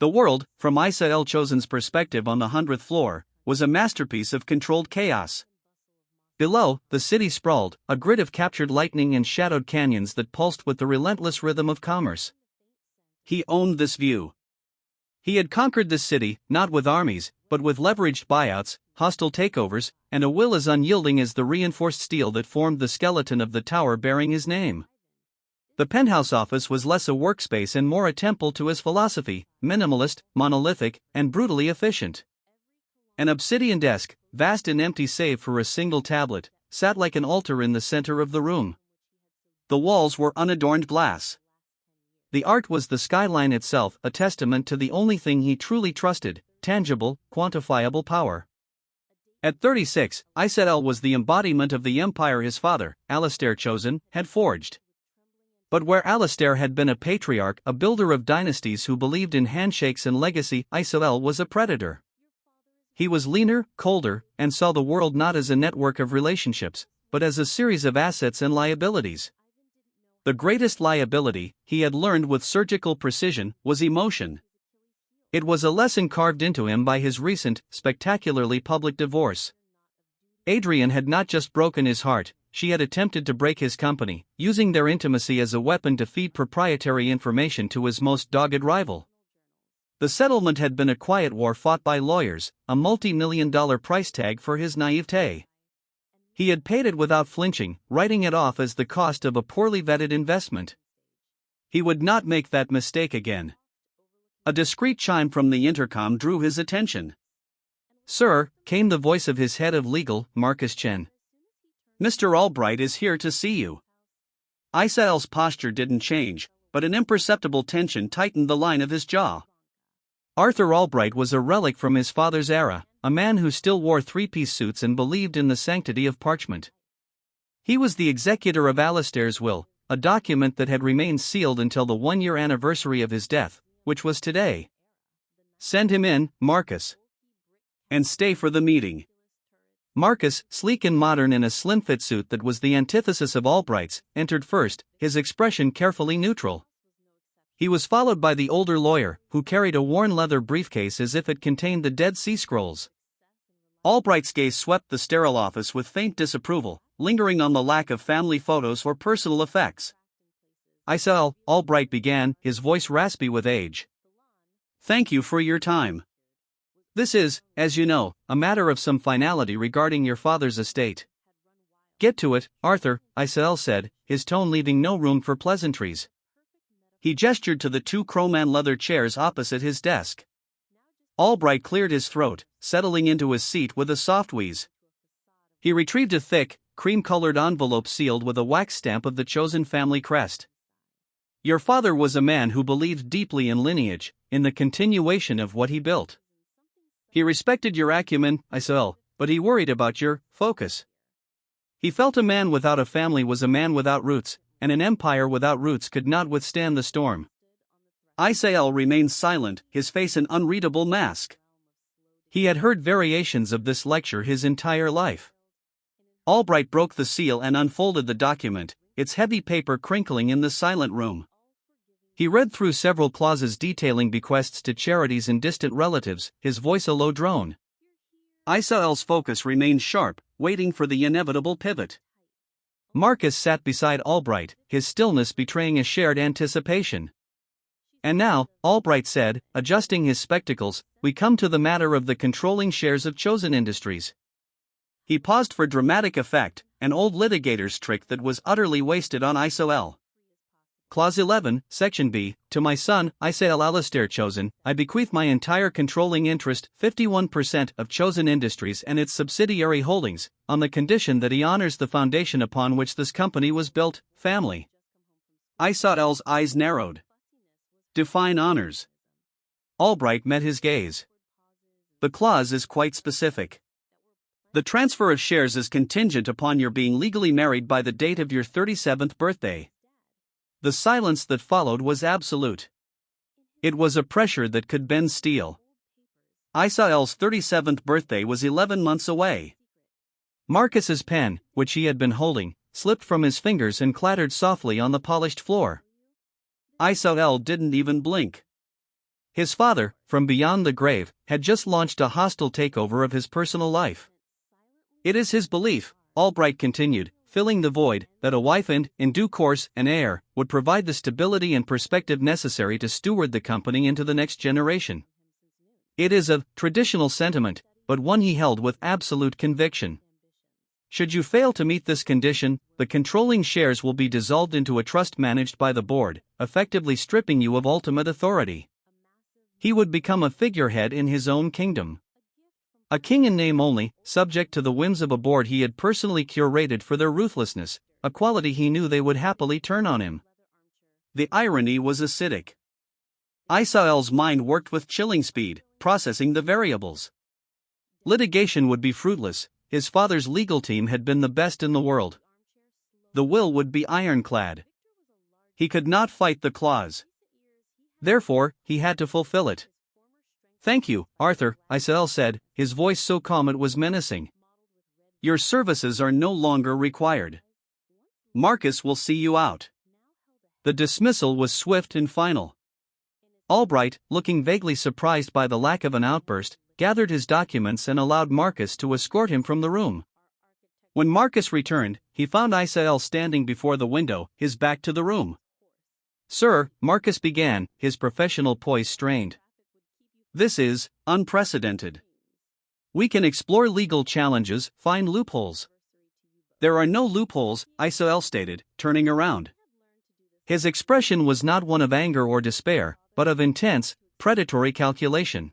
The world, from Isael Chosen's perspective on the 100th floor, was a masterpiece of controlled chaos. Below, the city sprawled, a grid of captured lightning and shadowed canyons that pulsed with the relentless rhythm of commerce. He owned this view. He had conquered this city, not with armies, but with leveraged buyouts, hostile takeovers, and a will as unyielding as the reinforced steel that formed the skeleton of the tower bearing his name. The penthouse office was less a workspace and more a temple to his philosophy, minimalist, monolithic, and brutally efficient. An obsidian desk, vast and empty save for a single tablet, sat like an altar in the center of the room. The walls were unadorned glass. The art was the skyline itself, a testament to the only thing he truly trusted: tangible, quantifiable power. At 36, Isael was the embodiment of the empire his father, Alistair Chosen, had forged. But where Alistair had been a patriarch, a builder of dynasties who believed in handshakes and legacy, Isael was a predator. He was leaner, colder, and saw the world not as a network of relationships, but as a series of assets and liabilities. The greatest liability, he had learned with surgical precision, was emotion. It was a lesson carved into him by his recent, spectacularly public divorce. Adrian had not just broken his heart, she had attempted to break his company, using their intimacy as a weapon to feed proprietary information to his most dogged rival. The settlement had been a quiet war fought by lawyers, a multi-million-dollar price tag for his naivete. He had paid it without flinching, writing it off as the cost of a poorly vetted investment. He would not make that mistake again. A discreet chime from the intercom drew his attention. "Sir," came the voice of his head of legal, Marcus Chen. "Mr. Albright is here to see you." Isael's posture didn't change, but an imperceptible tension tightened the line of his jaw. Arthur Albright was a relic from his father's era, a man who still wore three-piece suits and believed in the sanctity of parchment. He was the executor of Alistair's will, a document that had remained sealed until the one-year anniversary of his death, which was today. "Send him in, Marcus. And stay for the meeting." Marcus, sleek and modern in a slim-fit suit that was the antithesis of Albright's, entered first, his expression carefully neutral. He was followed by the older lawyer, who carried a worn leather briefcase as if it contained the Dead Sea Scrolls. Albright's gaze swept the sterile office with faint disapproval, lingering on the lack of family photos or personal effects. "Isael," Albright began, his voice raspy with age. "Thank you for your time. This is, as you know, a matter of some finality regarding your father's estate." "Get to it, Arthur," Isael said, his tone leaving no room for pleasantries. He gestured to the two chrome leather chairs opposite his desk. Albright cleared his throat, settling into his seat with a soft wheeze. He retrieved a thick, cream-colored envelope sealed with a wax stamp of the Chosen family crest. "Your father was a man who believed deeply in lineage, in the continuation of what he built. He respected your acumen, Isael, but he worried about your focus. He felt a man without a family was a man without roots, and an empire without roots could not withstand the storm." Isael remained silent, his face an unreadable mask. He had heard variations of this lecture his entire life. Albright broke the seal and unfolded the document, its heavy paper crinkling in the silent room. He read through several clauses detailing bequests to charities and distant relatives, his voice a low drone. Isael's focus remained sharp, waiting for the inevitable pivot. Marcus sat beside Albright, his stillness betraying a shared anticipation. "And now," Albright said, adjusting his spectacles, "we come to the matter of the controlling shares of Chosen Industries." He paused for dramatic effect, an old litigator's trick that was utterly wasted on Isael. Clause 11, Section B, "To my son, Isael Alistair Chosen, I bequeath my entire controlling interest, 51% of Chosen Industries and its subsidiary holdings, on the condition that he honors the foundation upon which this company was built, family." Isael's eyes narrowed. "Define honors." Albright met his gaze. "The clause is quite specific. The transfer of shares is contingent upon your being legally married by the date of your 37th birthday." The silence that followed was absolute. It was a pressure that could bend steel. Isael's 37th birthday was 11 months away. Marcus's pen, which he had been holding, slipped from his fingers and clattered softly on the polished floor. Isael didn't even blink. His father, from beyond the grave, had just launched a hostile takeover of his personal life. It is his belief, Albright continued, filling the void, that a wife and, in due course, an heir, would provide the stability and perspective necessary to steward the company into the next generation. It is a traditional sentiment, but one he held with absolute conviction. Should you fail to meet this condition, the controlling shares will be dissolved into a trust managed by the board, effectively stripping you of ultimate authority. He would become a figurehead in his own kingdom. A king in name only, subject to the whims of a board he had personally curated for their ruthlessness, a quality he knew they would happily turn on him. The irony was acidic. Isael's mind worked with chilling speed, processing the variables. Litigation would be fruitless. His father's legal team had been the best in the world. The will would be ironclad. He could not fight the clause. Therefore, he had to fulfill it. "Thank you, Arthur," Isael said, his voice so calm it was menacing. "Your services are no longer required. Marcus will see you out." The dismissal was swift and final. Albright, looking vaguely surprised by the lack of an outburst, gathered his documents and allowed Marcus to escort him from the room. When Marcus returned, he found Isael standing before the window, his back to the room. "Sir," Marcus began, his professional poise strained. "This is unprecedented. We can explore legal challenges, find loopholes." "There are no loopholes," Isael stated, turning around. His expression was not one of anger or despair, but of intense, predatory calculation.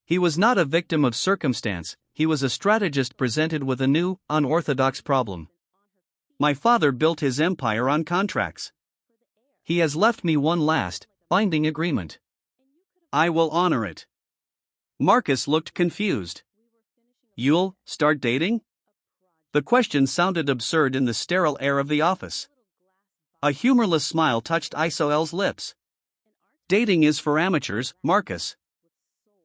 He was not a victim of circumstance, he was a strategist presented with a new, unorthodox problem. "My father built his empire on contracts. He has left me one last, binding agreement. I will honor it." Marcus looked confused. "You'll start dating?" The question sounded absurd in the sterile air of the office. A humorless smile touched Isael's lips. "Dating is for amateurs, Marcus.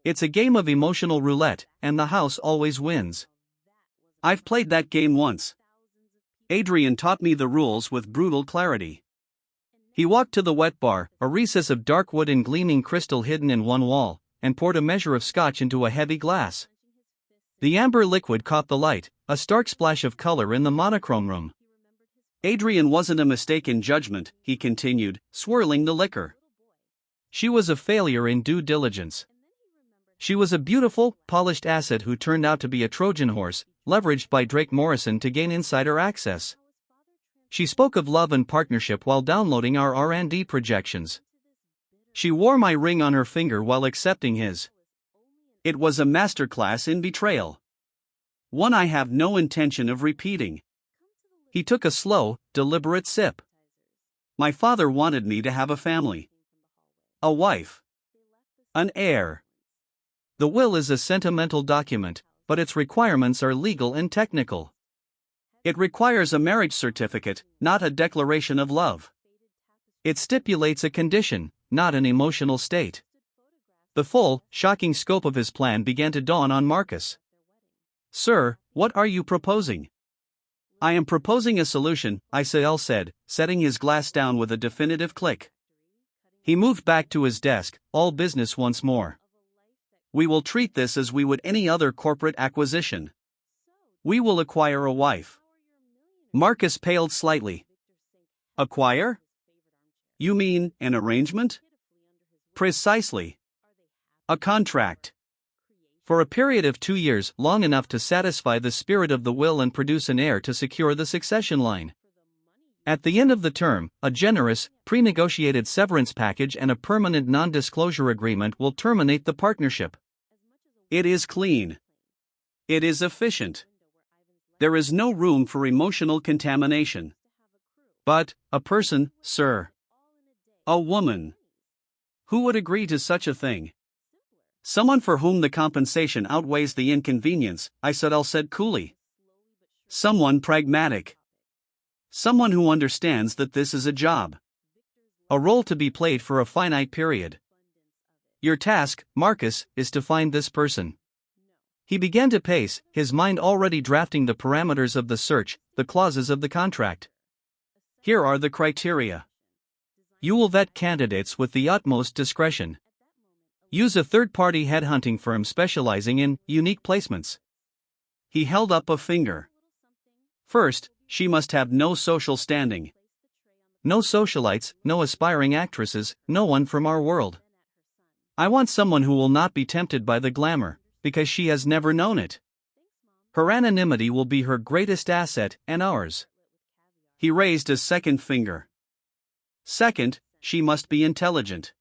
It's a game of emotional roulette, and the house always wins. I've played that game once. Adrian taught me the rules with brutal clarity." He walked to the wet bar, a recess of dark wood and gleaming crystal hidden in one wall, and poured a measure of scotch into a heavy glass. The amber liquid caught the light, a stark splash of color in the monochrome room. "Adrian wasn't a mistake in judgment," he continued, swirling the liquor. "She was a failure in due diligence. She was a beautiful, polished asset who turned out to be a Trojan horse, leveraged by Drake Morrison to gain insider access. She spoke of love and partnership while downloading our R&D projections. She wore my ring on her finger while accepting his. It was a masterclass in betrayal. One I have no intention of repeating." He took a slow, deliberate sip. "My father wanted me to have a family. A wife. An heir. The will is a sentimental document, but its requirements are legal and technical. It requires a marriage certificate, not a declaration of love. It stipulates a condition, not an emotional state." The full, shocking scope of his plan began to dawn on Marcus. "Sir, what are you proposing?" "I am proposing a solution," Isael said, setting his glass down with a definitive click. He moved back to his desk, all business once more. "We will treat this as we would any other corporate acquisition. We will acquire a wife." Marcus paled slightly. "Acquire? You mean an arrangement?" "Precisely. A contract. For a period of 2 years, long enough to satisfy the spirit of the will and produce an heir to secure the succession line. At the end of the term, a generous, pre-negotiated severance package and a permanent non-disclosure agreement will terminate the partnership. It is clean. It is efficient. There is no room for emotional contamination. But, a person, sir. A woman. Who would agree to such a thing?" "Someone for whom the compensation outweighs the inconvenience," Isael said coolly. "Someone pragmatic. Someone who understands that this is a job. A role to be played for a finite period. Your task, Marcus, is to find this person." He began to pace, his mind already drafting the parameters of the search, the clauses of the contract. "Here are the criteria. You will vet candidates with the utmost discretion. Use a third-party headhunting firm specializing in unique placements. He held up a finger. First, she must have no social standing. No socialites, no aspiring actresses, no one from our world. I want someone who will not be tempted by the glamour, because she has never known it. Her anonymity will be her greatest asset, and ours. He raised a second finger. Second, she must be intelligent.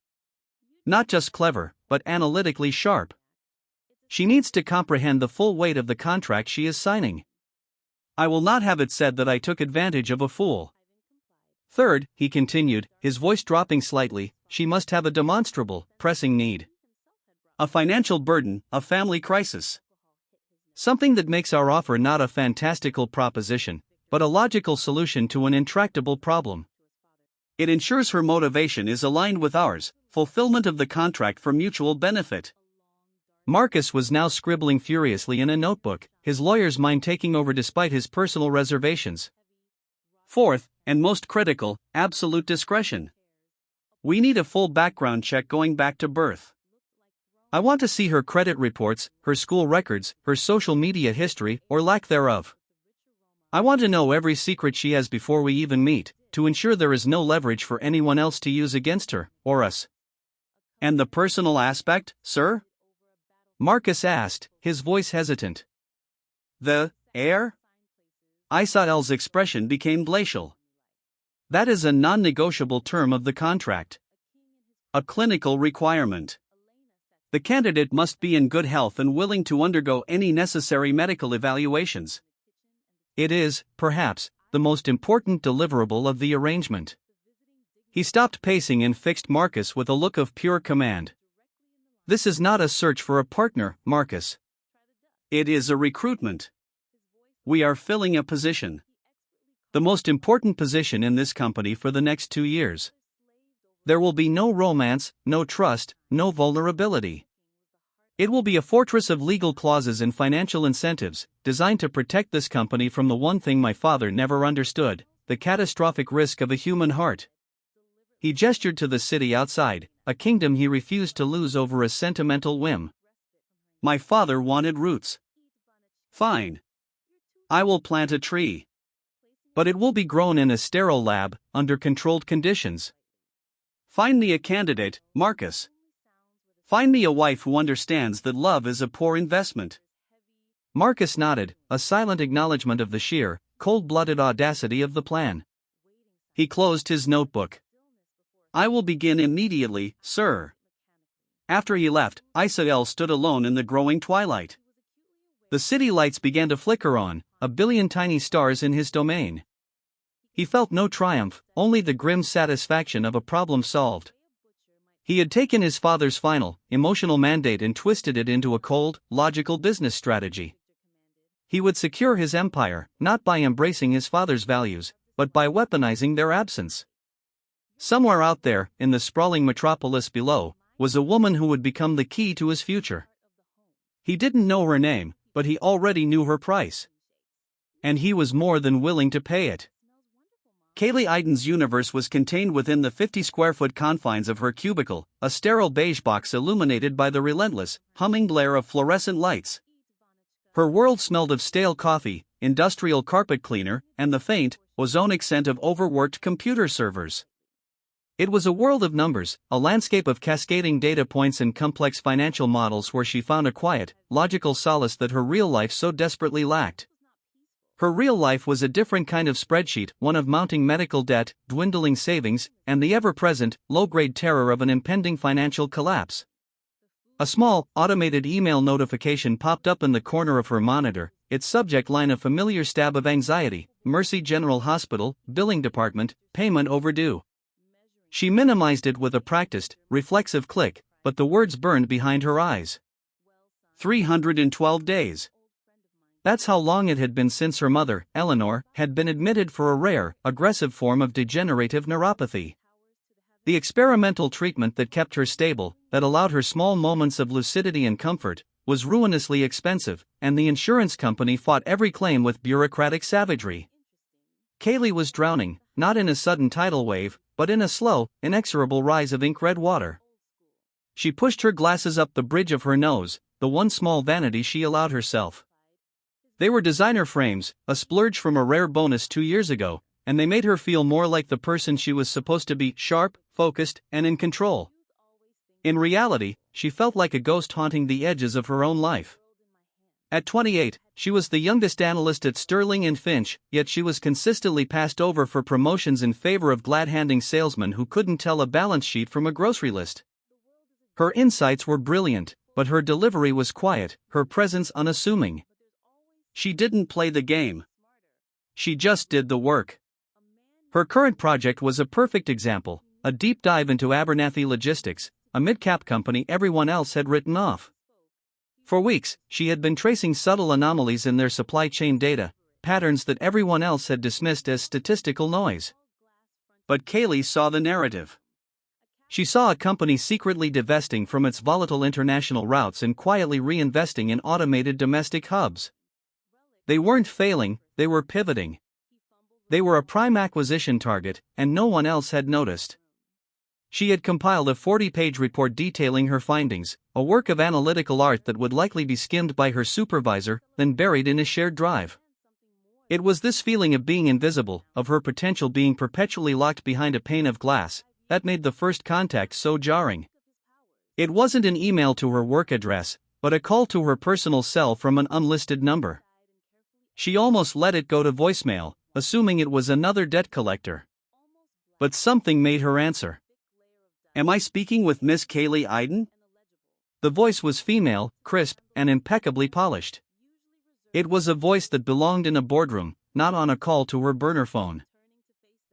Not just clever, but analytically sharp. She needs to comprehend the full weight of the contract she is signing. I will not have it said that I took advantage of a fool. Third, he continued, his voice dropping slightly, she must have a demonstrable, pressing need. A financial burden, a family crisis. Something that makes our offer not a fantastical proposition, but a logical solution to an intractable problem. It ensures her motivation is aligned with ours, fulfillment of the contract for mutual benefit. Marcus was now scribbling furiously in a notebook, his lawyer's mind taking over despite his personal reservations. Fourth, and most critical, absolute discretion. We need a full background check going back to birth. I want to see her credit reports, her school records, her social media history, or lack thereof. I want to know every secret she has before we even meet, to ensure there is no leverage for anyone else to use against her, or us. And the personal aspect, sir? Marcus asked, his voice hesitant. The heir? Isael's expression became glacial. That is a non-negotiable term of the contract. A clinical requirement. The candidate must be in good health and willing to undergo any necessary medical evaluations. It is, perhaps, the most important deliverable of the arrangement. He stopped pacing and fixed Marcus with a look of pure command. This is not a search for a partner, Marcus. It is a recruitment. We are filling a position. The most important position in this company for the next 2 years. There will be no romance, no trust, no vulnerability. It will be a fortress of legal clauses and financial incentives, designed to protect this company from the one thing my father never understood, the catastrophic risk of a human heart. He gestured to the city outside, a kingdom he refused to lose over a sentimental whim. My father wanted roots. Fine. I will plant a tree. But it will be grown in a sterile lab, under controlled conditions. Find me a candidate, Marcus. Find me a wife who understands that love is a poor investment. Marcus nodded, a silent acknowledgement of the sheer, cold-blooded audacity of the plan. He closed his notebook. I will begin immediately, sir. After he left, Isael stood alone in the growing twilight. The city lights began to flicker on, a billion tiny stars in his domain. He felt no triumph, only the grim satisfaction of a problem solved. He had taken his father's final, emotional mandate and twisted it into a cold, logical business strategy. He would secure his empire, not by embracing his father's values, but by weaponizing their absence. Somewhere out there, in the sprawling metropolis below, was a woman who would become the key to his future. He didn't know her name, but he already knew her price. And he was more than willing to pay it. Kaylee Iden's universe was contained within the 50-square-foot confines of her cubicle, a sterile beige box illuminated by the relentless, humming blare of fluorescent lights. Her world smelled of stale coffee, industrial carpet cleaner, and the faint, ozonic scent of overworked computer servers. It was a world of numbers, a landscape of cascading data points and complex financial models where she found a quiet, logical solace that her real life so desperately lacked. Her real life was a different kind of spreadsheet, one of mounting medical debt, dwindling savings, and the ever-present, low-grade terror of an impending financial collapse. A small, automated email notification popped up in the corner of her monitor, its subject line a familiar stab of anxiety: Mercy General Hospital, billing department, payment overdue. She minimized it with a practiced, reflexive click, but the words burned behind her eyes. 312 days. That's how long it had been since her mother, Eleanor, had been admitted for a rare, aggressive form of degenerative neuropathy. The experimental treatment that kept her stable, that allowed her small moments of lucidity and comfort, was ruinously expensive, and the insurance company fought every claim with bureaucratic savagery. Kaylee was drowning, not in a sudden tidal wave, but in a slow, inexorable rise of ink-red water. She pushed her glasses up the bridge of her nose, the one small vanity she allowed herself. They were designer frames, a splurge from a rare bonus 2 years ago, and they made her feel more like the person she was supposed to be: sharp, focused, and in control. In reality, she felt like a ghost haunting the edges of her own life. At 28, she was the youngest analyst at Sterling and Finch, yet she was consistently passed over for promotions in favor of glad-handing salesmen who couldn't tell a balance sheet from a grocery list. Her insights were brilliant, but her delivery was quiet, her presence unassuming. She didn't play the game. She just did the work. Her current project was a perfect example, a deep dive into Abernathy Logistics, a mid-cap company everyone else had written off. For weeks, she had been tracing subtle anomalies in their supply chain data, patterns that everyone else had dismissed as statistical noise. But Kaylee saw the narrative. She saw a company secretly divesting from its volatile international routes and quietly reinvesting in automated domestic hubs. They weren't failing, they were pivoting. They were a prime acquisition target, and no one else had noticed. She had compiled a 40-page report detailing her findings, a work of analytical art that would likely be skimmed by her supervisor, then buried in a shared drive. It was this feeling of being invisible, of her potential being perpetually locked behind a pane of glass, that made the first contact so jarring. It wasn't an email to her work address, but a call to her personal cell from an unlisted number. She almost let it go to voicemail, assuming it was another debt collector. But something made her answer. "Am I speaking with Miss Kaylee Iden?" The voice was female, crisp, and impeccably polished. It was a voice that belonged in a boardroom, not on a call to her burner phone.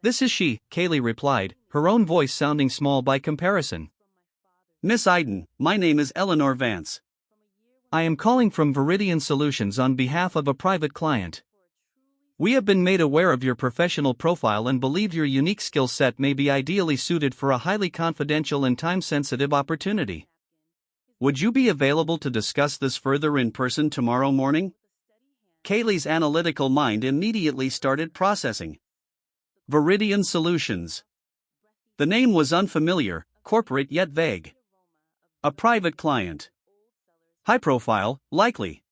"This is she," Kaylee replied, her own voice sounding small by comparison. "Miss Iden, my name is Eleanor Vance. I am calling from Viridian Solutions on behalf of a private client. We have been made aware of your professional profile and believe your unique skill set may be ideally suited for a highly confidential and time-sensitive opportunity. Would you be available to discuss this further in person tomorrow morning?" Kaylee's analytical mind immediately started processing. Viridian Solutions. The name was unfamiliar, corporate yet vague. A private client. High profile, likely.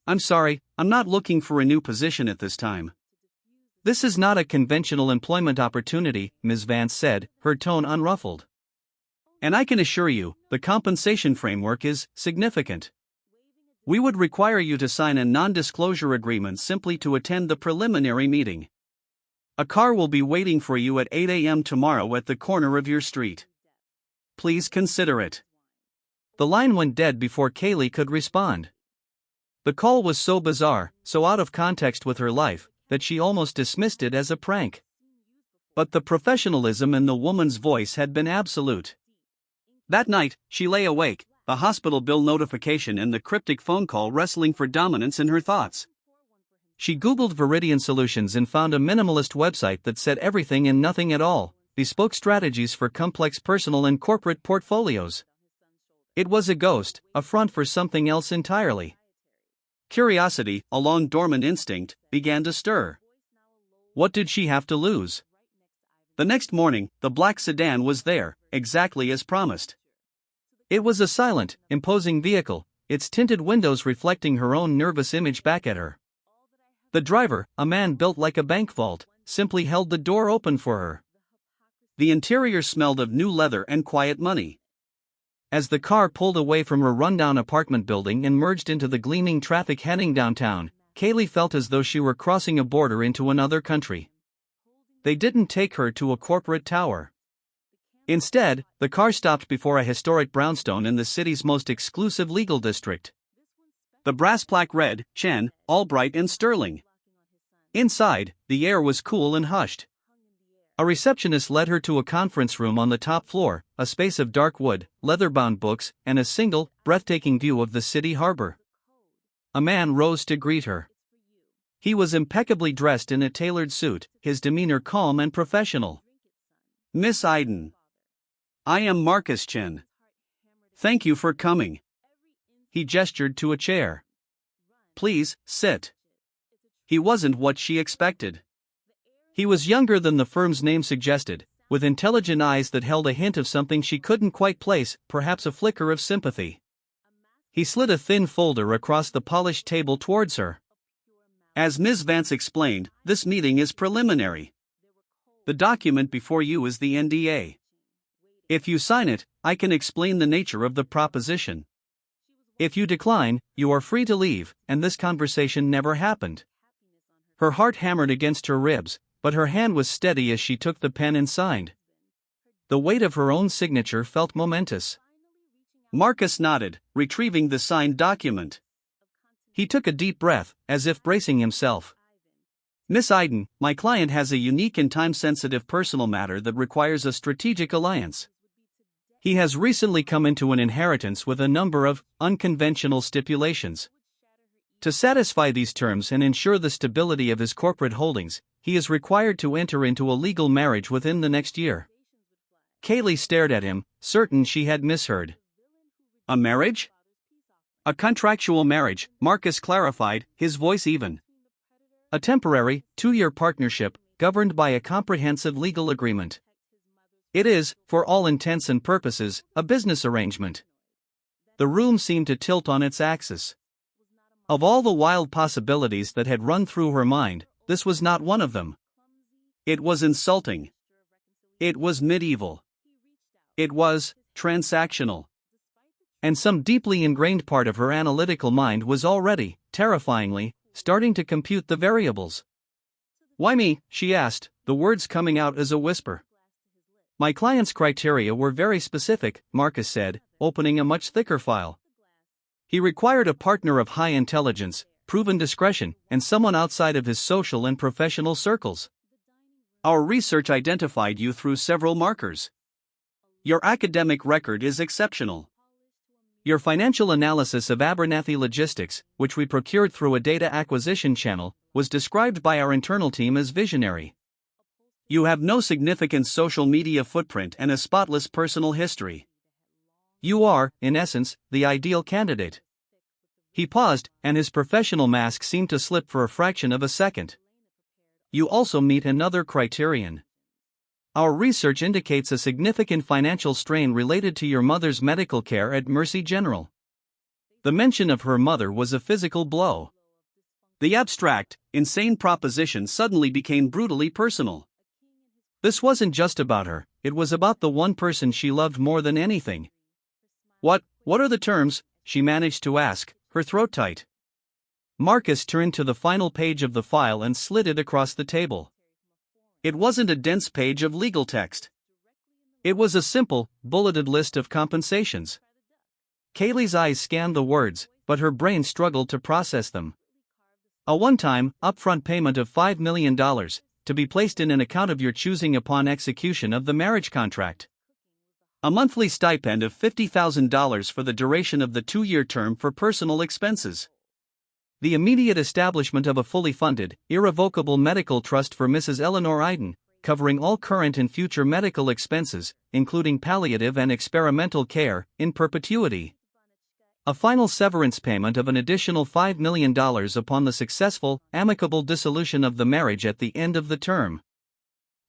"I'm sorry, I'm not looking for a new position at this time." "This is not a conventional employment opportunity," Ms. Vance said, her tone unruffled. "And I can assure you, the compensation framework is significant. We would require you to sign a non-disclosure agreement simply to attend the preliminary meeting. A car will be waiting for you at 8 a.m. tomorrow at the corner of your street. Please consider it." The line went dead before Kaylee could respond. The call was so bizarre, so out of context with her life, that she almost dismissed it as a prank. But the professionalism in the woman's voice had been absolute. That night, she lay awake, the hospital bill notification and the cryptic phone call wrestling for dominance in her thoughts. She Googled Viridian Solutions and found a minimalist website that said everything and nothing at all, bespoke strategies for complex personal and corporate portfolios. It was a ghost, a front for something else entirely. Curiosity, a long-dormant instinct, began to stir. What did she have to lose? The next morning, the black sedan was there, exactly as promised. It was a silent, imposing vehicle, its tinted windows reflecting her own nervous image back at her. The driver, a man built like a bank vault, simply held the door open for her. The interior smelled of new leather and quiet money. As the car pulled away from her rundown apartment building and merged into the gleaming traffic heading downtown, Kaylee felt as though she were crossing a border into another country. They didn't take her to a corporate tower. Instead, the car stopped before a historic brownstone in the city's most exclusive legal district. The brass plaque read, "Chen, Albright and Sterling." Inside, the air was cool and hushed. A receptionist led her to a conference room on the top floor, a space of dark wood, leather-bound books, and a single, breathtaking view of the city harbor. A man rose to greet her. He was impeccably dressed in a tailored suit, his demeanor calm and professional. "Miss Iden. I am Marcus Chen. Thank you for coming." He gestured to a chair. "Please, sit." He wasn't what she expected. He was younger than the firm's name suggested, with intelligent eyes that held a hint of something she couldn't quite place, perhaps a flicker of sympathy. He slid a thin folder across the polished table towards her. As Ms. Vance explained, this meeting is preliminary. The document before you is the NDA. If you sign it, I can explain the nature of the proposition. If you decline, you are free to leave, and this conversation never happened. Her heart hammered against her ribs, but her hand was steady as she took the pen and signed. The weight of her own signature felt momentous. Marcus nodded, retrieving the signed document. He took a deep breath, as if bracing himself. Miss Iden, my client has a unique and time-sensitive personal matter that requires a strategic alliance. He has recently come into an inheritance with a number of unconventional stipulations. To satisfy these terms and ensure the stability of his corporate holdings, he is required to enter into a legal marriage within the next year. Kaylee stared at him, certain she had misheard. A marriage? A contractual marriage, Marcus clarified, his voice even. A temporary, 2-year partnership, governed by a comprehensive legal agreement. It is, for all intents and purposes, a business arrangement. The room seemed to tilt on its axis. Of all the wild possibilities that had run through her mind, this was not one of them. It was insulting. It was medieval. It was transactional. And some deeply ingrained part of her analytical mind was already, terrifyingly, starting to compute the variables. Why me? She asked, the words coming out as a whisper. My client's criteria were very specific, Marcus said, opening a much thicker file. He required a partner of high intelligence, proven discretion, and someone outside of his social and professional circles. Our research identified you through several markers. Your academic record is exceptional. Your financial analysis of Abernathy Logistics, which we procured through a data acquisition channel, was described by our internal team as visionary. You have no significant social media footprint and a spotless personal history. You are, in essence, the ideal candidate. He paused, and his professional mask seemed to slip for a fraction of a second. You also meet another criterion. Our research indicates a significant financial strain related to your mother's medical care at Mercy General. The mention of her mother was a physical blow. The abstract, insane proposition suddenly became brutally personal. This wasn't just about her, it was about the one person she loved more than anything. What are the terms? She managed to ask, her throat tight. Marcus turned to the final page of the file and slid it across the table. It wasn't a dense page of legal text. It was a simple, bulleted list of compensations. Kaylee's eyes scanned the words, but her brain struggled to process them. A one-time, upfront payment of $5 million, to be placed in an account of your choosing upon execution of the marriage contract. A monthly stipend of $50,000 for the duration of the 2-year term for personal expenses. The immediate establishment of a fully funded, irrevocable medical trust for Mrs. Eleanor Iden, covering all current and future medical expenses, including palliative and experimental care, in perpetuity. A final severance payment of an additional $5 million upon the successful, amicable dissolution of the marriage at the end of the term.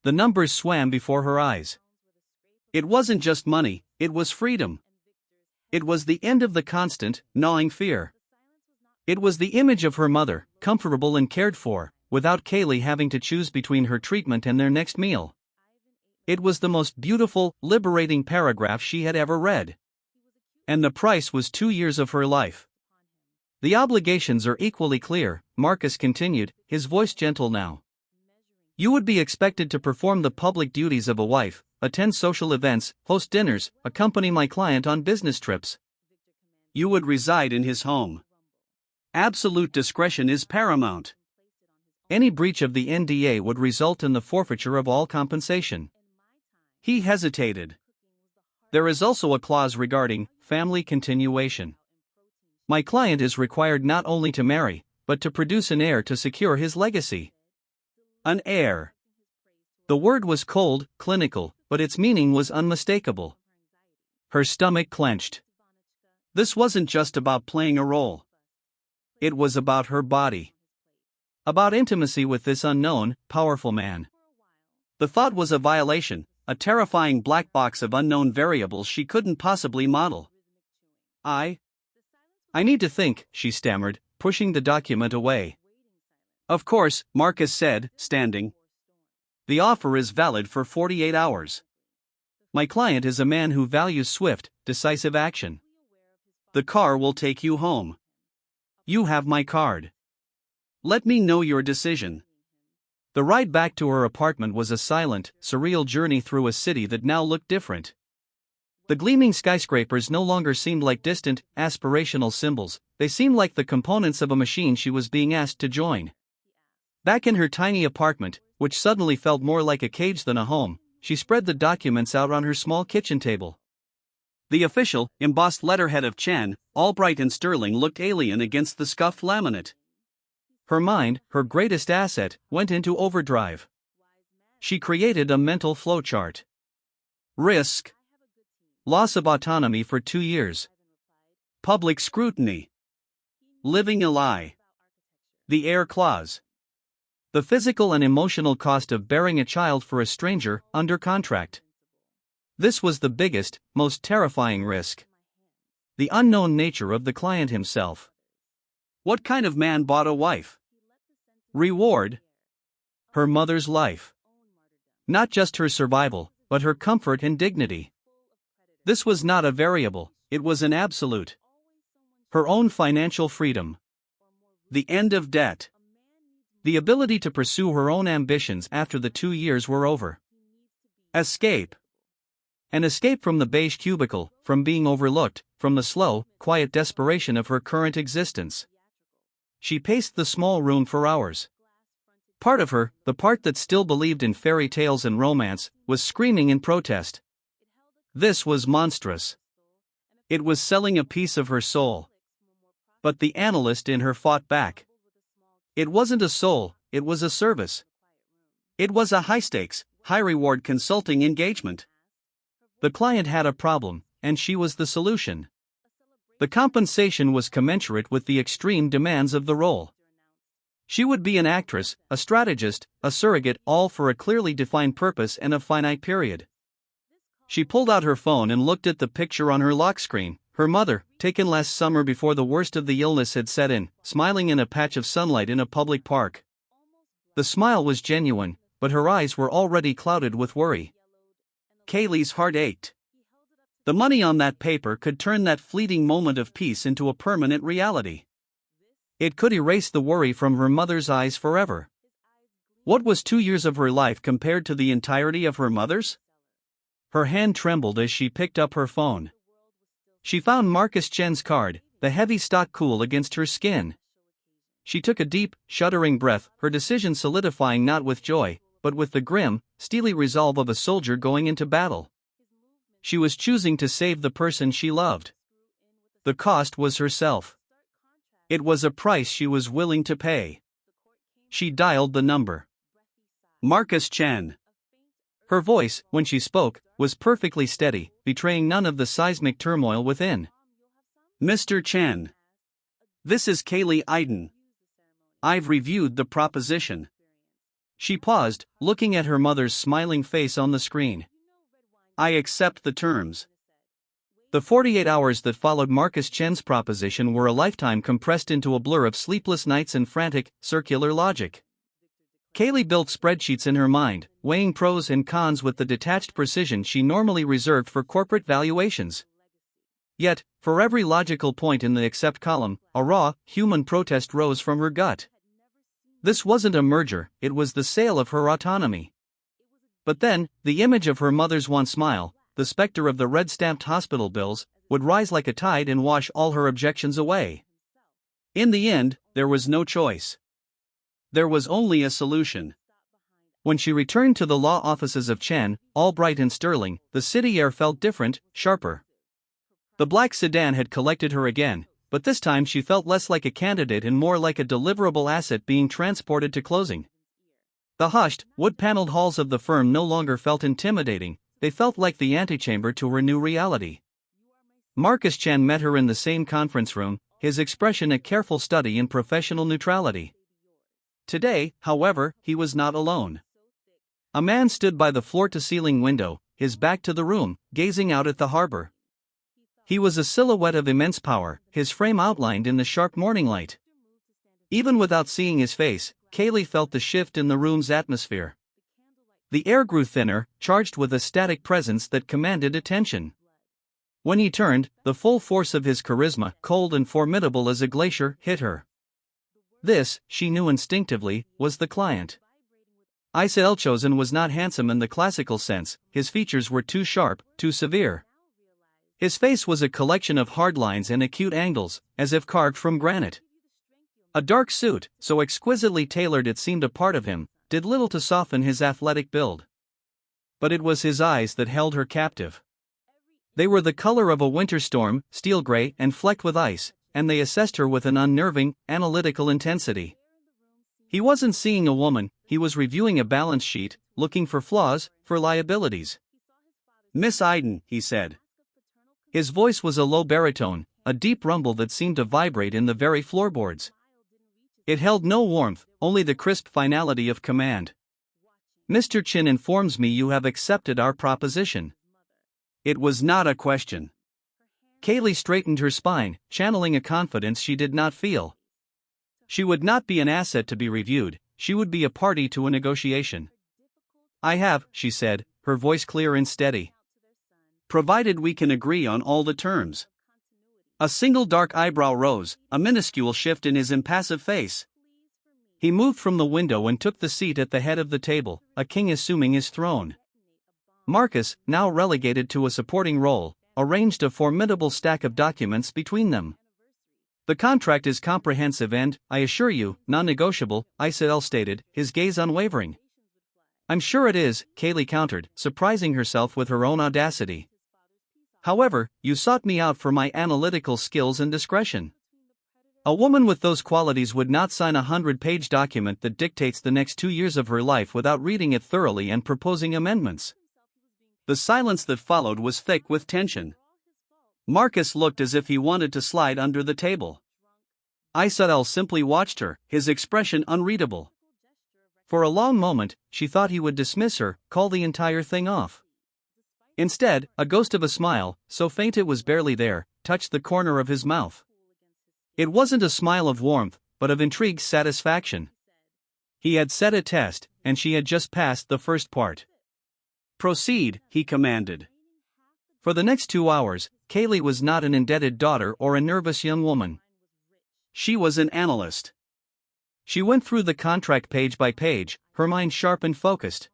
The numbers swam before her eyes. It wasn't just money, it was freedom. It was the end of the constant, gnawing fear. It was the image of her mother, comfortable and cared for, without Kaylee having to choose between her treatment and their next meal. It was the most beautiful, liberating paragraph she had ever read. And the price was 2 years of her life. The obligations are equally clear, Marcus continued, his voice gentle now. You would be expected to perform the public duties of a wife, attend social events, host dinners, accompany my client on business trips. You would reside in his home. Absolute discretion is paramount. Any breach of the NDA would result in the forfeiture of all compensation. He hesitated. There is also a clause regarding family continuation. My client is required not only to marry, but to produce an heir to secure his legacy. An heir. The word was cold, clinical, but its meaning was unmistakable. Her stomach clenched. This wasn't just about playing a role. It was about her body. About intimacy with this unknown, powerful man. The thought was a violation, a terrifying black box of unknown variables she couldn't possibly model. I need to think, she stammered, pushing the document away. Of course, Marcus said, standing. The offer is valid for 48 hours. My client is a man who values swift, decisive action. The car will take you home. You have my card. Let me know your decision. The ride back to her apartment was a silent, surreal journey through a city that now looked different. The gleaming skyscrapers no longer seemed like distant, aspirational symbols, they seemed like the components of a machine she was being asked to join. Back in her tiny apartment, which suddenly felt more like a cage than a home, she spread the documents out on her small kitchen table. The official, embossed letterhead of Chen, all bright and sterling, looked alien against the scuffed laminate. Her mind, her greatest asset, went into overdrive. She created a mental flowchart. Risk. Loss of autonomy for 2 years. Public scrutiny. Living a lie. The heir clause. The physical and emotional cost of bearing a child for a stranger, under contract. This was the biggest, most terrifying risk. The unknown nature of the client himself. What kind of man bought a wife? Reward? Her mother's life. Not just her survival, but her comfort and dignity. This was not a variable, it was an absolute. Her own financial freedom. The end of debt. The ability to pursue her own ambitions after the 2 years were over. Escape. An escape from the beige cubicle, from being overlooked, from the slow, quiet desperation of her current existence. She paced the small room for hours. Part of her, the part that still believed in fairy tales and romance, was screaming in protest. This was monstrous. It was selling a piece of her soul. But the analyst in her fought back. It wasn't a soul, it was a service. It was a high-stakes, high-reward consulting engagement. The client had a problem, and she was the solution. The compensation was commensurate with the extreme demands of the role. She would be an actress, a strategist, a surrogate, all for a clearly defined purpose and a finite period. She pulled out her phone and looked at the picture on her lock screen, her mother, taken last summer before the worst of the illness had set in, smiling in a patch of sunlight in a public park. The smile was genuine, but her eyes were already clouded with worry. Kaylee's heart ached. The money on that paper could turn that fleeting moment of peace into a permanent reality. It could erase the worry from her mother's eyes forever. What was 2 years of her life compared to the entirety of her mother's? Her hand trembled as she picked up her phone. She found Marcus Chen's card, the heavy stock cool against her skin. She took a deep, shuddering breath, her decision solidifying not with joy, but with the grim, steely resolve of a soldier going into battle. She was choosing to save the person she loved. The cost was herself. It was a price she was willing to pay. She dialed the number. Marcus Chen. Her voice, when she spoke, was perfectly steady, betraying none of the seismic turmoil within. Mr. Chen. This is Kaylee Iden. I've reviewed the proposition. She paused, looking at her mother's smiling face on the screen. I accept the terms. The 48 hours that followed Marcus Chen's proposition were a lifetime compressed into a blur of sleepless nights and frantic, circular logic. Kaylee built spreadsheets in her mind, weighing pros and cons with the detached precision she normally reserved for corporate valuations. Yet, for every logical point in the accept column, a raw, human protest rose from her gut. This wasn't a merger, it was the sale of her autonomy. But then, the image of her mother's one smile, the specter of the red-stamped hospital bills, would rise like a tide and wash all her objections away. In the end, there was no choice. There was only a solution. When she returned to the law offices of Chen, all bright and sterling, the city air felt different, sharper. The black sedan had collected her again, but this time she felt less like a candidate and more like a deliverable asset being transported to closing. The hushed, wood-paneled halls of the firm no longer felt intimidating, they felt like the antechamber to her new reality. Marcus Chen met her in the same conference room, his expression a careful study in professional neutrality. Today, however, he was not alone. A man stood by the floor-to-ceiling window, his back to the room, gazing out at the harbor. He was a silhouette of immense power, his frame outlined in the sharp morning light. Even without seeing his face, Kaylee felt the shift in the room's atmosphere. The air grew thinner, charged with a static presence that commanded attention. When he turned, the full force of his charisma, cold and formidable as a glacier, hit her. This, she knew instinctively, was the client. Isael was not handsome in the classical sense, his features were too sharp, too severe. His face was a collection of hard lines and acute angles, as if carved from granite. A dark suit, so exquisitely tailored it seemed a part of him, did little to soften his athletic build. But it was his eyes that held her captive. They were the color of a winter storm, steel gray and flecked with ice, and they assessed her with an unnerving, analytical intensity. He wasn't seeing a woman, he was reviewing a balance sheet, looking for flaws, for liabilities. "Miss Iden," he said. His voice was a low baritone, a deep rumble that seemed to vibrate in the very floorboards. It held no warmth, only the crisp finality of command. "Mr. Chin informs me you have accepted our proposition." It was not a question. Kaylee straightened her spine, channeling a confidence she did not feel. She would not be an asset to be reviewed, she would be a party to a negotiation. "I have," she said, her voice clear and steady. "Provided we can agree on all the terms." A single dark eyebrow rose, a minuscule shift in his impassive face. He moved from the window and took the seat at the head of the table, a king assuming his throne. Marcus, now relegated to a supporting role, arranged a formidable stack of documents between them. "The contract is comprehensive and, I assure you, non-negotiable," Isael stated, his gaze unwavering. "I'm sure it is," Kaylee countered, surprising herself with her own audacity. "However, you sought me out for my analytical skills and discretion. A woman with those qualities would not sign a 100-page document that dictates the next 2 years of her life without reading it thoroughly and proposing amendments." The silence that followed was thick with tension. Marcus looked as if he wanted to slide under the table. Isael simply watched her, his expression unreadable. For a long moment, she thought he would dismiss her, call the entire thing off. Instead, a ghost of a smile, so faint it was barely there, touched the corner of his mouth. It wasn't a smile of warmth, but of intrigued satisfaction. He had set a test, and she had just passed the first part. "Proceed," he commanded. For the next 2 hours, Kaylee was not an indebted daughter or a nervous young woman. She was an analyst. She went through the contract page by page, her mind sharp and focused.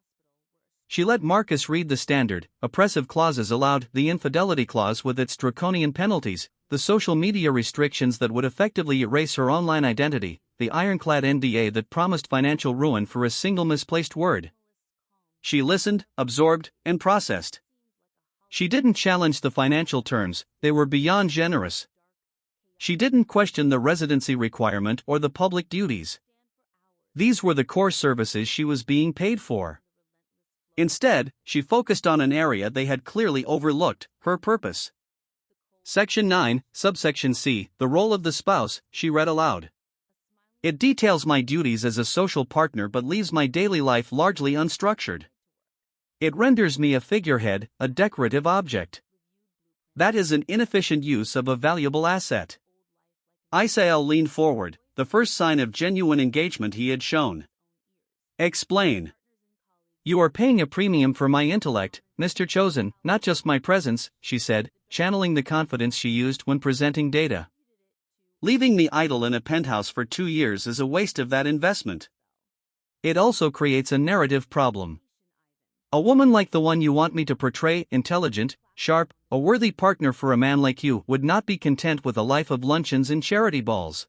She let Marcus read the standard, oppressive clauses aloud, the infidelity clause with its draconian penalties, the social media restrictions that would effectively erase her online identity, the ironclad NDA that promised financial ruin for a single misplaced word. She listened, absorbed, and processed. She didn't challenge the financial terms, they were beyond generous. She didn't question the residency requirement or the public duties. These were the core services she was being paid for. Instead, she focused on an area they had clearly overlooked, her purpose. Section 9, subsection C, the role of the spouse, she read aloud. "It details my duties as a social partner but leaves my daily life largely unstructured. It renders me a figurehead, a decorative object. That is an inefficient use of a valuable asset." Isael leaned forward, the first sign of genuine engagement he had shown. "Explain." "You are paying a premium for my intellect, Mr. Chosen, not just my presence," she said, channeling the confidence she used when presenting data. "Leaving me idle in a penthouse for 2 years is a waste of that investment. It also creates a narrative problem. A woman like the one you want me to portray, intelligent, sharp, a worthy partner for a man like you, would not be content with a life of luncheons and charity balls.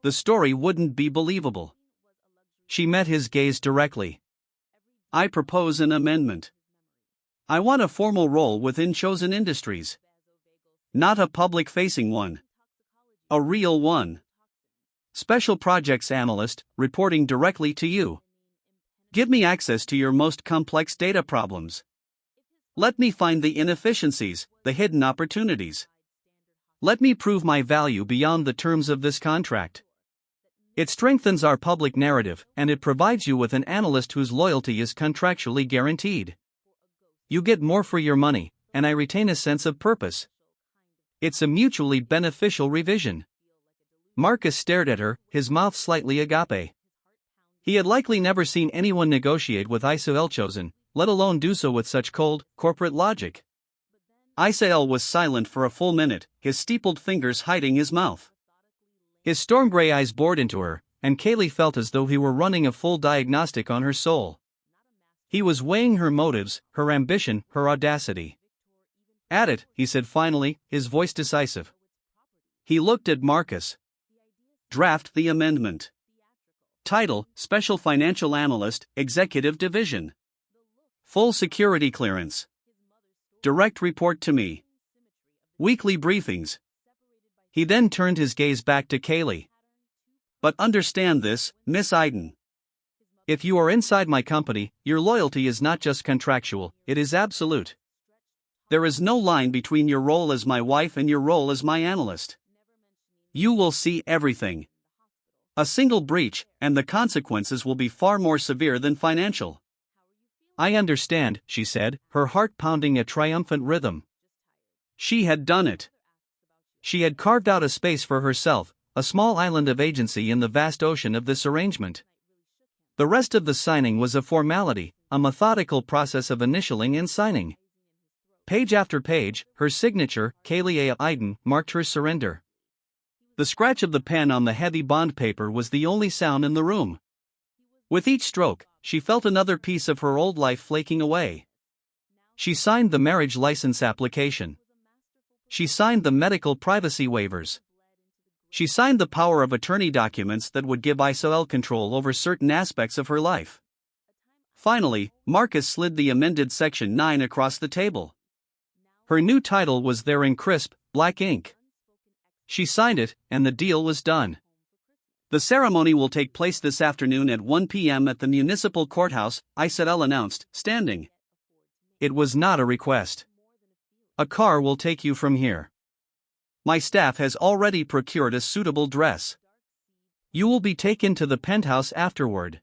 The story wouldn't be believable." She met his gaze directly. "I propose an amendment. I want a formal role within chosen industries. Not a public-facing one. A real one. Special projects analyst, reporting directly to you. Give me access to your most complex data problems. Let me find the inefficiencies, the hidden opportunities. Let me prove my value beyond the terms of this contract. It strengthens our public narrative, and it provides you with an analyst whose loyalty is contractually guaranteed. You get more for your money, and I retain a sense of purpose. It's a mutually beneficial revision. Marcus stared at her, his mouth slightly agape. He had likely never seen anyone negotiate with Isael chosen, let alone do so with such cold, corporate logic. Isael was silent for a full minute, his steepled fingers hiding his mouth. His storm gray eyes bored into her, and Kaylee felt as though he were running a full diagnostic on her soul. He was weighing her motives, her ambition, her audacity. "At it," he said finally, his voice decisive. He looked at Marcus. "Draft the amendment. Title: Special Financial Analyst, Executive Division. Full security clearance. Direct report to me. Weekly briefings." He then turned his gaze back to Kaylee. "But understand this, Miss Iden. If you are inside my company, your loyalty is not just contractual, it is absolute. There is no line between your role as my wife and your role as my analyst. You will see everything. A single breach, and the consequences will be far more severe than financial." "I understand," she said, her heart pounding a triumphant rhythm. She had done it. She had carved out a space for herself, a small island of agency in the vast ocean of this arrangement. The rest of the signing was a formality, a methodical process of initialing and signing. Page after page, her signature, Kaylee A. Iden, marked her surrender. The scratch of the pen on the heavy bond paper was the only sound in the room. With each stroke, she felt another piece of her old life flaking away. She signed the marriage license application. She signed the medical privacy waivers. She signed the power of attorney documents that would give Isael control over certain aspects of her life. Finally, Marcus slid the amended Section 9 across the table. Her new title was there in crisp, black ink. She signed it, and the deal was done. "The ceremony will take place this afternoon at 1 p.m. at the Municipal Courthouse," Isael announced, standing. It was not a request. "A car will take you from here. My staff has already procured a suitable dress. You will be taken to the penthouse afterward.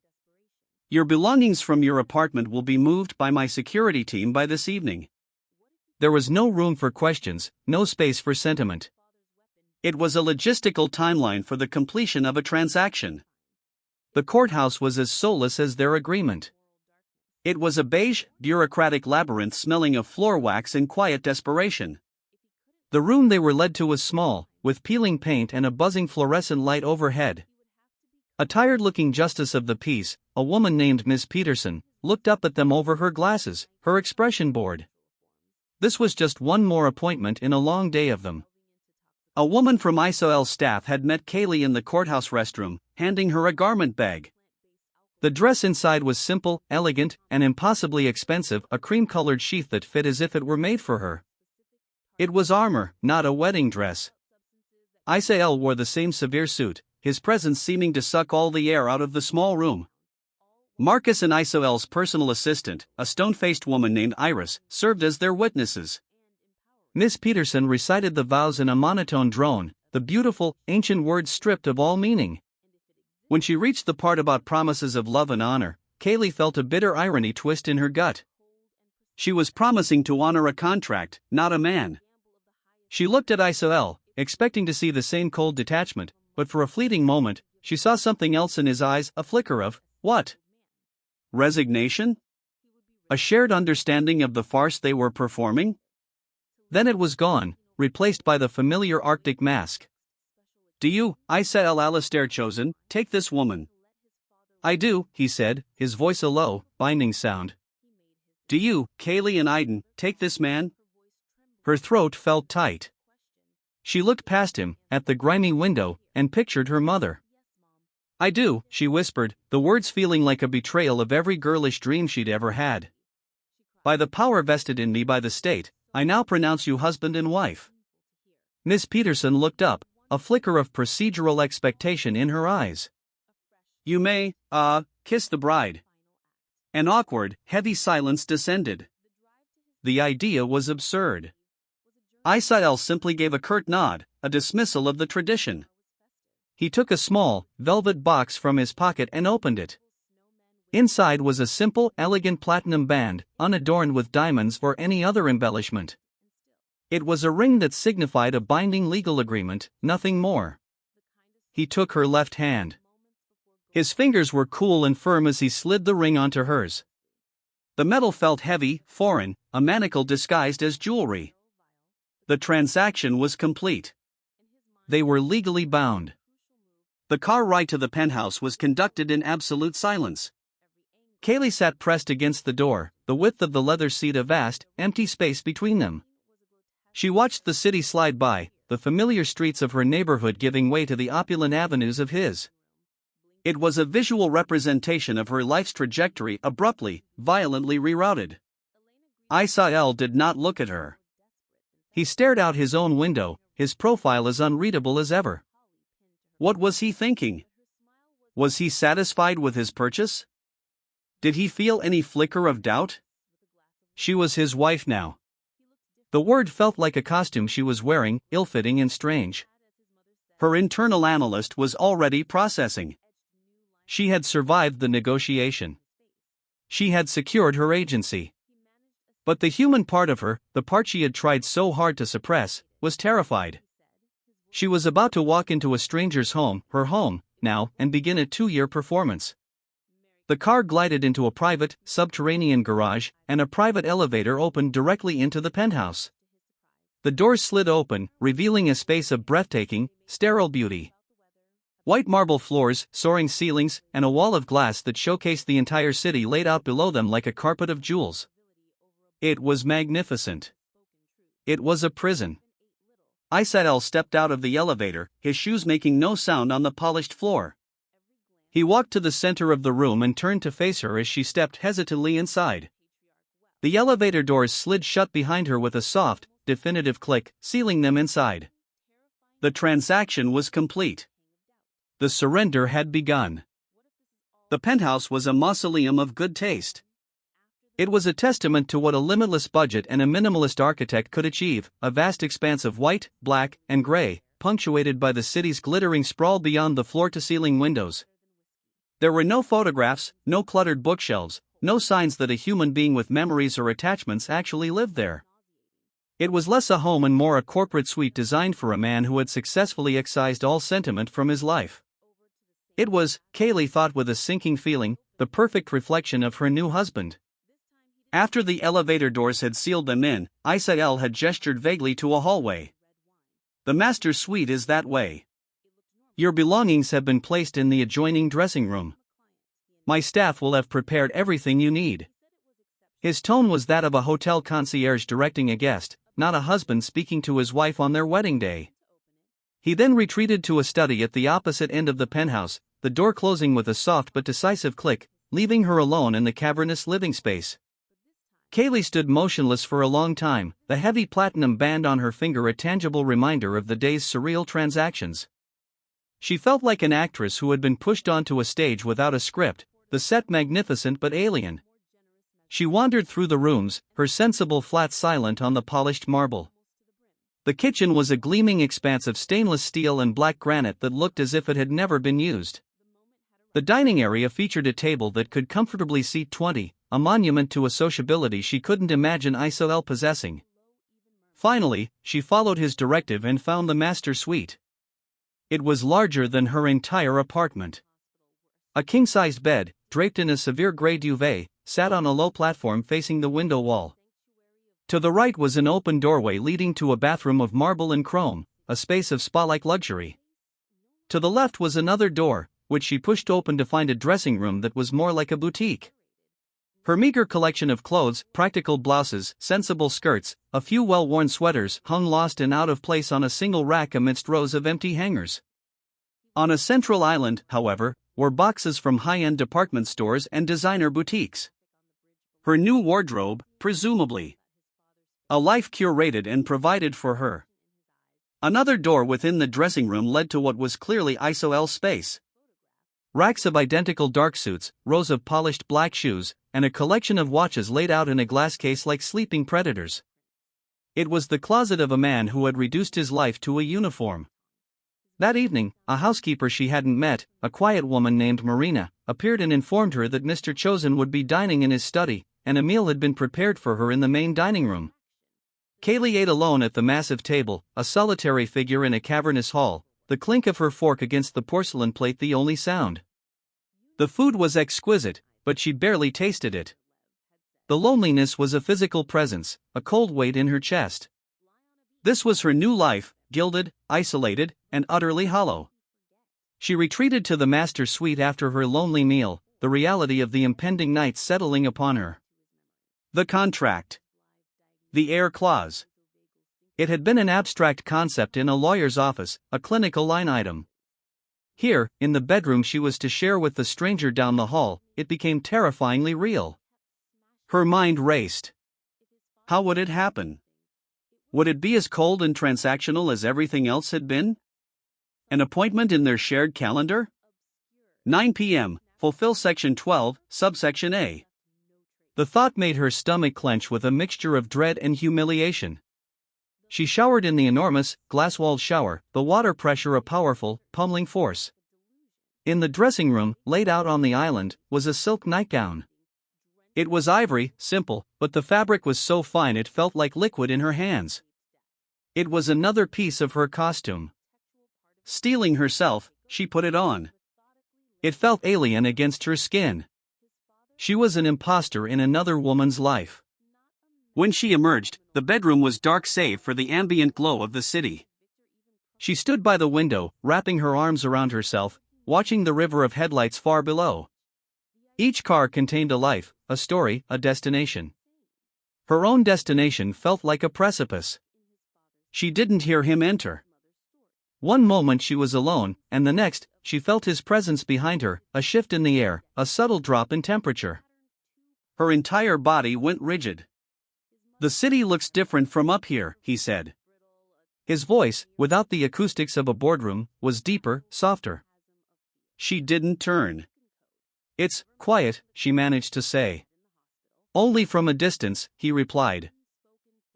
Your belongings from your apartment will be moved by my security team by this evening." There was no room for questions, no space for sentiment. It was a logistical timeline for the completion of a transaction. The courthouse was as soulless as their agreement. It was a beige, bureaucratic labyrinth smelling of floor wax and quiet desperation. The room they were led to was small, with peeling paint and a buzzing fluorescent light overhead. A tired-looking justice of the peace, a woman named Miss Peterson, looked up at them over her glasses, her expression bored. This was just one more appointment in a long day of them. A woman from Isael's staff had met Kaylee in the courthouse restroom, handing her a garment bag. The dress inside was simple, elegant, and impossibly expensive, a cream-colored sheath that fit as if it were made for her. It was armor, not a wedding dress. Isael wore the same severe suit, his presence seeming to suck all the air out of the small room. Marcus and Isael's personal assistant, a stone-faced woman named Iris, served as their witnesses. Miss Peterson recited the vows in a monotone drone, the beautiful, ancient words stripped of all meaning. When she reached the part about promises of love and honor, Kaylee felt a bitter irony twist in her gut. She was promising to honor a contract, not a man. She looked at Isael, expecting to see the same cold detachment, but for a fleeting moment, she saw something else in his eyes, a flicker of, what? Resignation? A shared understanding of the farce they were performing? Then it was gone, replaced by the familiar Arctic mask. "Do you, Isael Alistair chosen, take this woman?" "I do," he said, his voice a low, binding sound. "Do you, Kaylee and Iden, take this man?" Her throat felt tight. She looked past him, at the grimy window, and pictured her mother. "I do," she whispered, the words feeling like a betrayal of every girlish dream she'd ever had. "By the power vested in me by the state, I now pronounce you husband and wife." Miss Peterson looked up, a flicker of procedural expectation in her eyes. "You may, kiss the bride." An awkward, heavy silence descended. The idea was absurd. Isael simply gave a curt nod, a dismissal of the tradition. He took a small, velvet box from his pocket and opened it. Inside was a simple, elegant platinum band, unadorned with diamonds or any other embellishment. It was a ring that signified a binding legal agreement, nothing more. He took her left hand. His fingers were cool and firm as he slid the ring onto hers. The metal felt heavy, foreign, a manacle disguised as jewelry. The transaction was complete. They were legally bound. The car ride to the penthouse was conducted in absolute silence. Kaylee sat pressed against the door, the width of the leather seat a vast, empty space between them. She watched the city slide by, the familiar streets of her neighborhood giving way to the opulent avenues of his. It was a visual representation of her life's trajectory abruptly, violently rerouted. Isael did not look at her. He stared out his own window, his profile as unreadable as ever. What was he thinking? Was he satisfied with his purchase? Did he feel any flicker of doubt? She was his wife now. The word felt like a costume she was wearing, ill-fitting and strange. Her internal analyst was already processing. She had survived the negotiation. She had secured her agency. But the human part of her, the part she had tried so hard to suppress, was terrified. She was about to walk into a stranger's home, her home, now, and begin a 2-year performance. The car glided into a private, subterranean garage, and a private elevator opened directly into the penthouse. The doors slid open, revealing a space of breathtaking, sterile beauty. White marble floors, soaring ceilings, and a wall of glass that showcased the entire city laid out below them like a carpet of jewels. It was magnificent. It was a prison. Isael stepped out of the elevator, his shoes making no sound on the polished floor. He walked to the center of the room and turned to face her as she stepped hesitantly inside. The elevator doors slid shut behind her with a soft, definitive click, sealing them inside. The transaction was complete. The surrender had begun. The penthouse was a mausoleum of good taste. It was a testament to what a limitless budget and a minimalist architect could achieve, a vast expanse of white, black, and gray, punctuated by the city's glittering sprawl beyond the floor-to-ceiling windows. There were no photographs, no cluttered bookshelves, no signs that a human being with memories or attachments actually lived there. It was less a home and more a corporate suite designed for a man who had successfully excised all sentiment from his life. It was, Kaylee thought with a sinking feeling, the perfect reflection of her new husband. After the elevator doors had sealed them in, Isael had gestured vaguely to a hallway. The master suite is that way. Your belongings have been placed in the adjoining dressing room. My staff will have prepared everything you need. His tone was that of a hotel concierge directing a guest, not a husband speaking to his wife on their wedding day. He then retreated to a study at the opposite end of the penthouse, the door closing with a soft but decisive click, leaving her alone in the cavernous living space. Kaylee stood motionless for a long time, the heavy platinum band on her finger a tangible reminder of the day's surreal transactions. She felt like an actress who had been pushed onto a stage without a script, the set magnificent but alien. She wandered through the rooms, her sensible flat silent on the polished marble. The kitchen was a gleaming expanse of stainless steel and black granite that looked as if it had never been used. The dining area featured a table that could comfortably seat 20, a monument to a sociability she couldn't imagine Isael possessing. Finally, she followed his directive and found the master suite. It was larger than her entire apartment. A king-sized bed, draped in a severe gray duvet, sat on a low platform facing the window wall. To the right was an open doorway leading to a bathroom of marble and chrome, a space of spa-like luxury. To the left was another door, which she pushed open to find a dressing room that was more like a boutique. Her meager collection of clothes, practical blouses, sensible skirts, a few well-worn sweaters hung lost and out of place on a single rack amidst rows of empty hangers. On a central island, however, were boxes from high-end department stores and designer boutiques. Her new wardrobe, presumably. A life curated and provided for her. Another door within the dressing room led to what was clearly Isael's space. Racks of identical dark suits, rows of polished black shoes, and a collection of watches laid out in a glass case like sleeping predators. It was the closet of a man who had reduced his life to a uniform. That evening, a housekeeper she hadn't met, a quiet woman named Marina, appeared and informed her that Mr. Chosen would be dining in his study, and a meal had been prepared for her in the main dining room. Kaylee ate alone at the massive table, a solitary figure in a cavernous hall, the clink of her fork against the porcelain plate the only sound. The food was exquisite, but she barely tasted it. The loneliness was a physical presence, a cold weight in her chest. This was her new life, gilded, isolated, and utterly hollow. She retreated to the master suite after her lonely meal, the reality of the impending night settling upon her. The contract. The heir clause. It had been an abstract concept in a lawyer's office, a clinical line item. Here, in the bedroom she was to share with the stranger down the hall, it became terrifyingly real. Her mind raced. How would it happen? Would it be as cold and transactional as everything else had been? An appointment in their shared calendar? 9 p.m., fulfill Section 12, subsection A. The thought made her stomach clench with a mixture of dread and humiliation. She showered in the enormous, glass-walled shower, the water pressure a powerful, pummeling force. In the dressing room, laid out on the island, was a silk nightgown. It was ivory, simple, but the fabric was so fine it felt like liquid in her hands. It was another piece of her costume. Steeling herself, she put it on. It felt alien against her skin. She was an imposter in another woman's life. When she emerged, the bedroom was dark save for the ambient glow of the city. She stood by the window, wrapping her arms around herself, watching the river of headlights far below. Each car contained a life, a story, a destination. Her own destination felt like a precipice. She didn't hear him enter. One moment she was alone, and the next, she felt his presence behind her, a shift in the air, a subtle drop in temperature. Her entire body went rigid. "The city looks different from up here," he said. His voice, without the acoustics of a boardroom, was deeper, softer. She didn't turn. "It's quiet," she managed to say. "Only from a distance," he replied.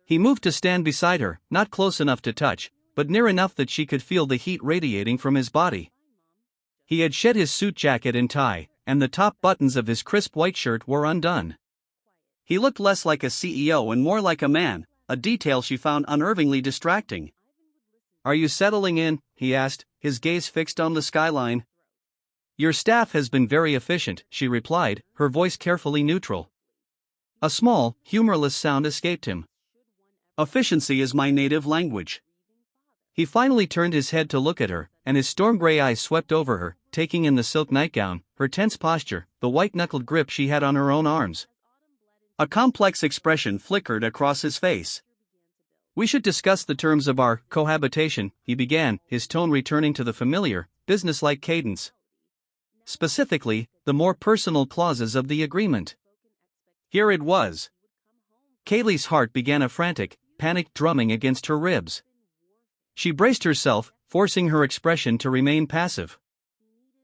He moved to stand beside her, not close enough to touch, but near enough that she could feel the heat radiating from his body. He had shed his suit jacket and tie, and the top buttons of his crisp white shirt were undone. He looked less like a CEO and more like a man, a detail she found unnervingly distracting. "Are you settling in?" he asked, his gaze fixed on the skyline. "Your staff has been very efficient," she replied, her voice carefully neutral. A small, humorless sound escaped him. "Efficiency is my native language." He finally turned his head to look at her, and his storm-gray eyes swept over her, taking in the silk nightgown, her tense posture, the white-knuckled grip she had on her own arms. A complex expression flickered across his face. "We should discuss the terms of our cohabitation," he began, his tone returning to the familiar, businesslike cadence. "Specifically, the more personal clauses of the agreement." Here it was. Kaylee's heart began a frantic, panicked drumming against her ribs. She braced herself, forcing her expression to remain passive.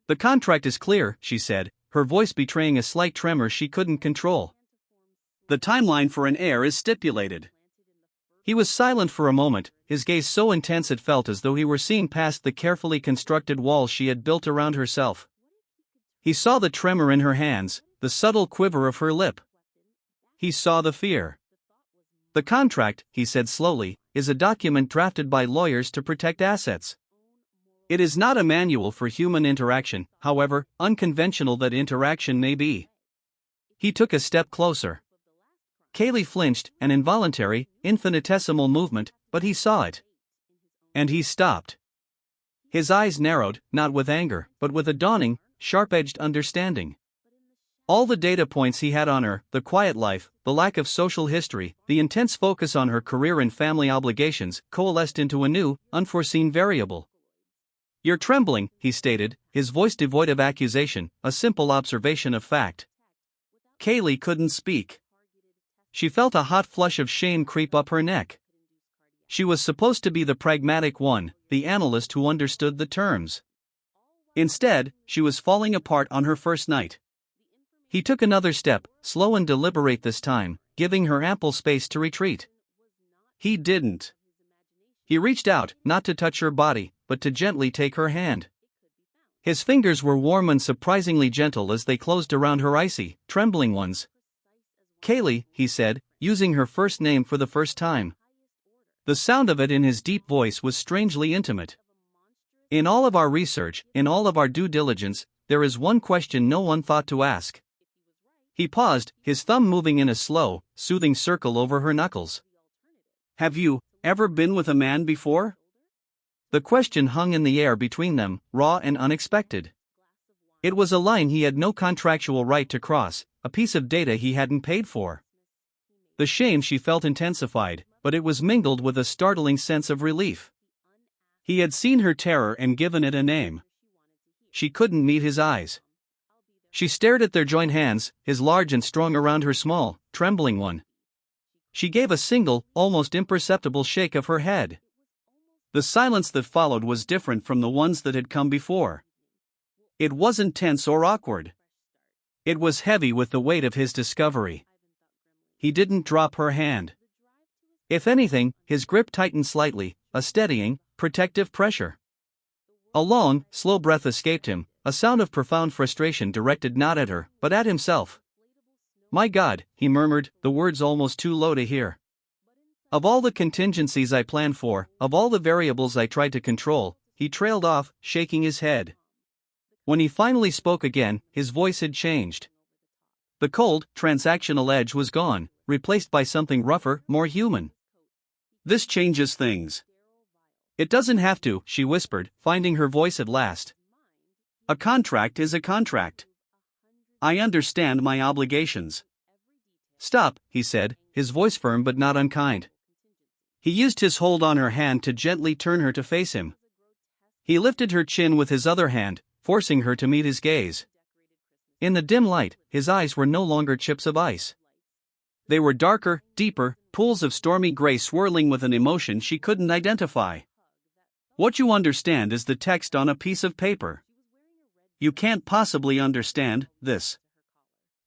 "The contract is clear," she said, her voice betraying a slight tremor she couldn't control. "The timeline for an heir is stipulated." He was silent for a moment, his gaze so intense it felt as though he were seeing past the carefully constructed walls she had built around herself. He saw the tremor in her hands, the subtle quiver of her lip. He saw the fear. "The contract," he said slowly, "is a document drafted by lawyers to protect assets. It is not a manual for human interaction, however unconventional that interaction may be." He took a step closer. Kaylee flinched, an involuntary, infinitesimal movement, but he saw it. And he stopped. His eyes narrowed, not with anger, but with a dawning, sharp-edged understanding. All the data points he had on her, the quiet life, the lack of social history, the intense focus on her career and family obligations, coalesced into a new, unforeseen variable. "You're trembling," he stated, his voice devoid of accusation, a simple observation of fact. Kaylee couldn't speak. She felt a hot flush of shame creep up her neck. She was supposed to be the pragmatic one, the analyst who understood the terms. Instead, she was falling apart on her first night. He took another step, slow and deliberate this time, giving her ample space to retreat. He didn't. He reached out, not to touch her body, but to gently take her hand. His fingers were warm and surprisingly gentle as they closed around her icy, trembling ones. "Kaylee," he said, using her first name for the first time. The sound of it in his deep voice was strangely intimate. "In all of our research, in all of our due diligence, there is one question no one thought to ask." He paused, his thumb moving in a slow, soothing circle over her knuckles. "Have you ever been with a man before?" The question hung in the air between them, raw and unexpected. It was a line he had no contractual right to cross, a piece of data he hadn't paid for. The shame she felt intensified, but it was mingled with a startling sense of relief. He had seen her terror and given it a name. She couldn't meet his eyes. She stared at their joined hands, his large and strong around her small, trembling one. She gave a single, almost imperceptible shake of her head. The silence that followed was different from the ones that had come before. It wasn't tense or awkward. It was heavy with the weight of his discovery. He didn't drop her hand. If anything, his grip tightened slightly, a steadying, protective pressure. A long, slow breath escaped him, a sound of profound frustration directed not at her, but at himself. "My God," he murmured, the words almost too low to hear. "Of all the contingencies I planned for, of all the variables I tried to control," he trailed off, shaking his head. When he finally spoke again, his voice had changed. The cold, transactional edge was gone, replaced by something rougher, more human. "This changes things." "It doesn't have to," she whispered, finding her voice at last. "A contract is a contract. I understand my obligations." "Stop," he said, his voice firm but not unkind. He used his hold on her hand to gently turn her to face him. He lifted her chin with his other hand, forcing her to meet his gaze. In the dim light, his eyes were no longer chips of ice. They were darker, deeper, pools of stormy gray swirling with an emotion she couldn't identify. "What you understand is the text on a piece of paper. You can't possibly understand this.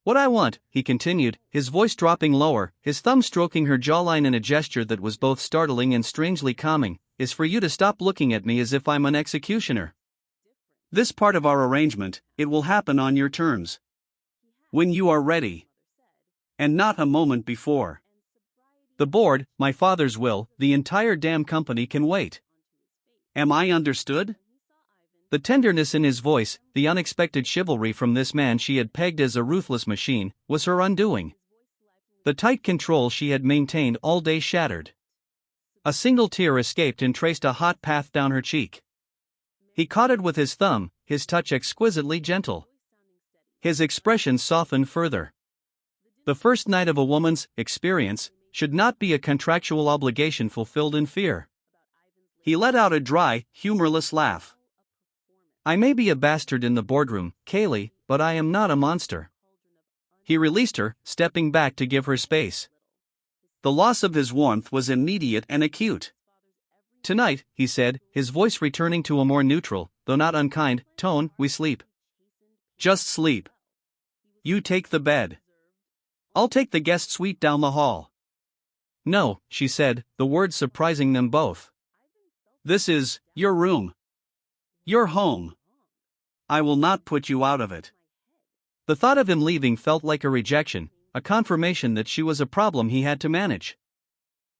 What I want," he continued, his voice dropping lower, his thumb stroking her jawline in a gesture that was both startling and strangely calming, "is for you to stop looking at me as if I'm an executioner. This part of our arrangement, it will happen on your terms. When you are ready. And not a moment before. The board, my father's will, the entire damn company can wait. Am I understood?" The tenderness in his voice, the unexpected chivalry from this man she had pegged as a ruthless machine, was her undoing. The tight control she had maintained all day shattered. A single tear escaped and traced a hot path down her cheek. He caught it with his thumb, his touch exquisitely gentle. His expression softened further. The first night of a woman's experience should not be a contractual obligation fulfilled in fear. He let out a dry, humorless laugh. "I may be a bastard in the boardroom, Kaylee, but I am not a monster." He released her, stepping back to give her space. The loss of his warmth was immediate and acute. "Tonight," he said, his voice returning to a more neutral, though not unkind, tone, "we sleep. Just sleep. You take the bed. I'll take the guest suite down the hall." "No," she said, the words surprising them both. "This is your room. Your home. I will not put you out of it." The thought of him leaving felt like a rejection, a confirmation that she was a problem he had to manage.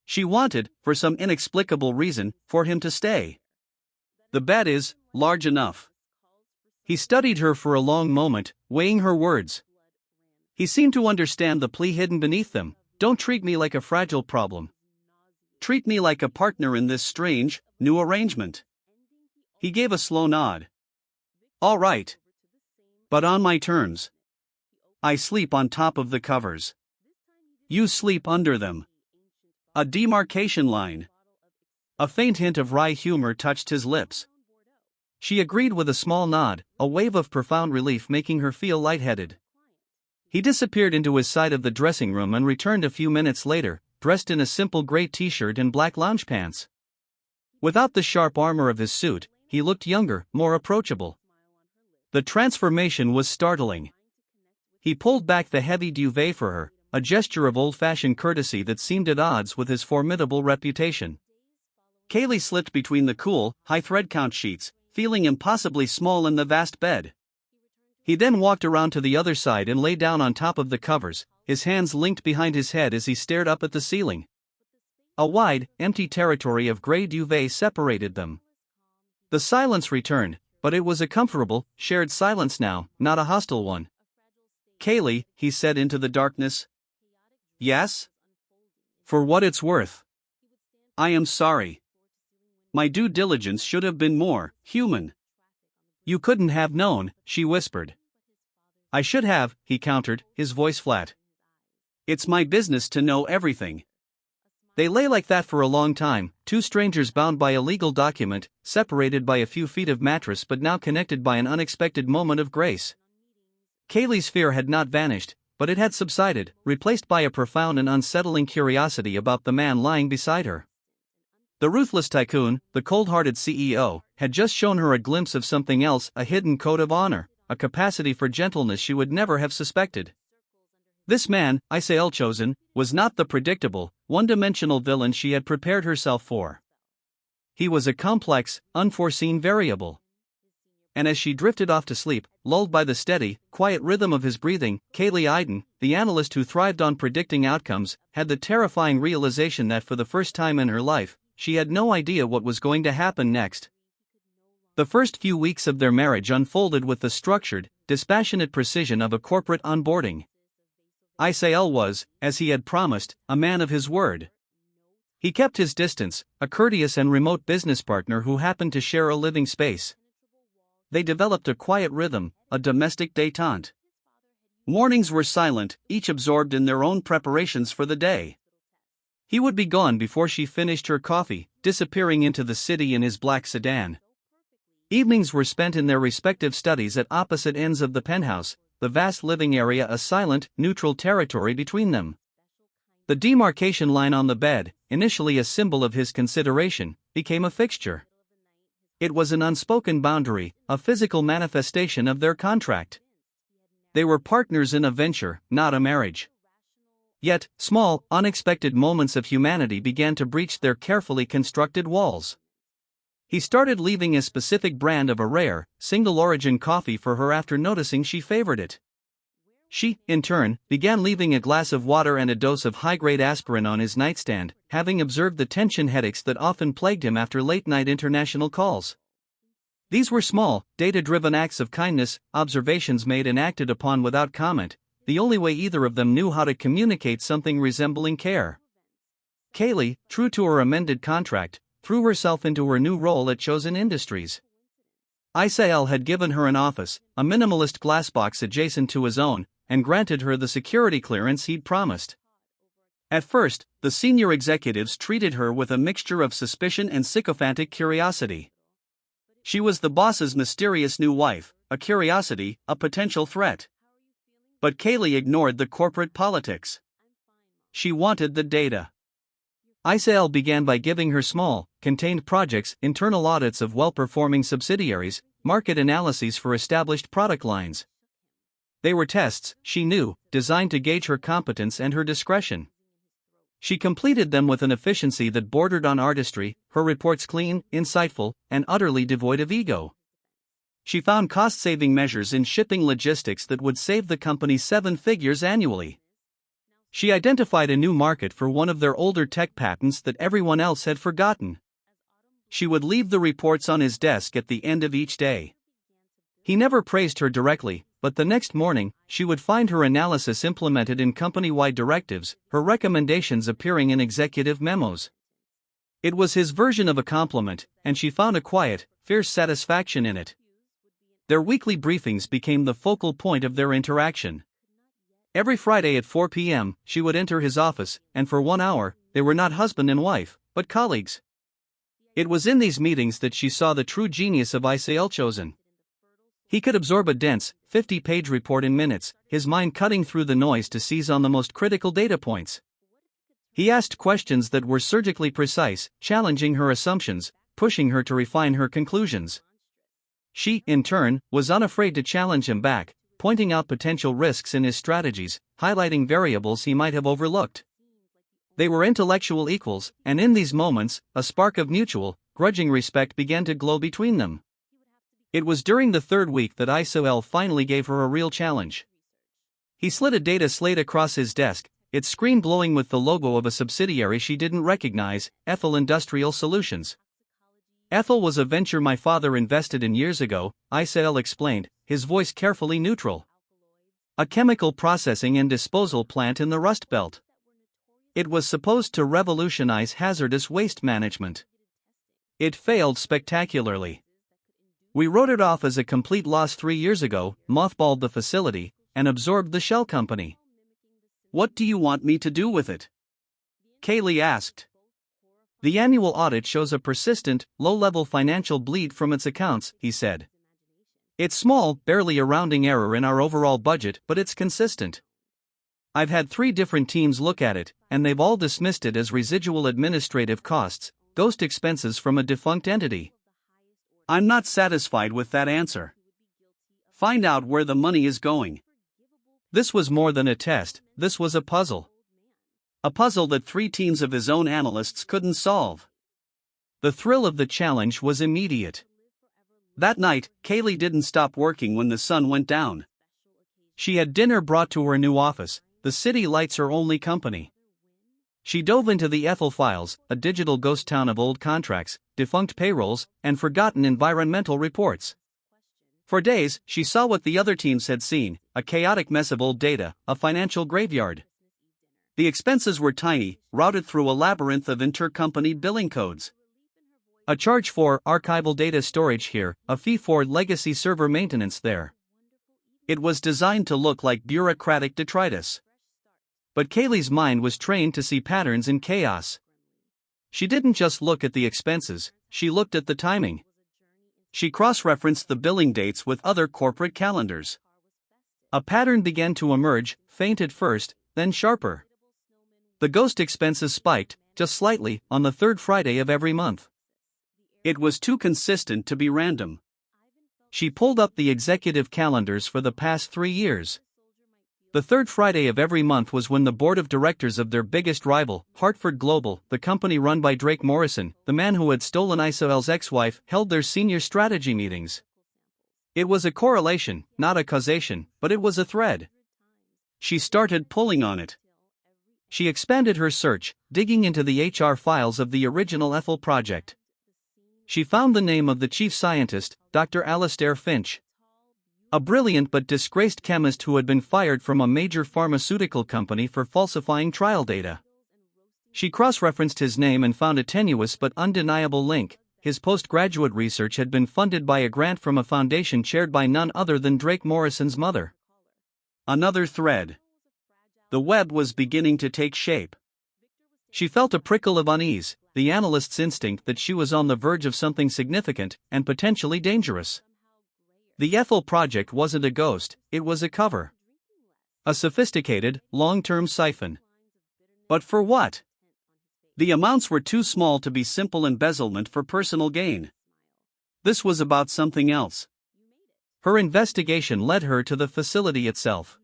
She wanted, for some inexplicable reason, for him to stay. "The bed is large enough." He studied her for a long moment, weighing her words. He seemed to understand the plea hidden beneath them. "Don't treat me like a fragile problem. Treat me like a partner in this strange, new arrangement." He gave a slow nod. "All right. But on my terms. I sleep on top of the covers. You sleep under them. A demarcation line." A faint hint of wry humor touched his lips. She agreed with a small nod, a wave of profound relief making her feel lightheaded. He disappeared into his side of the dressing room and returned a few minutes later, dressed in a simple gray t-shirt and black lounge pants. Without the sharp armor of his suit, he looked younger, more approachable. The transformation was startling. He pulled back the heavy duvet for her, a gesture of old-fashioned courtesy that seemed at odds with his formidable reputation. Kaylee slipped between the cool, high thread count sheets, feeling impossibly small in the vast bed. He then walked around to the other side and lay down on top of the covers, his hands linked behind his head as he stared up at the ceiling. A wide, empty territory of grey duvet separated them. The silence returned, but it was a comfortable, shared silence now, not a hostile one. "Kaylee," he said into the darkness. "Yes?" "For what it's worth. I am sorry. My due diligence should have been more human." "You couldn't have known," she whispered. "I should have," he countered, his voice flat. "It's my business to know everything." They lay like that for a long time, two strangers bound by a legal document, separated by a few feet of mattress but now connected by an unexpected moment of grace. Kaylee's fear had not vanished, but it had subsided, replaced by a profound and unsettling curiosity about the man lying beside her. The ruthless tycoon, the cold-hearted CEO, had just shown her a glimpse of something else, a hidden code of honor, a capacity for gentleness she would never have suspected. This man, Isael chosen, was not the predictable, one-dimensional villain she had prepared herself for. He was a complex, unforeseen variable. And as she drifted off to sleep, lulled by the steady, quiet rhythm of his breathing, Kaylee Iden, the analyst who thrived on predicting outcomes, had the terrifying realization that for the first time in her life, she had no idea what was going to happen next. The first few weeks of their marriage unfolded with the structured, dispassionate precision of a corporate onboarding. Isael was, as he had promised, a man of his word. He kept his distance, a courteous and remote business partner who happened to share a living space. They developed a quiet rhythm, a domestic détente. Mornings were silent, each absorbed in their own preparations for the day. He would be gone before she finished her coffee, disappearing into the city in his black sedan. Evenings were spent in their respective studies at opposite ends of the penthouse, the vast living area a silent, neutral territory between them. The demarcation line on the bed, initially a symbol of his consideration, became a fixture. It was an unspoken boundary, a physical manifestation of their contract. They were partners in a venture, not a marriage. Yet, small, unexpected moments of humanity began to breach their carefully constructed walls. He started leaving a specific brand of a rare, single-origin coffee for her after noticing she favored it. She, in turn, began leaving a glass of water and a dose of high-grade aspirin on his nightstand, having observed the tension headaches that often plagued him after late-night international calls. These were small, data-driven acts of kindness, observations made and acted upon without comment, the only way either of them knew how to communicate something resembling care. Kaylee, true to her amended contract, threw herself into her new role at Chosen Industries. Isael had given her an office, a minimalist glassbox adjacent to his own, and granted her the security clearance he'd promised. At first, the senior executives treated her with a mixture of suspicion and sycophantic curiosity. She was the boss's mysterious new wife, a curiosity, a potential threat. But Kaylee ignored the corporate politics. She wanted the data. Isael began by giving her small, contained projects, internal audits of well-performing subsidiaries, market analyses for established product lines. They were tests, she knew, designed to gauge her competence and her discretion. She completed them with an efficiency that bordered on artistry, her reports clean, insightful, and utterly devoid of ego. She found cost-saving measures in shipping logistics that would save the company 7 figures annually. She identified a new market for one of their older tech patents that everyone else had forgotten. She would leave the reports on his desk at the end of each day. He never praised her directly, but the next morning, she would find her analysis implemented in company-wide directives, her recommendations appearing in executive memos. It was his version of a compliment, and she found a quiet, fierce satisfaction in it. Their weekly briefings became the focal point of their interaction. Every Friday at 4 p.m., she would enter his office, and for 1 hour, they were not husband and wife, but colleagues. It was in these meetings that she saw the true genius of Isael Chosen. He could absorb a dense, 50-page report in minutes, his mind cutting through the noise to seize on the most critical data points. He asked questions that were surgically precise, challenging her assumptions, pushing her to refine her conclusions. She, in turn, was unafraid to challenge him back, pointing out potential risks in his strategies, highlighting variables he might have overlooked. They were intellectual equals, and in these moments, a spark of mutual, grudging respect began to glow between them. It was during the third week that Isael finally gave her a real challenge. He slid a data slate across his desk, its screen glowing with the logo of a subsidiary she didn't recognize, Ethel Industrial Solutions. Ethel was a venture my father invested in years ago, Isael explained, his voice carefully neutral. A chemical processing and disposal plant in the Rust Belt. It was supposed to revolutionize hazardous waste management. It failed spectacularly. We wrote it off as a complete loss 3 years ago, mothballed the facility, and absorbed the shell company. What do you want me to do with it? Kaylee asked. The annual audit shows a persistent, low-level financial bleed from its accounts, he said. It's small, barely a rounding error in our overall budget, but it's consistent. I've had 3 different teams look at it, and they've all dismissed it as residual administrative costs, ghost expenses from a defunct entity. I'm not satisfied with that answer. Find out where the money is going. This was more than a test, this was a puzzle. A puzzle that 3 teams of his own analysts couldn't solve. The thrill of the challenge was immediate. That night, Kaylee didn't stop working when the sun went down. She had dinner brought to her new office, the city lights her only company. She dove into the Ethel files, a digital ghost town of old contracts, defunct payrolls, and forgotten environmental reports. For days, she saw what the other teams had seen, a chaotic mess of old data, a financial graveyard. The expenses were tiny, routed through a labyrinth of intercompany billing codes. A charge for archival data storage here, a fee for legacy server maintenance there. It was designed to look like bureaucratic detritus. But Kaylee's mind was trained to see patterns in chaos. She didn't just look at the expenses, she looked at the timing. She cross-referenced the billing dates with other corporate calendars. A pattern began to emerge, faint at first, then sharper. The ghost expenses spiked, just slightly, on the 3rd Friday of every month. It was too consistent to be random. She pulled up the executive calendars for the past 3 years. The 3rd Friday of every month was when the board of directors of their biggest rival, Hartford Global, the company run by Drake Morrison, the man who had stolen Isael's ex-wife, held their senior strategy meetings. It was a correlation, not a causation, but it was a thread. She started pulling on it. She expanded her search, digging into the HR files of the original Ethel project. She found the name of the chief scientist, Dr. Alastair Finch. A brilliant but disgraced chemist who had been fired from a major pharmaceutical company for falsifying trial data. She cross-referenced his name and found a tenuous but undeniable link. His postgraduate research had been funded by a grant from a foundation chaired by none other than Drake Morrison's mother. Another thread. The web was beginning to take shape. She felt a prickle of unease, the analyst's instinct that she was on the verge of something significant and potentially dangerous. The Ethel project wasn't a ghost, it was a cover. A sophisticated, long-term siphon. But for what? The amounts were too small to be simple embezzlement for personal gain. This was about something else. Her investigation led her to the facility itself.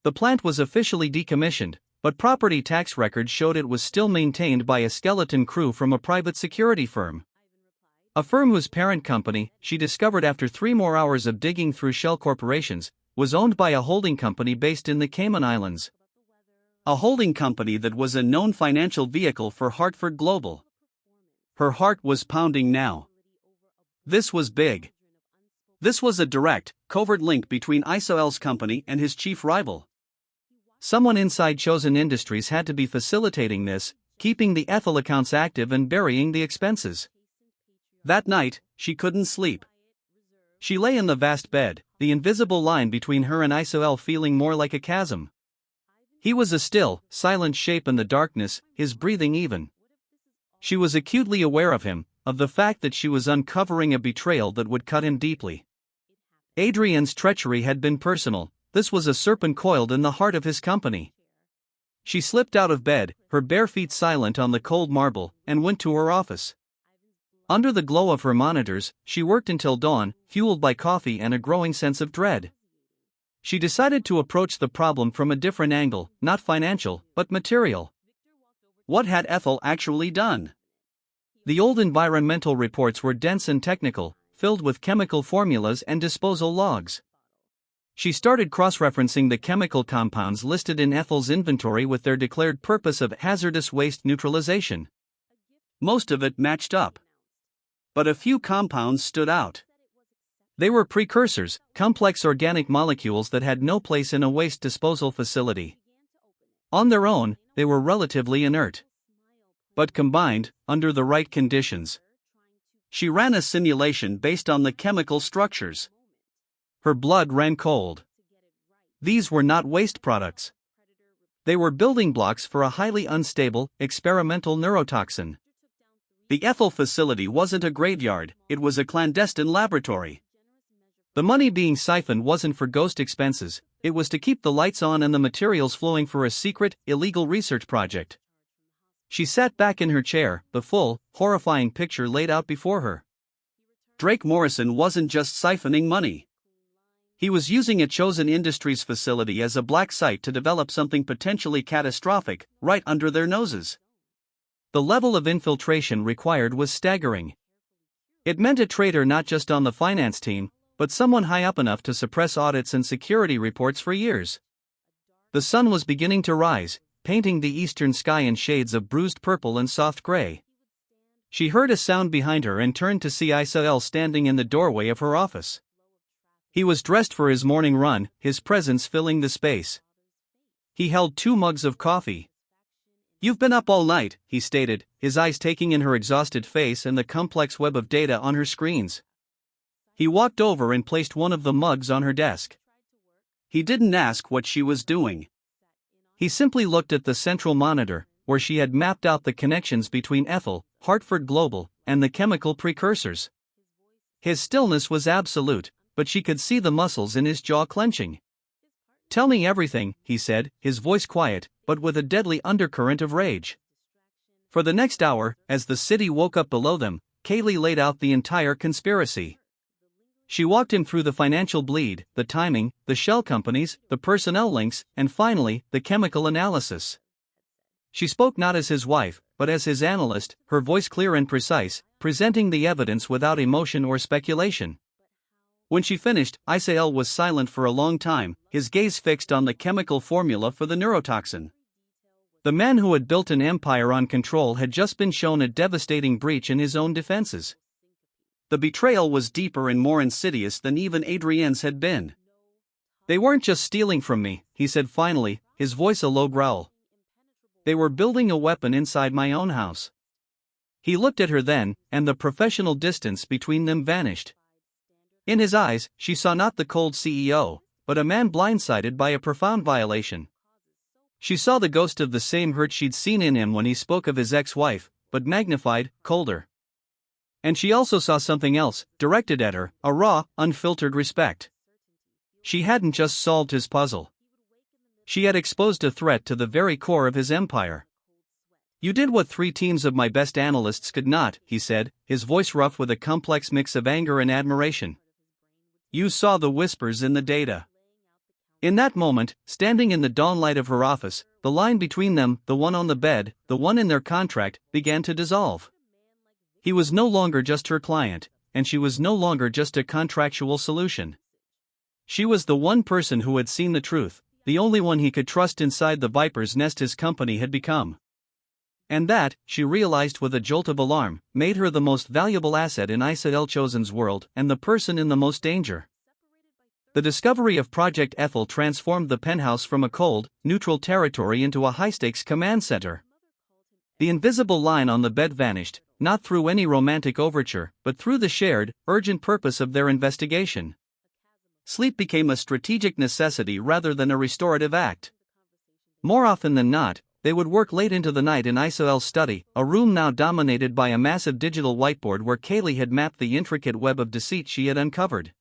The plant was officially decommissioned, but property tax records showed it was still maintained by a skeleton crew from a private security firm. A firm whose parent company, she discovered after 3 more hours of digging through shell corporations, was owned by a holding company based in the Cayman Islands. A holding company that was a known financial vehicle for Hartford Global. Her heart was pounding now. This was big. This was a direct, covert link between Isael's company and his chief rival. Someone inside Chosen Industries had to be facilitating this, keeping the Ethel accounts active and burying the expenses. That night, she couldn't sleep. She lay in the vast bed, the invisible line between her and Isael feeling more like a chasm. He was a still, silent shape in the darkness, his breathing even. She was acutely aware of him, of the fact that she was uncovering a betrayal that would cut him deeply. Adrian's treachery had been personal. This was a serpent coiled in the heart of his company. She slipped out of bed, her bare feet silent on the cold marble, and went to her office. Under the glow of her monitors, she worked until dawn, fueled by coffee and a growing sense of dread. She decided to approach the problem from a different angle, not financial, but material. What had Ethel actually done? The old environmental reports were dense and technical, filled with chemical formulas and disposal logs. She started cross-referencing the chemical compounds listed in Ethel's inventory with their declared purpose of hazardous waste neutralization. Most of it matched up. But a few compounds stood out. They were precursors, complex organic molecules that had no place in a waste disposal facility. On their own, they were relatively inert. But combined, under the right conditions. She ran a simulation based on the chemical structures. Her blood ran cold. These were not waste products. They were building blocks for a highly unstable, experimental neurotoxin. The Ethel facility wasn't a graveyard, it was a clandestine laboratory. The money being siphoned wasn't for ghost expenses, it was to keep the lights on and the materials flowing for a secret, illegal research project. She sat back in her chair, the full, horrifying picture laid out before her. Drake Morrison wasn't just siphoning money. He was using a chosen industries facility as a black site to develop something potentially catastrophic, right under their noses. The level of infiltration required was staggering. It meant a traitor not just on the finance team, but someone high up enough to suppress audits and security reports for years. The sun was beginning to rise, painting the eastern sky in shades of bruised purple and soft gray. She heard a sound behind her and turned to see Isael standing in the doorway of her office. He was dressed for his morning run, his presence filling the space. He held 2 mugs of coffee. "You've been up all night," he stated, his eyes taking in her exhausted face and the complex web of data on her screens. He walked over and placed one of the mugs on her desk. He didn't ask what she was doing. He simply looked at the central monitor, where she had mapped out the connections between Ethel, Hartford Global, and the chemical precursors. His stillness was absolute, but she could see the muscles in his jaw clenching. "Tell me everything," he said, his voice quiet, but with a deadly undercurrent of rage. For the next hour, as the city woke up below them, Kaylee laid out the entire conspiracy. She walked him through the financial bleed, the timing, the shell companies, the personnel links, and finally, the chemical analysis. She spoke not as his wife, but as his analyst, her voice clear and precise, presenting the evidence without emotion or speculation. When she finished, Isael was silent for a long time, his gaze fixed on the chemical formula for the neurotoxin. The man who had built an empire on control had just been shown a devastating breach in his own defenses. The betrayal was deeper and more insidious than even Adrienne's had been. "They weren't just stealing from me," he said finally, his voice a low growl. "They were building a weapon inside my own house." He looked at her then, and the professional distance between them vanished. In his eyes, she saw not the cold CEO, but a man blindsided by a profound violation. She saw the ghost of the same hurt she'd seen in him when he spoke of his ex-wife, but magnified, colder. And she also saw something else, directed at her, a raw, unfiltered respect. She hadn't just solved his puzzle. She had exposed a threat to the very core of his empire. "You did what 3 teams of my best analysts could not," he said, his voice rough with a complex mix of anger and admiration. "You saw the whispers in the data." In that moment, standing in the dawn light of her office, the line between them, the one on the bed, the one in their contract, began to dissolve. He was no longer just her client, and she was no longer just a contractual solution. She was the one person who had seen the truth, the only one he could trust inside the viper's nest his company had become. And that, she realized with a jolt of alarm, made her the most valuable asset in Isael Chosen's world and the person in the most danger. The discovery of Project Ethel transformed the penthouse from a cold, neutral territory into a high-stakes command center. The invisible line on the bed vanished, not through any romantic overture, but through the shared, urgent purpose of their investigation. Sleep became a strategic necessity rather than a restorative act. More often than not, they would work late into the night in Isael's study, a room now dominated by a massive digital whiteboard where Kaylee had mapped the intricate web of deceit she had uncovered.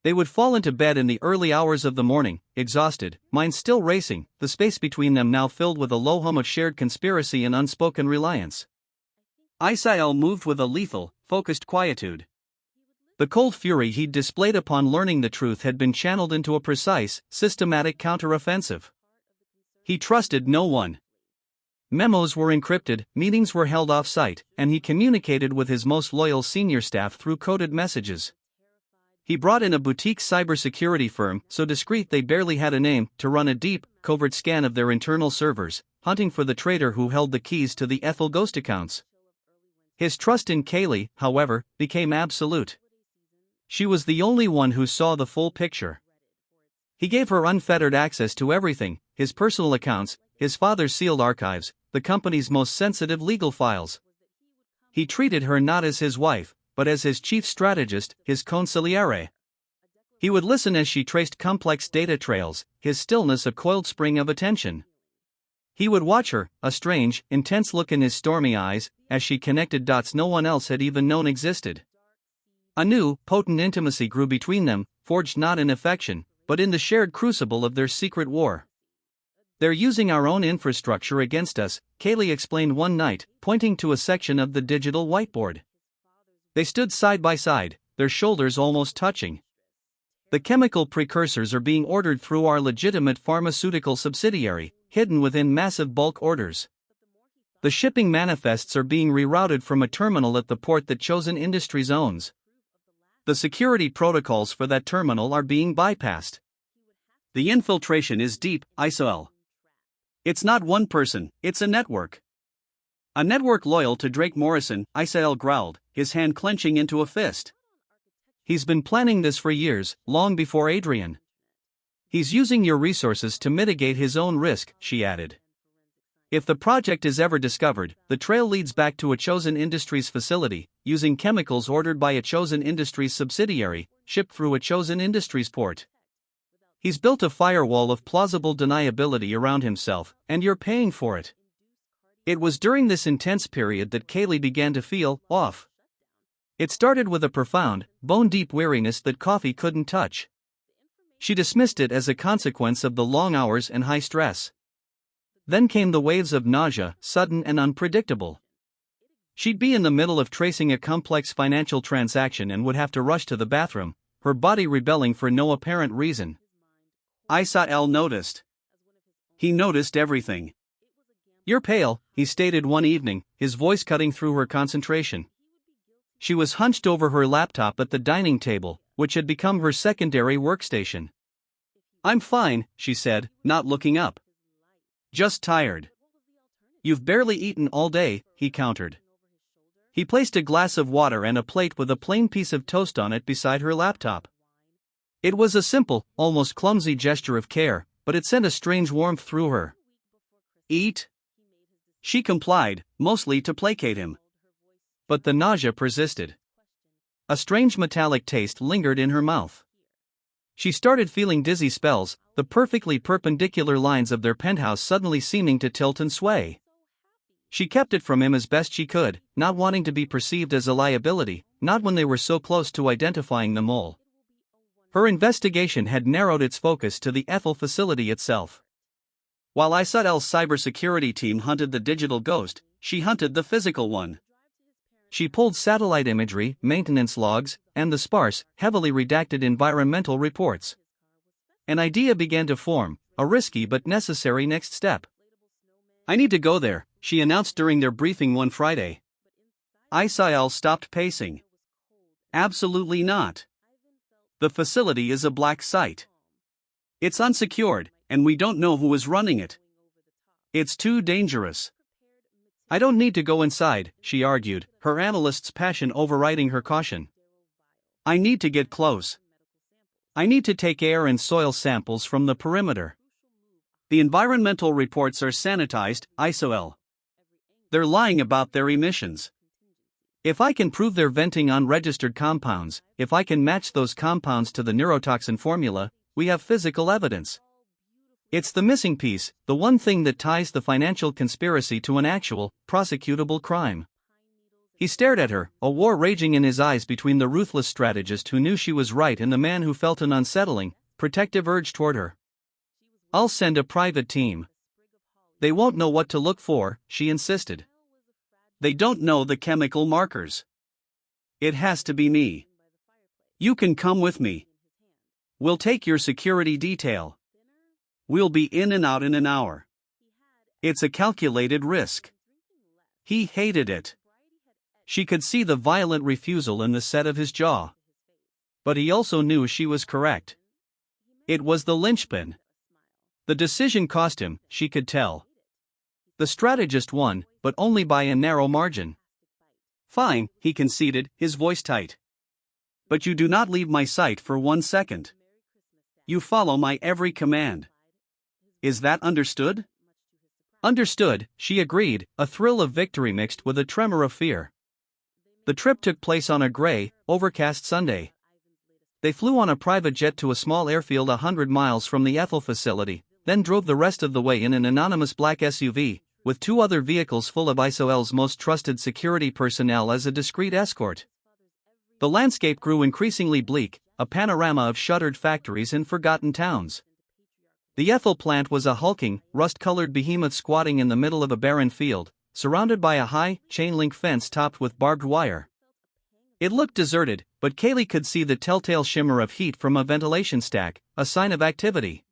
They would fall into bed in the early hours of the morning, exhausted, minds still racing, the space between them now filled with a low hum of shared conspiracy and unspoken reliance. Isael moved with a lethal, focused quietude. The cold fury he'd displayed upon learning the truth had been channeled into a precise, systematic counteroffensive. He trusted no one. Memos were encrypted, meetings were held off-site, and he communicated with his most loyal senior staff through coded messages. He brought in a boutique cybersecurity firm, so discreet they barely had a name, to run a deep, covert scan of their internal servers, hunting for the traitor who held the keys to the Ethel ghost accounts. His trust in Kaylee, however, became absolute. She was the only one who saw the full picture. He gave her unfettered access to everything: his personal accounts, his father's sealed archives, the company's most sensitive legal files. He treated her not as his wife, but as his chief strategist, his consigliere. He would listen as she traced complex data trails, his stillness a coiled spring of attention. He would watch her, a strange, intense look in his stormy eyes, as she connected dots no one else had even known existed. A new, potent intimacy grew between them, forged not in affection, but in the shared crucible of their secret war. "They're using our own infrastructure against us," Kaylee explained one night, pointing to a section of the digital whiteboard. They stood side by side, their shoulders almost touching. "The chemical precursors are being ordered through our legitimate pharmaceutical subsidiary, hidden within massive bulk orders. The shipping manifests are being rerouted from a terminal at the port that Chosen Industries owns. The security protocols for that terminal are being bypassed. The infiltration is deep, Isael. It's not one person, it's a network." "A network loyal to Drake Morrison," Isael growled, his hand clenching into a fist. "He's been planning this for years, long before Adrian. He's using your resources to mitigate his own risk," she added. "If the project is ever discovered, the trail leads back to a Chosen Industries facility, using chemicals ordered by a Chosen Industries subsidiary, shipped through a Chosen Industries port. He's built a firewall of plausible deniability around himself, and you're paying for it." It was during this intense period that Kaylee began to feel off. It started with a profound, bone-deep weariness that coffee couldn't touch. She dismissed it as a consequence of the long hours and high stress. Then came the waves of nausea, sudden and unpredictable. She'd be in the middle of tracing a complex financial transaction and would have to rush to the bathroom, her body rebelling for no apparent reason. Isael noticed. He noticed everything. "You're pale," he stated one evening, his voice cutting through her concentration. She was hunched over her laptop at the dining table, which had become her secondary workstation. "I'm fine," she said, not looking up. "Just tired." "You've barely eaten all day," he countered. He placed a glass of water and a plate with a plain piece of toast on it beside her laptop. It was a simple, almost clumsy gesture of care, but it sent a strange warmth through her. "Eat?" She complied, mostly to placate him. But the nausea persisted. A strange metallic taste lingered in her mouth. She started feeling dizzy spells, the perfectly perpendicular lines of their penthouse suddenly seeming to tilt and sway. She kept it from him as best she could, not wanting to be perceived as a liability, not when they were so close to identifying the mole. Her investigation had narrowed its focus to the Ethel facility itself. While Isael's cybersecurity team hunted the digital ghost, she hunted the physical one. She pulled satellite imagery, maintenance logs, and the sparse, heavily redacted environmental reports. An idea began to form, a risky but necessary next step. "I need to go there," she announced during their briefing one Friday. Isael stopped pacing. "Absolutely not. The facility is a black site. It's unsecured, and we don't know who is running it. It's too dangerous." "I don't need to go inside," she argued, her analyst's passion overriding her caution. "I need to get close. I need to take air and soil samples from the perimeter. The environmental reports are sanitized, Isael. They're lying about their emissions. If I can prove they're venting unregistered compounds, if I can match those compounds to the neurotoxin formula, we have physical evidence. It's the missing piece, the one thing that ties the financial conspiracy to an actual, prosecutable crime." He stared at her, a war raging in his eyes between the ruthless strategist who knew she was right and the man who felt an unsettling, protective urge toward her. "I'll send a private team. They won't know what to look for," she insisted. "They don't know the chemical markers. It has to be me. You can come with me. We'll take your security detail. We'll be in and out in an hour." It's a calculated risk. He hated it. She could see the violent refusal in the set of his jaw. But he also knew she was correct. It was the linchpin. The decision cost him, she could tell. The strategist won, but only by a narrow margin. Fine, he conceded, his voice tight. But you do not leave my sight for 1 second. You follow my every command. Is that understood? Understood, she agreed, a thrill of victory mixed with a tremor of fear. The trip took place on a gray, overcast Sunday. They flew on a private jet to a small airfield 100 miles from the Ethel facility, then drove the rest of the way in an anonymous black SUV, with 2 other vehicles full of Isael's most trusted security personnel as a discreet escort. The landscape grew increasingly bleak, a panorama of shuttered factories and forgotten towns. The Ethel plant was a hulking, rust-colored behemoth squatting in the middle of a barren field, surrounded by a high, chain-link fence topped with barbed wire. It looked deserted, but Kaylee could see the telltale shimmer of heat from a ventilation stack, a sign of activity.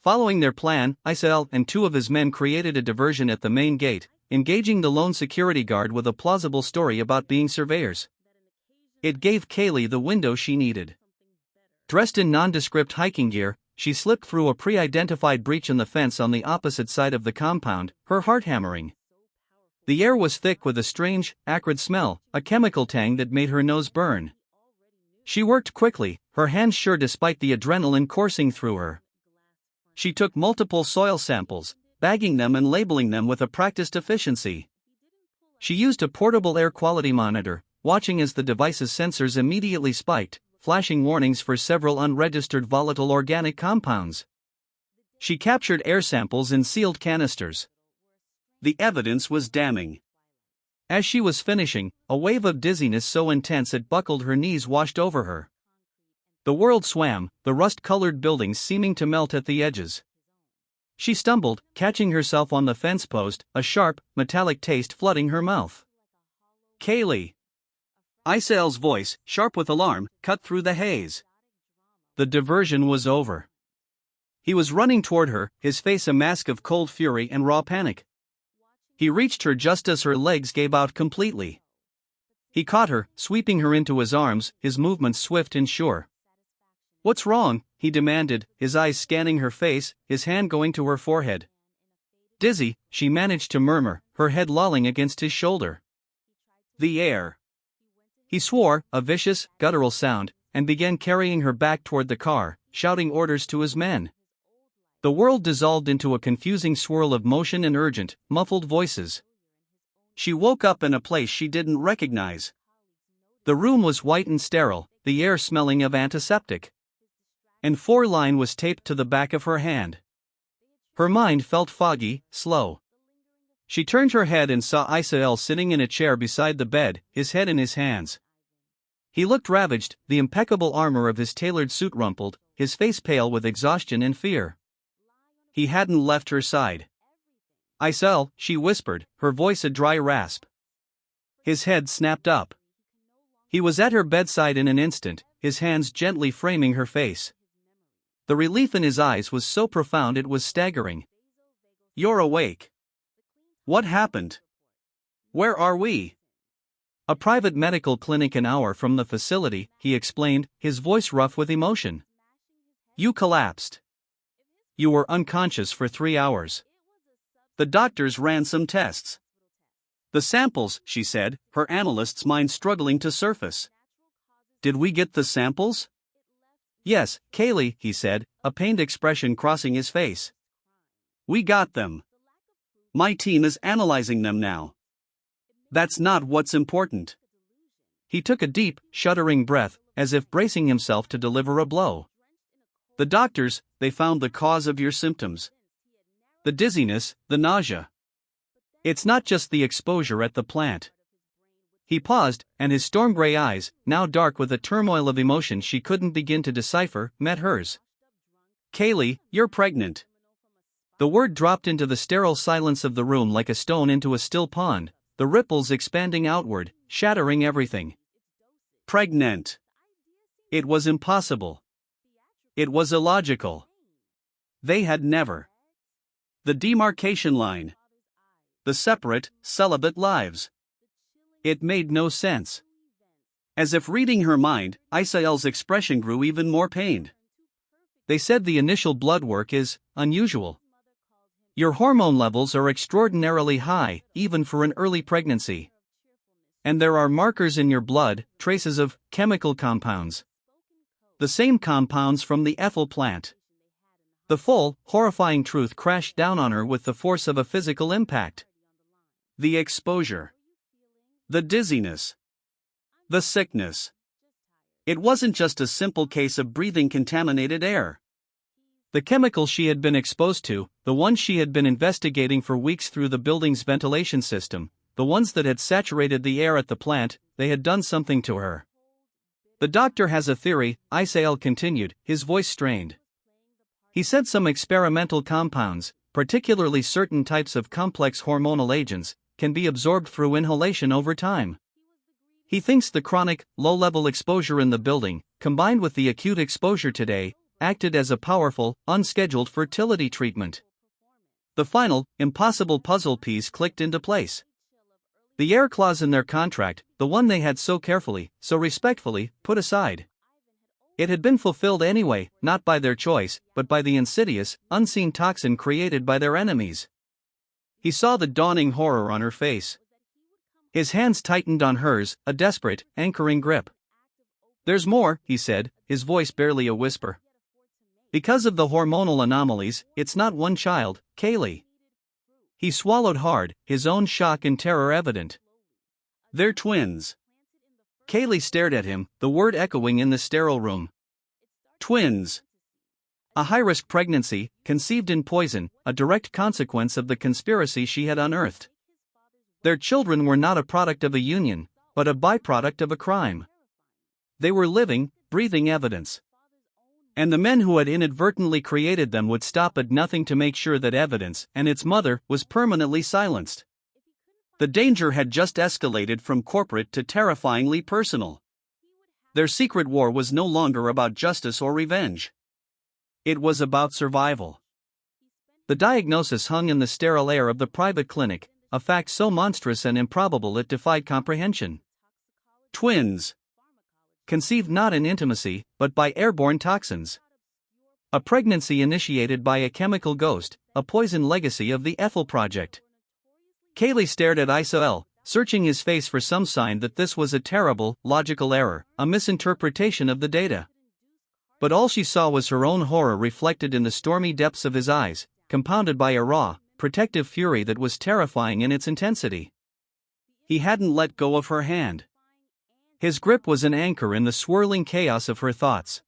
Following their plan, Isael and 2 of his men created a diversion at the main gate, engaging the lone security guard with a plausible story about being surveyors. It gave Kaylee the window she needed. Dressed in nondescript hiking gear, she slipped through a pre-identified breach in the fence on the opposite side of the compound, her heart hammering. The air was thick with a strange, acrid smell, a chemical tang that made her nose burn. She worked quickly, her hands sure despite the adrenaline coursing through her. She took multiple soil samples, bagging them and labeling them with a practiced efficiency. She used a portable air quality monitor, watching as the device's sensors immediately spiked, flashing warnings for several unregistered volatile organic compounds. She captured air samples in sealed canisters. The evidence was damning. As she was finishing, a wave of dizziness so intense it buckled her knees washed over her. The world swam, the rust-colored buildings seeming to melt at the edges. She stumbled, catching herself on the fence post, a sharp, metallic taste flooding her mouth. Kaylee! Isael's voice, sharp with alarm, cut through the haze. The diversion was over. He was running toward her, his face a mask of cold fury and raw panic. He reached her just as her legs gave out completely. He caught her, sweeping her into his arms, his movements swift and sure. "What's wrong?" he demanded, his eyes scanning her face, his hand going to her forehead. "Dizzy," she managed to murmur, her head lolling against his shoulder. "The air." He swore, a vicious, guttural sound, and began carrying her back toward the car, shouting orders to his men. The world dissolved into a confusing swirl of motion and urgent, muffled voices. She woke up in a place she didn't recognize. The room was white and sterile, the air smelling of antiseptic. And 4-line was taped to the back of her hand. Her mind felt foggy, slow. She turned her head and saw Isael sitting in a chair beside the bed, his head in his hands. He looked ravaged, the impeccable armor of his tailored suit rumpled, his face pale with exhaustion and fear. He hadn't left her side. "Isael," she whispered, her voice a dry rasp. His head snapped up. He was at her bedside in an instant, his hands gently framing her face. The relief in his eyes was so profound it was staggering. "You're awake. What happened? Where are we?" "A private medical clinic an hour from the facility," he explained, his voice rough with emotion. "You collapsed. You were unconscious for 3 hours. The doctors ran some tests. The samples," she said, her analyst's mind struggling to surface. "Did we get the samples?" "Yes, Kaylee," he said, a pained expression crossing his face. "We got them. My team is analyzing them now. That's not what's important." He took a deep, shuddering breath, as if bracing himself to deliver a blow. "The doctors, they found the cause of your symptoms. The dizziness, the nausea. It's not just the exposure at the plant." He paused, and his storm-gray eyes, now dark with a turmoil of emotion she couldn't begin to decipher, met hers. "Kaylee, you're pregnant." The word dropped into the sterile silence of the room like a stone into a still pond, the ripples expanding outward, shattering everything. Pregnant. It was impossible. It was illogical. They had never. The demarcation line. The separate, celibate lives. It made no sense. As if reading her mind, Isael's expression grew even more pained. They said the initial blood work is unusual. Your hormone levels are extraordinarily high, even for an early pregnancy. And there are markers in your blood, traces of chemical compounds. The same compounds from the ethyl plant. The full, horrifying truth crashed down on her with the force of a physical impact. The exposure. The dizziness. The sickness. It wasn't just a simple case of breathing contaminated air. The chemicals she had been exposed to, the ones she had been investigating for weeks through the building's ventilation system, the ones that had saturated the air at the plant, they had done something to her. The doctor has a theory, Isael continued, his voice strained. He said some experimental compounds, particularly certain types of complex hormonal agents, can be absorbed through inhalation over time. He thinks the chronic, low-level exposure in the building, combined with the acute exposure today, acted as a powerful, unscheduled fertility treatment. The final, impossible puzzle piece clicked into place. The air clause in their contract, the one they had so carefully, so respectfully, put aside. It had been fulfilled anyway, not by their choice, but by the insidious, unseen toxin created by their enemies. He saw the dawning horror on her face. His hands tightened on hers, a desperate, anchoring grip. "There's more," he said, his voice barely a whisper. "Because of the hormonal anomalies, it's not one child, Kaylee." He swallowed hard, his own shock and terror evident. "They're twins." Kaylee stared at him, the word echoing in the sterile room. Twins. A high-risk pregnancy, conceived in poison, a direct consequence of the conspiracy she had unearthed. Their children were not a product of a union, but a byproduct of a crime. They were living, breathing evidence. And the men who had inadvertently created them would stop at nothing to make sure that evidence, and its mother, was permanently silenced. The danger had just escalated from corporate to terrifyingly personal. Their secret war was no longer about justice or revenge. It was about survival. The diagnosis hung in the sterile air of the private clinic, a fact so monstrous and improbable it defied comprehension. Twins. Conceived not in intimacy, but by airborne toxins. A pregnancy initiated by a chemical ghost, a poison legacy of the Ethel Project. Kaylee stared at Isael, searching his face for some sign that this was a terrible, logical error, a misinterpretation of the data. But all she saw was her own horror reflected in the stormy depths of his eyes, compounded by a raw, protective fury that was terrifying in its intensity. He hadn't let go of her hand. His grip was an anchor in the swirling chaos of her thoughts.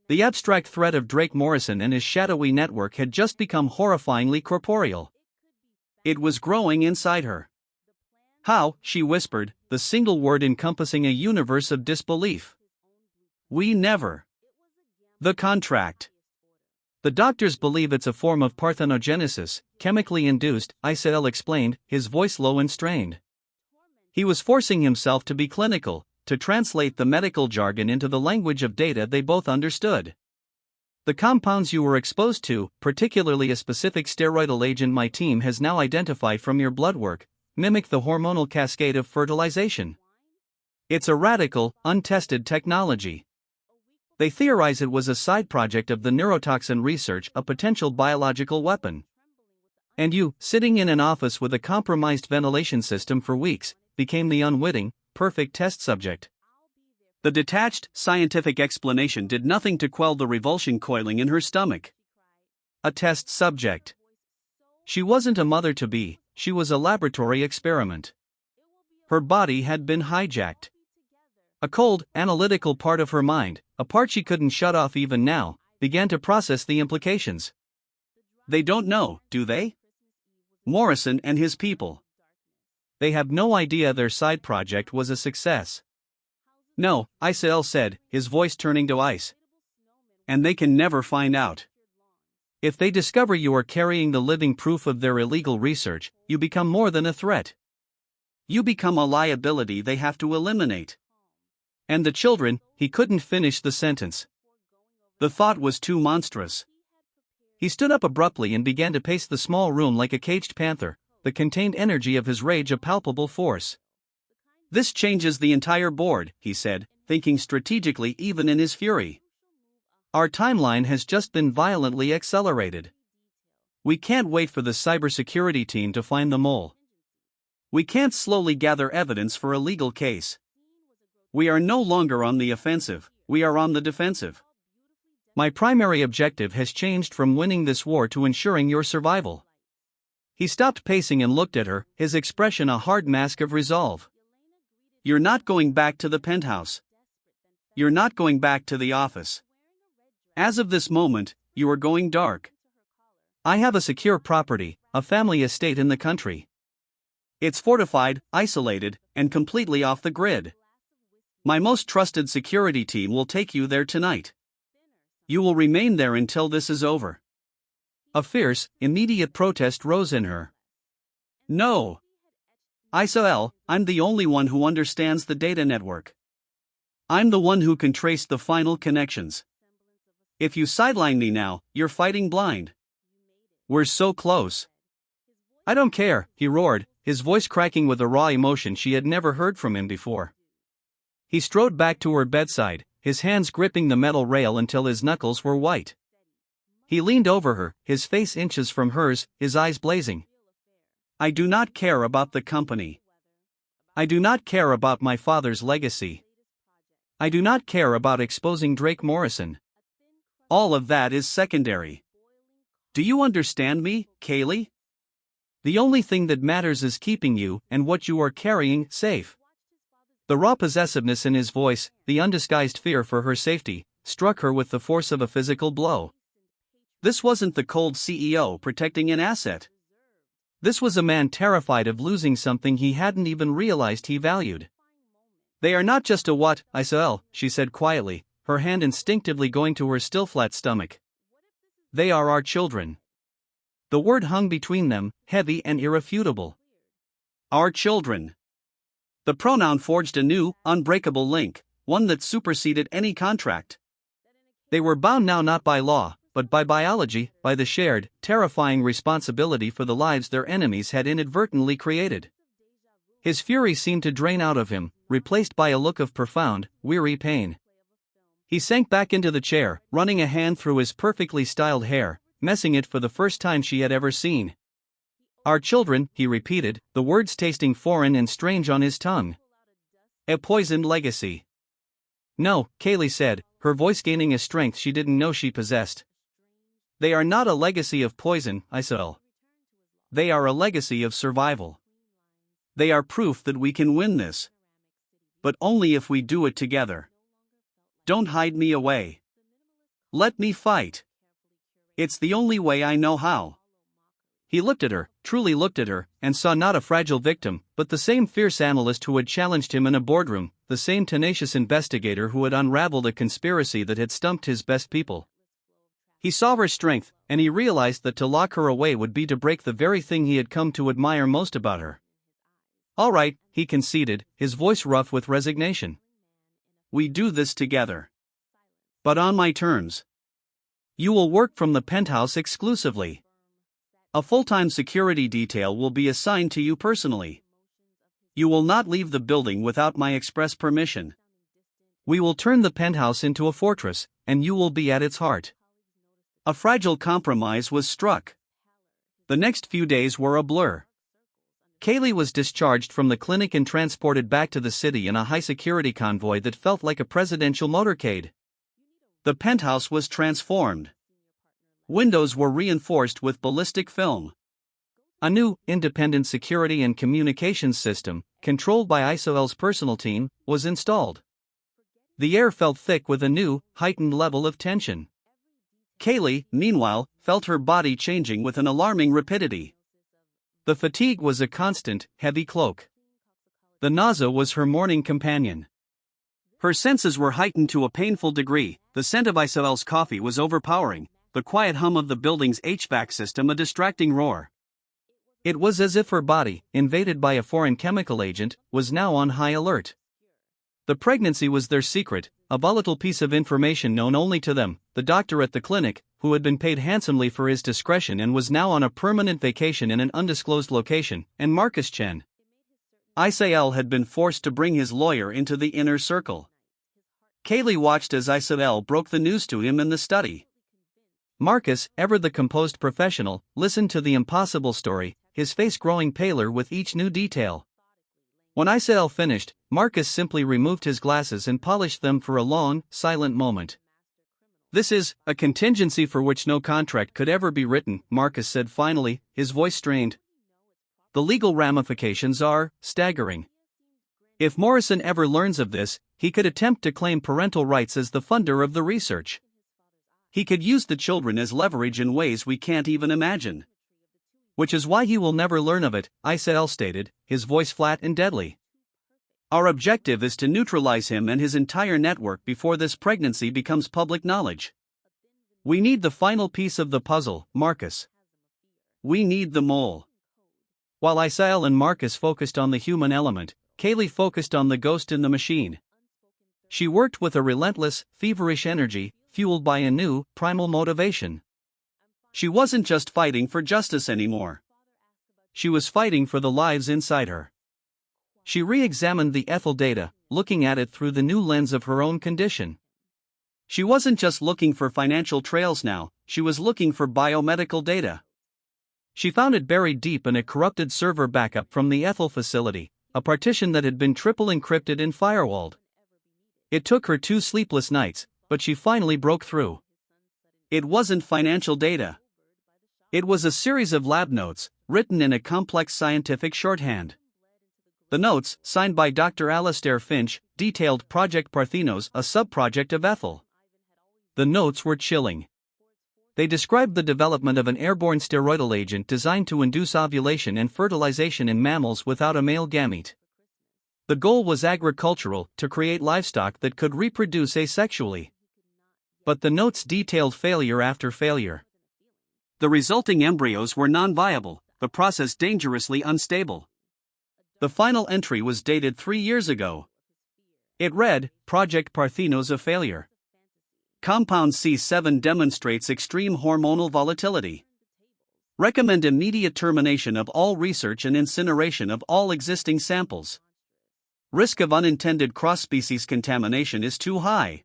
The abstract threat of Drake Morrison and his shadowy network had just become horrifyingly corporeal. It was growing inside her. "How," she whispered, the single word encompassing a universe of disbelief. "We never." The contract. "The doctors believe it's a form of parthenogenesis, chemically induced," Isael explained, his voice low and strained. He was forcing himself to be clinical, to translate the medical jargon into the language of data they both understood. "The compounds you were exposed to, particularly a specific steroidal agent my team has now identified from your blood work, mimic the hormonal cascade of fertilization. It's a radical, untested technology. They theorize it was a side project of the neurotoxin research, a potential biological weapon. And you, sitting in an office with a compromised ventilation system for weeks, became the unwitting, perfect test subject." The detached, scientific explanation did nothing to quell the revulsion coiling in her stomach. A test subject. She wasn't a mother-to-be, she was a laboratory experiment. Her body had been hijacked. A cold, analytical part of her mind, a part she couldn't shut off even now, began to process the implications. They don't know, do they? Morrison and his people. They have no idea their side project was a success. No, Isael said, his voice turning to ice. And they can never find out. If they discover you are carrying the living proof of their illegal research, you become more than a threat. You become a liability they have to eliminate. And the children, he couldn't finish the sentence. The thought was too monstrous. He stood up abruptly and began to pace the small room like a caged panther, the contained energy of his rage a palpable force. "This changes the entire board," he said, thinking strategically even in his fury. "Our timeline has just been violently accelerated. We can't wait for the cybersecurity team to find the mole. We can't slowly gather evidence for a legal case. We are no longer on the offensive, we are on the defensive. My primary objective has changed from winning this war to ensuring your survival." He stopped pacing and looked at her, his expression a hard mask of resolve. "You're not going back to the penthouse. You're not going back to the office. As of this moment, you are going dark. I have a secure property, a family estate in the country. It's fortified, isolated, and completely off the grid. My most trusted security team will take you there tonight. You will remain there until this is over." A fierce, immediate protest rose in her. "No. Isael, I'm the only one who understands the data network. I'm the one who can trace the final connections. If you sideline me now, you're fighting blind. We're so close." "I don't care," he roared, his voice cracking with a raw emotion she had never heard from him before. He strode back to her bedside, his hands gripping the metal rail until his knuckles were white. He leaned over her, his face inches from hers, his eyes blazing. "I do not care about the company. I do not care about my father's legacy. I do not care about exposing Drake Morrison. All of that is secondary. Do you understand me, Kaylee? The only thing that matters is keeping you and what you are carrying safe." The raw possessiveness in his voice, the undisguised fear for her safety, struck her with the force of a physical blow. This wasn't the cold CEO protecting an asset. This was a man terrified of losing something he hadn't even realized he valued. "They are not just a what, Isael," she said quietly, her hand instinctively going to her still flat stomach. "They are our children." The word hung between them, heavy and irrefutable. Our children. The pronoun forged a new, unbreakable link, one that superseded any contract. They were bound now not by law, but by biology, by the shared, terrifying responsibility for the lives their enemies had inadvertently created. His fury seemed to drain out of him, replaced by a look of profound, weary pain. He sank back into the chair, running a hand through his perfectly styled hair, messing it for the first time she had ever seen. "Our children," he repeated, the words tasting foreign and strange on his tongue. "A poisoned legacy." "No," Kaylee said, her voice gaining a strength she didn't know she possessed. "They are not a legacy of poison, Isael. They are a legacy of survival. They are proof that we can win this. But only if we do it together. Don't hide me away. Let me fight. It's the only way I know how." He looked at her, truly looked at her, and saw not a fragile victim, but the same fierce analyst who had challenged him in a boardroom, the same tenacious investigator who had unraveled a conspiracy that had stumped his best people. He saw her strength, and he realized that to lock her away would be to break the very thing he had come to admire most about her. "All right," he conceded, his voice rough with resignation. "We do this together. But on my terms. You will work from the penthouse exclusively. A full-time security detail will be assigned to you personally. You will not leave the building without my express permission. We will turn the penthouse into a fortress, and you will be at its heart." A fragile compromise was struck. The next few days were a blur. Kaylee was discharged from the clinic and transported back to the city in a high-security convoy that felt like a presidential motorcade. The penthouse was transformed. Windows were reinforced with ballistic film. A new, independent security and communications system, controlled by Isael's personal team, was installed. The air felt thick with a new, heightened level of tension. Kaylee, meanwhile, felt her body changing with an alarming rapidity. The fatigue was a constant, heavy cloak. The nausea was her morning companion. Her senses were heightened to a painful degree, the scent of Isael's coffee was overpowering, the quiet hum of the building's HVAC system a distracting roar. It was as if her body, invaded by a foreign chemical agent, was now on high alert. The pregnancy was their secret, a volatile piece of information known only to them, the doctor at the clinic, who had been paid handsomely for his discretion and was now on a permanent vacation in an undisclosed location, and Marcus Chen. Isael had been forced to bring his lawyer into the inner circle. Kaylee watched as Isael broke the news to him in the study. Marcus, ever the composed professional, listened to the impossible story, his face growing paler with each new detail. When Isael finished, Marcus simply removed his glasses and polished them for a long, silent moment. "This is a contingency for which no contract could ever be written," Marcus said finally, his voice strained. "The legal ramifications are staggering. If Morrison ever learns of this, he could attempt to claim parental rights as the funder of the research. He could use the children as leverage in ways we can't even imagine. Which is why he will never learn of it," Isael stated, his voice flat and deadly. "Our objective is to neutralize him and his entire network before this pregnancy becomes public knowledge. We need the final piece of the puzzle, Marcus. We need the mole." While Isael and Marcus focused on the human element, Kaylee focused on the ghost in the machine. She worked with a relentless, feverish energy, fueled by a new, primal motivation. She wasn't just fighting for justice anymore. She was fighting for the lives inside her. She re-examined the ethyl data, looking at it through the new lens of her own condition. She wasn't just looking for financial trails now, she was looking for biomedical data. She found it buried deep in a corrupted server backup from the ethyl facility, a partition that had been triple encrypted and firewalled. It took her 2 sleepless nights, but she finally broke through. It wasn't financial data. It was a series of lab notes, written in a complex scientific shorthand. The notes, signed by Dr. Alastair Finch, detailed Project Parthenos, a sub-project of Ethel. The notes were chilling. They described the development of an airborne steroidal agent designed to induce ovulation and fertilization in mammals without a male gamete. The goal was agricultural, to create livestock that could reproduce asexually. But the notes detailed failure after failure. The resulting embryos were non-viable, the process dangerously unstable. The final entry was dated 3 years ago. It read, "Project Parthenos a failure. Compound C7 demonstrates extreme hormonal volatility. Recommend immediate termination of all research and incineration of all existing samples. Risk of unintended cross-species contamination is too high."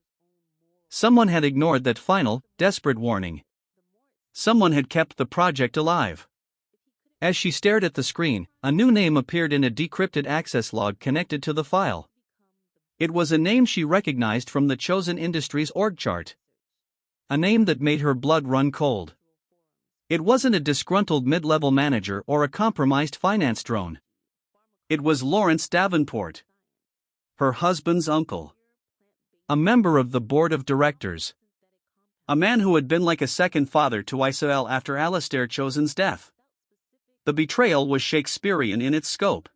Someone had ignored that final, desperate warning. Someone had kept the project alive. As she stared at the screen, a new name appeared in a decrypted access log connected to the file. It was a name she recognized from the Chosen Industries org chart. A name that made her blood run cold. It wasn't a disgruntled mid-level manager or a compromised finance drone. It was Lawrence Davenport. Her husband's uncle. A member of the board of directors. A man who had been like a second father to Isael after Alastair Chosen's death. The betrayal was Shakespearean in its scope.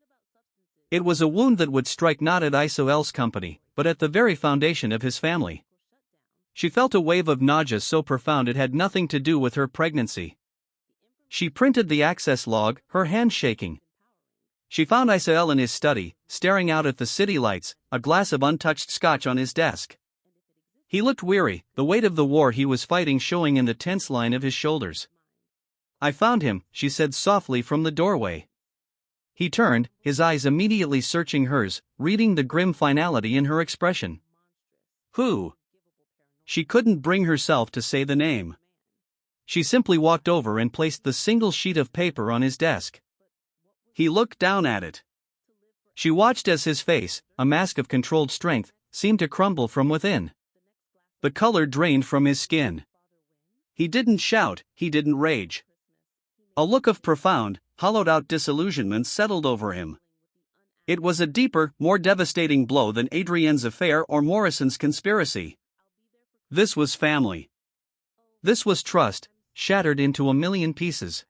It was a wound that would strike not at Isael's company, but at the very foundation of his family. She felt a wave of nausea so profound it had nothing to do with her pregnancy. She printed the access log, her hand shaking. She found Isael in his study, staring out at the city lights, a glass of untouched scotch on his desk. He looked weary, the weight of the war he was fighting showing in the tense line of his shoulders. "I found him," she said softly from the doorway. He turned, his eyes immediately searching hers, reading the grim finality in her expression. "Who?" She couldn't bring herself to say the name. She simply walked over and placed the single sheet of paper on his desk. He looked down at it. She watched as his face, a mask of controlled strength, seemed to crumble from within. The color drained from his skin. He didn't shout, he didn't rage. A look of profound, hollowed-out disillusionment settled over him. It was a deeper, more devastating blow than Adrienne's affair or Morrison's conspiracy. This was family. This was trust, shattered into a million pieces.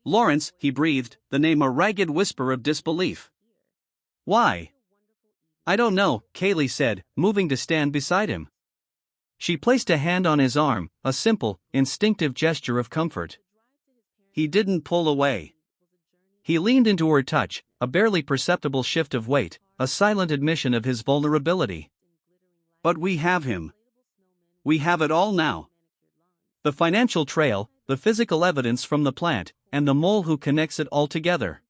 "Lawrence," he breathed, the name a ragged whisper of disbelief. "Why?" "I don't know," Kaylee said, moving to stand beside him. She placed a hand on his arm, a simple, instinctive gesture of comfort. He didn't pull away. He leaned into her touch, a barely perceptible shift of weight, a silent admission of his vulnerability. "But we have him. We have it all now. The financial trail, the physical evidence from the plant, and the mole who connects it all together.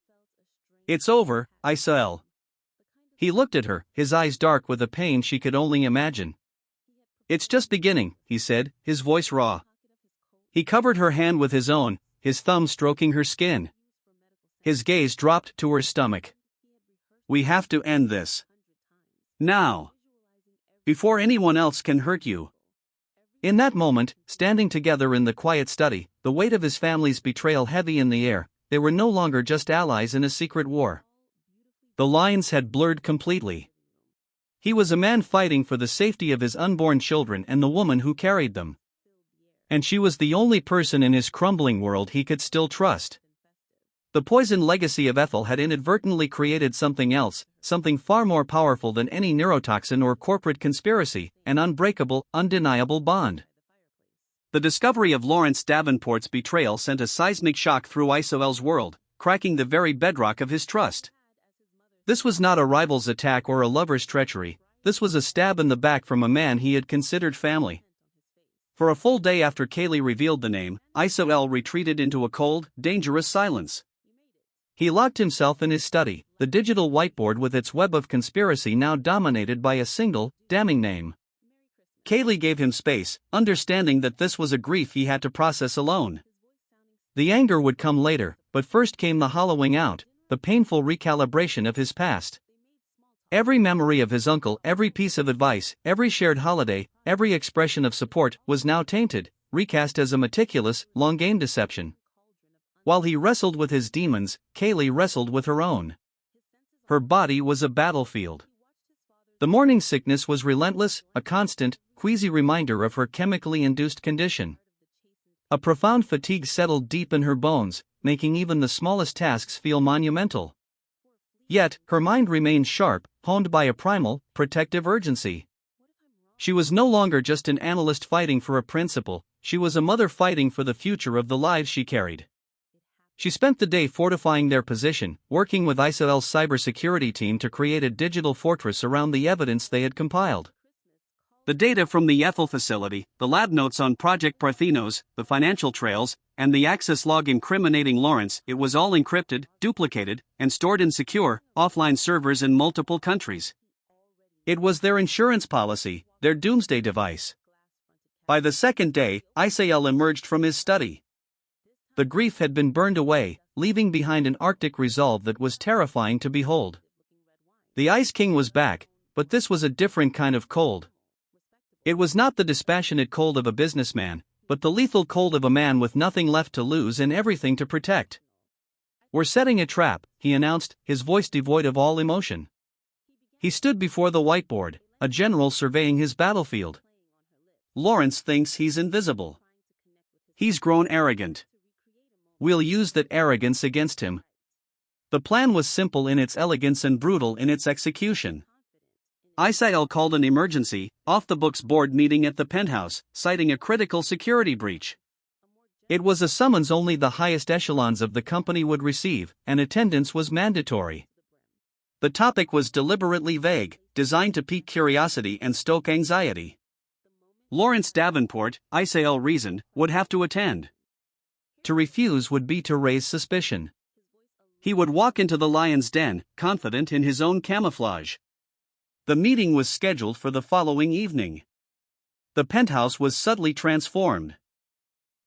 It's over, Isael. He looked at her, his eyes dark with a pain she could only imagine. It's just beginning, he said, his voice raw. He covered her hand with his own, his thumb stroking her skin. His gaze dropped to her stomach. We have to end this. Now. Before anyone else can hurt you. In that moment, standing together in the quiet study, the weight of his family's betrayal heavy in the air, they were no longer just allies in a secret war. The lines had blurred completely. He was a man fighting for the safety of his unborn children and the woman who carried them. And she was the only person in his crumbling world he could still trust. The poisoned legacy of Ethel had inadvertently created something else, something far more powerful than any neurotoxin or corporate conspiracy, an unbreakable, undeniable bond. The discovery of Lawrence Davenport's betrayal sent a seismic shock through Isael's world, cracking the very bedrock of his trust. This was not a rival's attack or a lover's treachery, this was a stab in the back from a man he had considered family. For a full day after Kaylee revealed the name, Isael retreated into a cold, dangerous silence. He locked himself in his study, the digital whiteboard with its web of conspiracy now dominated by a single, damning name. Kaylee gave him space, understanding that this was a grief he had to process alone. The anger would come later, but first came the hollowing out, the painful recalibration of his past. Every memory of his uncle, every piece of advice, every shared holiday, every expression of support was now tainted, recast as a meticulous, long-game deception. While he wrestled with his demons, Kaylee wrestled with her own. Her body was a battlefield. The morning sickness was relentless, a constant, queasy reminder of her chemically induced condition. A profound fatigue settled deep in her bones, making even the smallest tasks feel monumental. Yet, her mind remained sharp, honed by a primal, protective urgency. She was no longer just an analyst fighting for a principle, she was a mother fighting for the future of the lives she carried. She spent the day fortifying their position, working with Isael's cybersecurity team to create a digital fortress around the evidence they had compiled. The data from the Ethel facility, the lab notes on Project Parthenos, the financial trails, and the access log incriminating Lawrence, it was all encrypted, duplicated, and stored in secure, offline servers in multiple countries. It was their insurance policy, their doomsday device. By the second day, Isael emerged from his study. The grief had been burned away, leaving behind an Arctic resolve that was terrifying to behold. The Ice King was back, but this was a different kind of cold. It was not the dispassionate cold of a businessman, but the lethal cold of a man with nothing left to lose and everything to protect. We're setting a trap, he announced, his voice devoid of all emotion. He stood before the whiteboard, a general surveying his battlefield. Lawrence thinks he's invisible. He's grown arrogant. We'll use that arrogance against him. The plan was simple in its elegance and brutal in its execution. Isael called an emergency, off-the-books board meeting at the penthouse, citing a critical security breach. It was a summons only the highest echelons of the company would receive, and attendance was mandatory. The topic was deliberately vague, designed to pique curiosity and stoke anxiety. Lawrence Davenport, Isael reasoned, would have to attend. To refuse would be to raise suspicion. He would walk into the lion's den, confident in his own camouflage. The meeting was scheduled for the following evening. The penthouse was subtly transformed.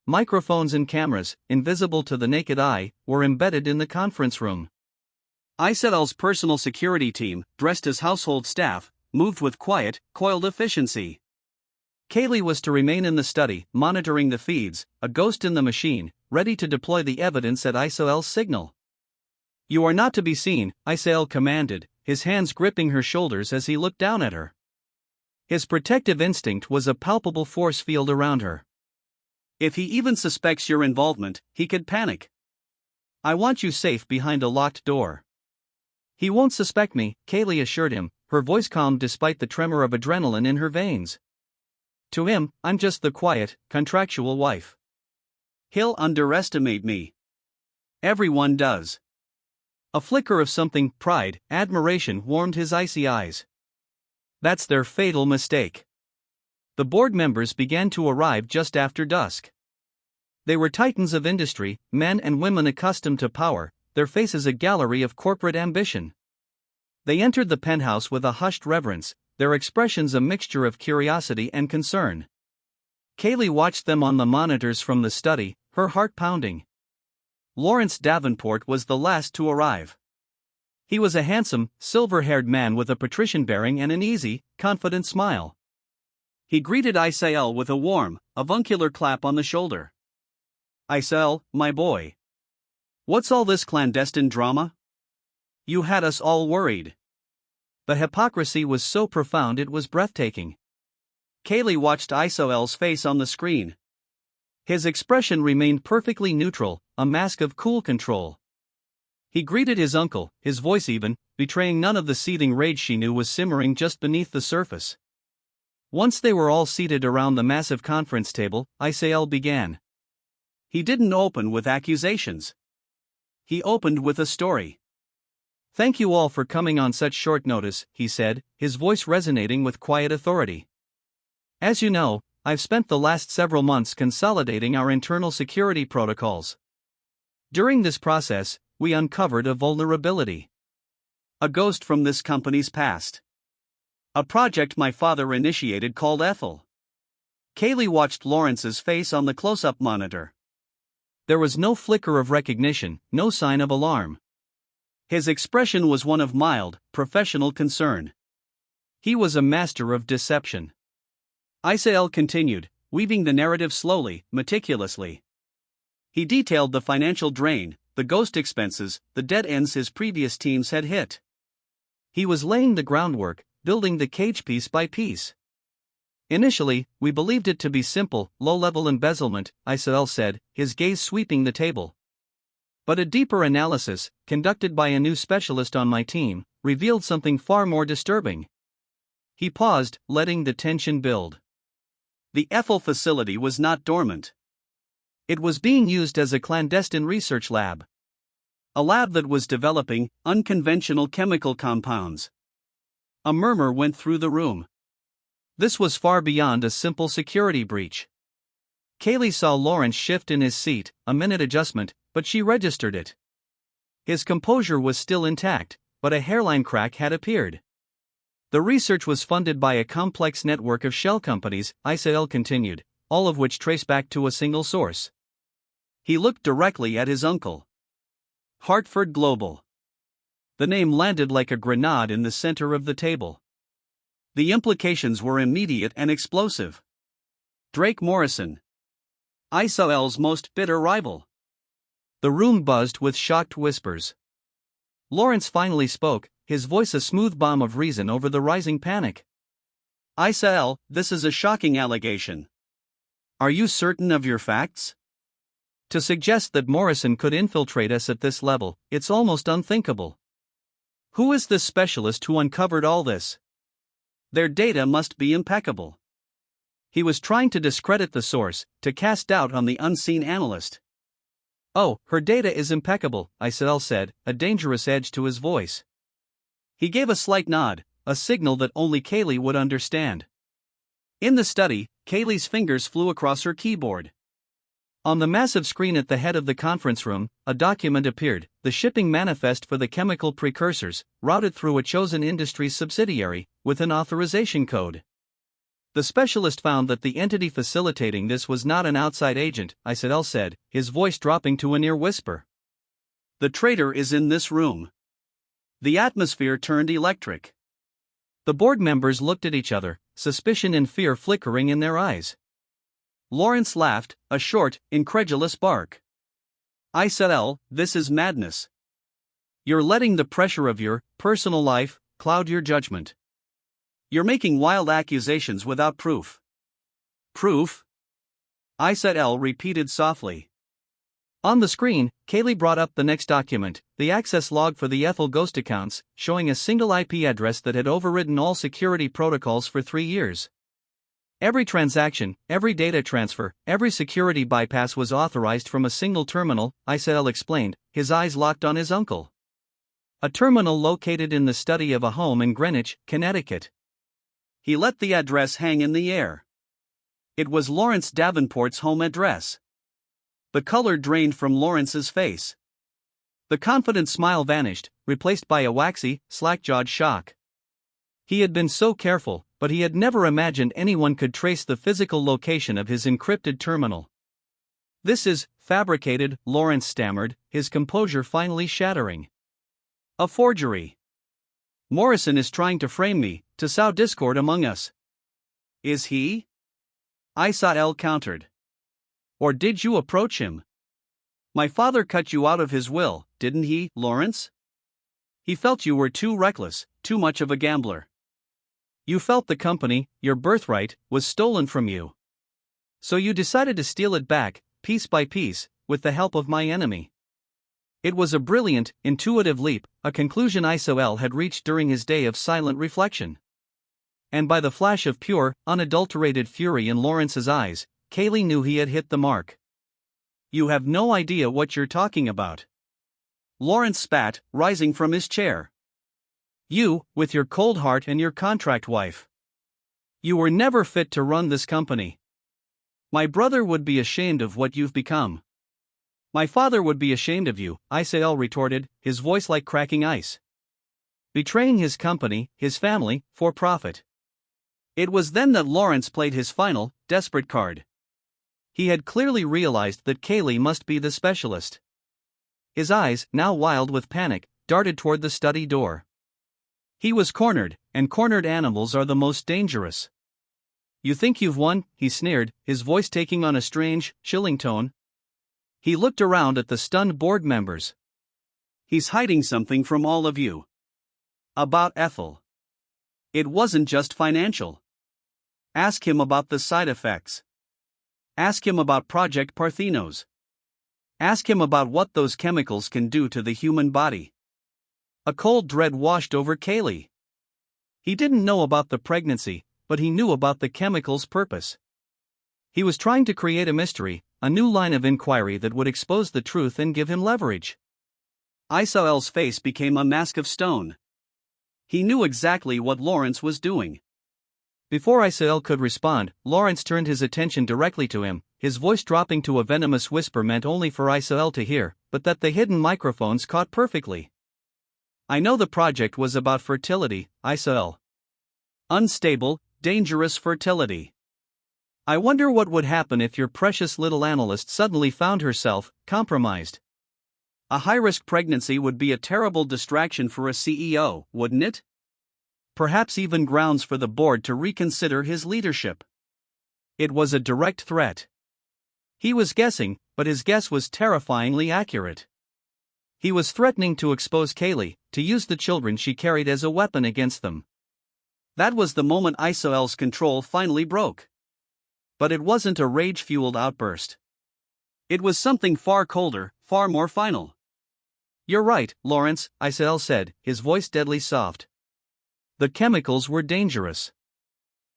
Microphones and cameras, invisible to the naked eye, were embedded in the conference room. Isael's personal security team, dressed as household staff, moved with quiet, coiled efficiency. Kaylee was to remain in the study, monitoring the feeds, a ghost in the machine, ready to deploy the evidence at Isael's signal. You are not to be seen, Isael commanded, his hands gripping her shoulders as he looked down at her. His protective instinct was a palpable force field around her. If he even suspects your involvement, he could panic. I want you safe behind a locked door. He won't suspect me, Kaylee assured him, her voice calm despite the tremor of adrenaline in her veins. To him, I'm just the quiet, contractual wife. He'll underestimate me. Everyone does. A flicker of something, pride, admiration warmed his icy eyes. That's their fatal mistake. The board members began to arrive just after dusk. They were titans of industry, men and women accustomed to power, their faces a gallery of corporate ambition. They entered the penthouse with a hushed reverence, their expressions a mixture of curiosity and concern. Kaylee watched them on the monitors from the study, her heart pounding. Lawrence Davenport was the last to arrive. He was a handsome, silver-haired man with a patrician bearing and an easy, confident smile. He greeted Isael with a warm, avuncular clap on the shoulder. "Isael, my boy. What's all this clandestine drama? You had us all worried." The hypocrisy was so profound it was breathtaking. Kaylee watched Isael's face on the screen. His expression remained perfectly neutral, a mask of cool control. He greeted his uncle, his voice even, betraying none of the seething rage she knew was simmering just beneath the surface. Once they were all seated around the massive conference table, Isael began. He didn't open with accusations. He opened with a story. "Thank you all for coming on such short notice," he said, his voice resonating with quiet authority. "As you know, I've spent the last several months consolidating our internal security protocols. During this process, we uncovered a vulnerability. A ghost from this company's past. A project my father initiated called Ethel." Kaylee watched Lawrence's face on the close-up monitor. There was no flicker of recognition, no sign of alarm. His expression was one of mild, professional concern. He was a master of deception. Isael continued, weaving the narrative slowly, meticulously. He detailed the financial drain, the ghost expenses, the dead ends his previous teams had hit. He was laying the groundwork, building the cage piece by piece. "Initially, we believed it to be simple, low-level embezzlement," Isael said, his gaze sweeping the table. "But a deeper analysis, conducted by a new specialist on my team, revealed something far more disturbing." He paused, letting the tension build. The Ethel facility was not dormant. It was being used as a clandestine research lab. A lab that was developing unconventional chemical compounds. A murmur went through the room. This was far beyond a simple security breach. Kaylee saw Lawrence shift in his seat, a minute adjustment, but she registered it. His composure was still intact, but a hairline crack had appeared. "The research was funded by a complex network of shell companies," Isael continued, "all of which trace back to a single source." He looked directly at his uncle. "Hartford Global." The name landed like a grenade in the center of the table. The implications were immediate and explosive. Drake Morrison. Isael's most bitter rival. The room buzzed with shocked whispers. Lawrence finally spoke, his voice a smooth bomb of reason over the rising panic. "Isael, this is a shocking allegation. Are you certain of your facts? To suggest that Morrison could infiltrate us at this level, it's almost unthinkable. Who is this specialist who uncovered all this? Their data must be impeccable." He was trying to discredit the source, to cast doubt on the unseen analyst. "Oh, her data is impeccable," Isael said, a dangerous edge to his voice. He gave a slight nod, a signal that only Kaylee would understand. In the study, Kaylee's fingers flew across her keyboard. On the massive screen at the head of the conference room, a document appeared, the shipping manifest for the chemical precursors, routed through a chosen industry's subsidiary, with an authorization code. The specialist found that the entity facilitating this was not an outside agent, Isael said, his voice dropping to a near whisper. "The traitor is in this room." The atmosphere turned electric. The board members looked at each other, suspicion and fear flickering in their eyes. Lawrence laughed, a short, incredulous bark. "Isael, this is madness. You're letting the pressure of your personal life cloud your judgment. You're making wild accusations without proof." "Proof?" Isael repeated softly. On the screen, Kaylee brought up the next document, the access log for the Ethel ghost accounts, showing a single IP address that had overridden all security protocols for 3 years. Every transaction, every data transfer, every security bypass was authorized from a single terminal, Isael explained, his eyes locked on his uncle. A terminal located in the study of a home in Greenwich, Connecticut. He let the address hang in the air. It was Lawrence Davenport's home address. The color drained from Lawrence's face. The confident smile vanished, replaced by a waxy, slack-jawed shock. He had been so careful, but he had never imagined anyone could trace the physical location of his encrypted terminal. "This is fabricated," Lawrence stammered, his composure finally shattering. "A forgery. Morrison is trying to frame me, to sow discord among us." "Is he?" Isael countered. "Or did you approach him? My father cut you out of his will, didn't he, Lawrence? He felt you were too reckless, too much of a gambler. You felt the company, your birthright, was stolen from you. So you decided to steal it back, piece by piece, with the help of my enemy." It was a brilliant, intuitive leap, a conclusion Isael had reached during his day of silent reflection. And by the flash of pure, unadulterated fury in Lawrence's eyes, Kaylee knew he had hit the mark. "You have no idea what you're talking about." Lawrence spat, rising from his chair. "You, with your cold heart and your contract wife. You were never fit to run this company. My brother would be ashamed of what you've become." "My father would be ashamed of you," Isael retorted, his voice like cracking ice. "Betraying his company, his family, for profit." It was then that Lawrence played his final, desperate card. He had clearly realized that Kaylee must be the specialist. His eyes, now wild with panic, darted toward the study door. He was cornered, and cornered animals are the most dangerous. "You think you've won?" he sneered, his voice taking on a strange, chilling tone. He looked around at the stunned board members. "He's hiding something from all of you. About Ethel. It wasn't just financial. Ask him about the side effects. Ask him about Project Parthenos. Ask him about what those chemicals can do to the human body." A cold dread washed over Kaylee. He didn't know about the pregnancy, but he knew about the chemical's purpose. He was trying to create a mystery, a new line of inquiry that would expose the truth and give him leverage. Isael's face became a mask of stone. He knew exactly what Lawrence was doing. Before Isael could respond, Lawrence turned his attention directly to him, his voice dropping to a venomous whisper meant only for Isael to hear, but that the hidden microphones caught perfectly. "I know the project was about fertility, Isael. Unstable, dangerous fertility. I wonder what would happen if your precious little analyst suddenly found herself compromised. A high-risk pregnancy would be a terrible distraction for a CEO, wouldn't it? Perhaps even grounds for the board to reconsider his leadership." It was a direct threat. He was guessing, but his guess was terrifyingly accurate. He was threatening to expose Kaylee, to use the children she carried as a weapon against them. That was the moment Isael's control finally broke. But it wasn't a rage-fueled outburst. It was something far colder, far more final. "You're right, Lawrence," Isael said, his voice deadly soft. "The chemicals were dangerous.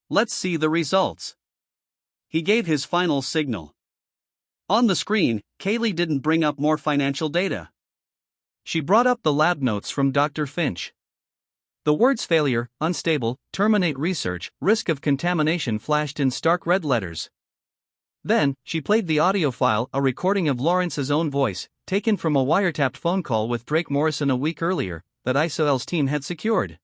Let's see the results." He gave his final signal. On the screen, Kaylee didn't bring up more financial data. She brought up the lab notes from Dr. Finch. The words failure, unstable, terminate research, risk of contamination flashed in stark red letters. Then, she played the audio file, a recording of Lawrence's own voice, taken from a wiretapped phone call with Drake Morrison a week earlier, that Isael's team had secured.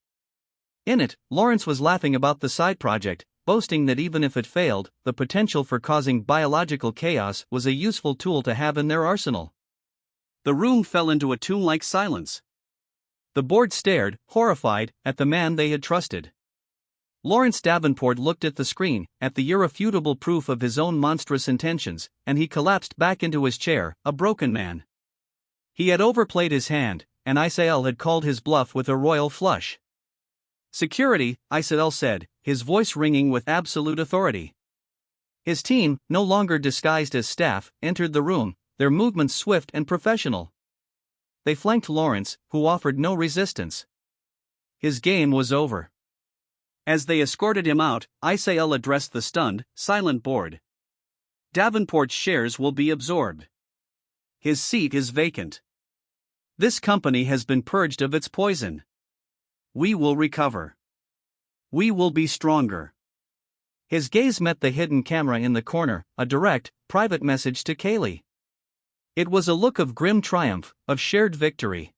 In it, Lawrence was laughing about the side project, boasting that even if it failed, the potential for causing biological chaos was a useful tool to have in their arsenal. The room fell into a tomb-like silence. The board stared, horrified, at the man they had trusted. Lawrence Davenport looked at the screen, at the irrefutable proof of his own monstrous intentions, and he collapsed back into his chair, a broken man. He had overplayed his hand, and Isael had called his bluff with a royal flush. "Security," Isael said, his voice ringing with absolute authority. His team, no longer disguised as staff, entered the room, their movements swift and professional. They flanked Lawrence, who offered no resistance. His game was over. As they escorted him out, Isael addressed the stunned, silent board. "Davenport's shares will be absorbed. His seat is vacant. This company has been purged of its poison. We will recover. We will be stronger. His gaze met the hidden camera in the corner, a direct, private message to Kaylee. It was a look of grim triumph, of shared victory.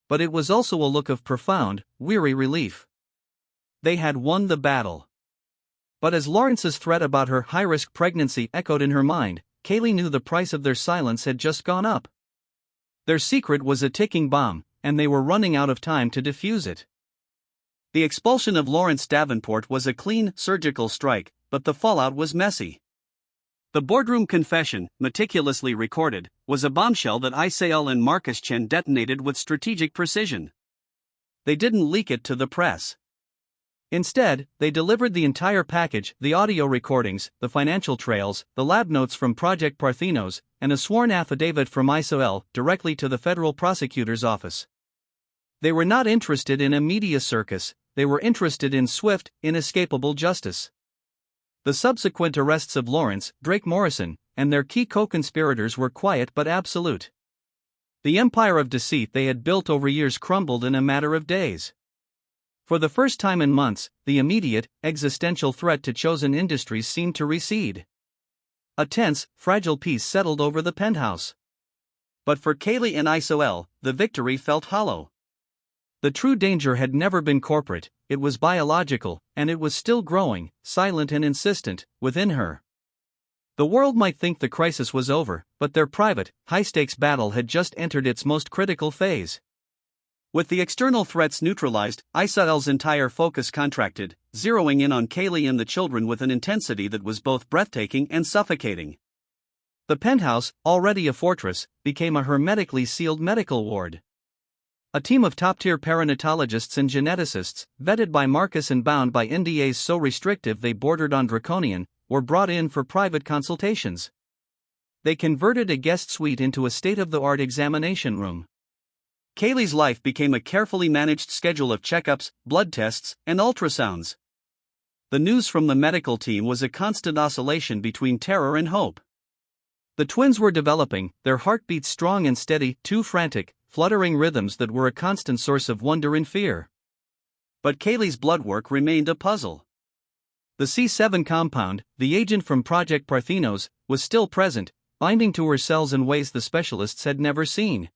But it was also a look of profound, weary relief. They had won the battle. But as Lawrence's threat about her high-risk pregnancy echoed in her mind, Kaylee knew the price of their silence had just gone up. Their secret was a ticking bomb, and they were running out of time to defuse it. The expulsion of Lawrence Davenport was a clean, surgical strike, but the fallout was messy. The boardroom confession, meticulously recorded, was a bombshell that Isael and Marcus Chen detonated with strategic precision. They didn't leak it to the press. Instead, they delivered the entire package: the audio recordings, the financial trails, the lab notes from Project Parthenos, and a sworn affidavit from Isael directly to the federal prosecutor's office. They were not interested in a media circus, they were interested in swift, inescapable justice. The subsequent arrests of Lawrence, Drake Morrison, and their key co-conspirators were quiet but absolute. The empire of deceit they had built over years crumbled in a matter of days. For the first time in months, the immediate, existential threat to chosen industries seemed to recede. A tense, fragile peace settled over the penthouse. But for Kaylee and Isael, the victory felt hollow. The true danger had never been corporate, it was biological, and it was still growing, silent and insistent, within her. The world might think the crisis was over, but their private, high-stakes battle had just entered its most critical phase. With the external threats neutralized, Isael's entire focus contracted, zeroing in on Kaylee and the children with an intensity that was both breathtaking and suffocating. The penthouse, already a fortress, became a hermetically sealed medical ward. A team of top-tier perinatologists and geneticists, vetted by Marcus and bound by NDAs so restrictive they bordered on draconian, were brought in for private consultations. They converted a guest suite into a state-of-the-art examination room. Kaylee's life became a carefully managed schedule of checkups, blood tests, and ultrasounds. The news from the medical team was a constant oscillation between terror and hope. The twins were developing, their heartbeats strong and steady, two frantic, fluttering rhythms that were a constant source of wonder and fear. But Kaylee's blood work remained a puzzle. The C7 compound, the agent from Project Parthenos, was still present, binding to her cells in ways the specialists had never seen.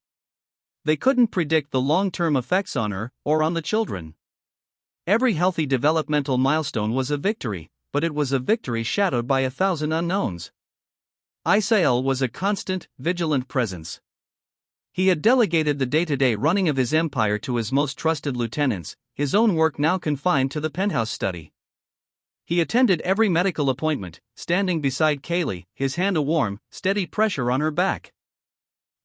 They couldn't predict the long-term effects on her, or on the children. Every healthy developmental milestone was a victory, but it was a victory shadowed by 1,000 unknowns. Isael was a constant, vigilant presence. He had delegated the day-to-day running of his empire to his most trusted lieutenants, his own work now confined to the penthouse study. He attended every medical appointment, standing beside Kaylee, his hand a warm, steady pressure on her back.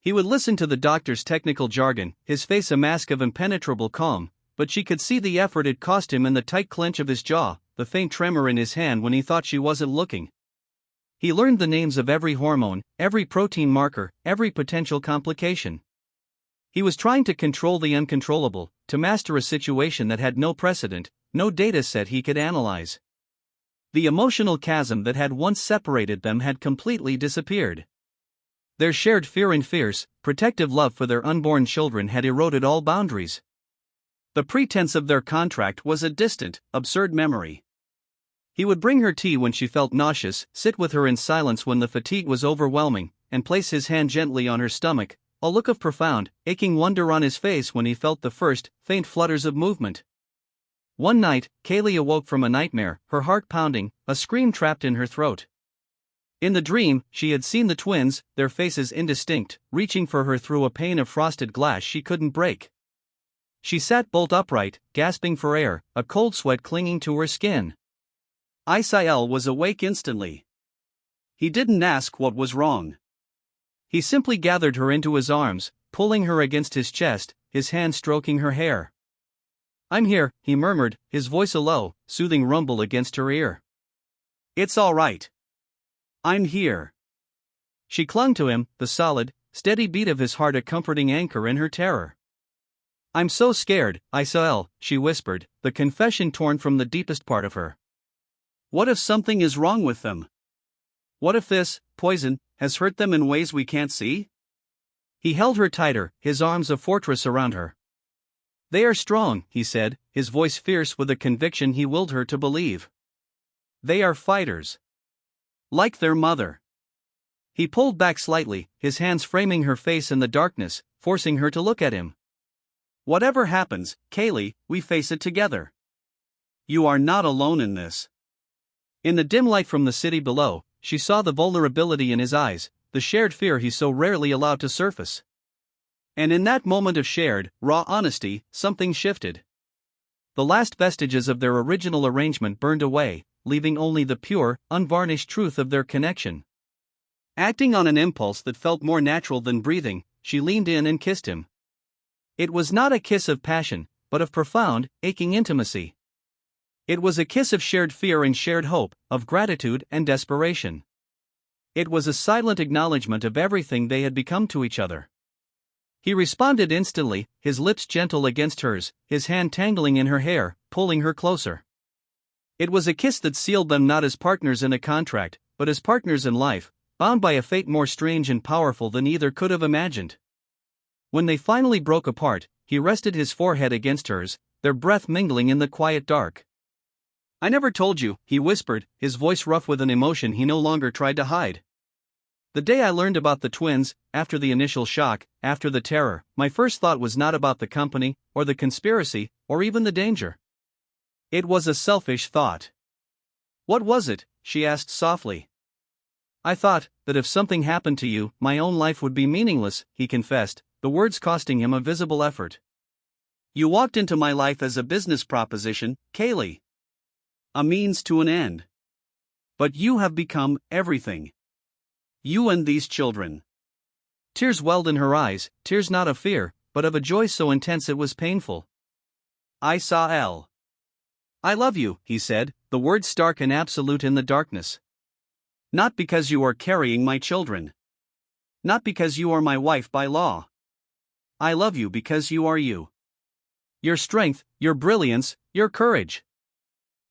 He would listen to the doctor's technical jargon, his face a mask of impenetrable calm, but she could see the effort it cost him in the tight clench of his jaw, the faint tremor in his hand when he thought she wasn't looking. He learned the names of every hormone, every protein marker, every potential complication. He was trying to control the uncontrollable, to master a situation that had no precedent, no data set he could analyze. The emotional chasm that had once separated them had completely disappeared. Their shared fear and fierce, protective love for their unborn children had eroded all boundaries. The pretense of their contract was a distant, absurd memory. He would bring her tea when she felt nauseous, sit with her in silence when the fatigue was overwhelming, and place his hand gently on her stomach, a look of profound, aching wonder on his face when he felt the first, faint flutters of movement. One night, Kaylee awoke from a nightmare, her heart pounding, a scream trapped in her throat. In the dream, she had seen the twins, their faces indistinct, reaching for her through a pane of frosted glass she couldn't break. She sat bolt upright, gasping for air, a cold sweat clinging to her skin. Isael was awake instantly. He didn't ask what was wrong. He simply gathered her into his arms, pulling her against his chest, his hand stroking her hair. "I'm here," he murmured, his voice a low, soothing rumble against her ear. "It's all right. I'm here." She clung to him, the solid, steady beat of his heart a comforting anchor in her terror. "I'm so scared, Isael," she whispered, the confession torn from the deepest part of her. "What if something is wrong with them? What if this poison has hurt them in ways we can't see?" He held her tighter, his arms a fortress around her. "They are strong," he said, his voice fierce with a conviction he willed her to believe. They are fighters. Like their mother. He pulled back slightly, his hands framing her face in the darkness, forcing her to look at him. Whatever happens, Kaylee, we face it together. You are not alone in this. In the dim light from the city below, she saw the vulnerability in his eyes, the shared fear he so rarely allowed to surface. And in that moment of shared, raw honesty, something shifted. The last vestiges of their original arrangement burned away, leaving only the pure, unvarnished truth of their connection. Acting on an impulse that felt more natural than breathing, she leaned in and kissed him. It was not a kiss of passion, but of profound, aching intimacy. It was a kiss of shared fear and shared hope, of gratitude and desperation. It was a silent acknowledgement of everything they had become to each other. He responded instantly, his lips gentle against hers, his hand tangling in her hair, pulling her closer. It was a kiss that sealed them not as partners in a contract, but as partners in life, bound by a fate more strange and powerful than either could have imagined. When they finally broke apart, he rested his forehead against hers, their breath mingling in the quiet dark. I never told you, he whispered, his voice rough with an emotion he no longer tried to hide. The day I learned about the twins, after the initial shock, after the terror, my first thought was not about the company, or the conspiracy, or even the danger. It was a selfish thought. What was it? She asked softly. I thought that if something happened to you, my own life would be meaningless, he confessed, the words costing him a visible effort. You walked into my life as a business proposition, Kaylee. A means to an end. But you have become everything. You and these children. Tears welled in her eyes, tears not of fear, but of a joy so intense it was painful. Isael. I love you, he said, the words stark and absolute in the darkness. Not because you are carrying my children. Not because you are my wife by law. I love you because you are you. Your strength, your brilliance, your courage.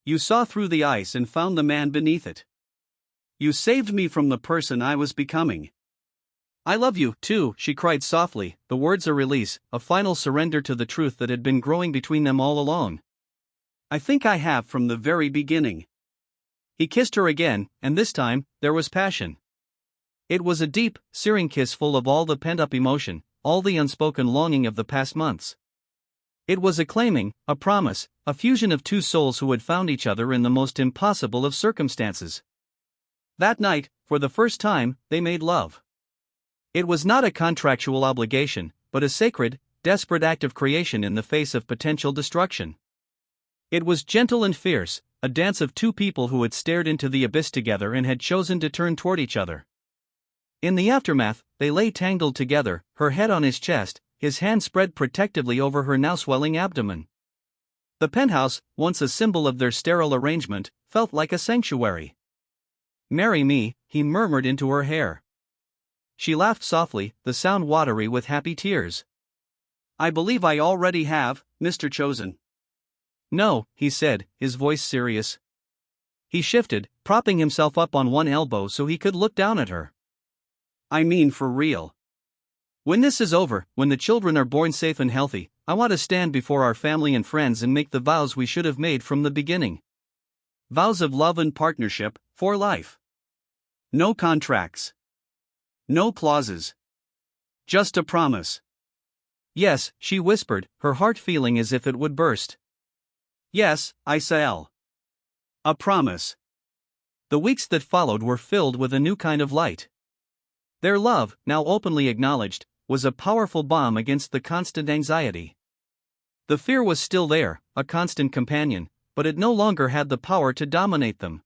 You saw through the ice and found the man beneath it. You saved me from the person I was becoming. I love you, too, she cried softly, the words a release, a final surrender to the truth that had been growing between them all along. I think I have from the very beginning. He kissed her again, and this time, there was passion. It was a deep, searing kiss full of all the pent-up emotion, all the unspoken longing of the past months. It was a claiming, a promise, a fusion of two souls who had found each other in the most impossible of circumstances. That night, for the first time, they made love. It was not a contractual obligation, but a sacred, desperate act of creation in the face of potential destruction. It was gentle and fierce, a dance of two people who had stared into the abyss together and had chosen to turn toward each other. In the aftermath, they lay tangled together, her head on his chest, his hand spread protectively over her now swelling abdomen. The penthouse, once a symbol of their sterile arrangement, felt like a sanctuary. Marry me, he murmured into her hair. She laughed softly, the sound watery with happy tears. I believe I already have, Mr. Chosen. No, he said, his voice serious. He shifted, propping himself up on one elbow so he could look down at her. I mean for real. When this is over, when the children are born safe and healthy, I want to stand before our family and friends and make the vows we should have made from the beginning. Vows of love and partnership, for life. No contracts. No clauses. Just a promise. Yes, she whispered, her heart feeling as if it would burst. Yes, Isael. A promise. The weeks that followed were filled with a new kind of light. Their love, now openly acknowledged, was a powerful balm against the constant anxiety. The fear was still there, a constant companion, but it no longer had the power to dominate them.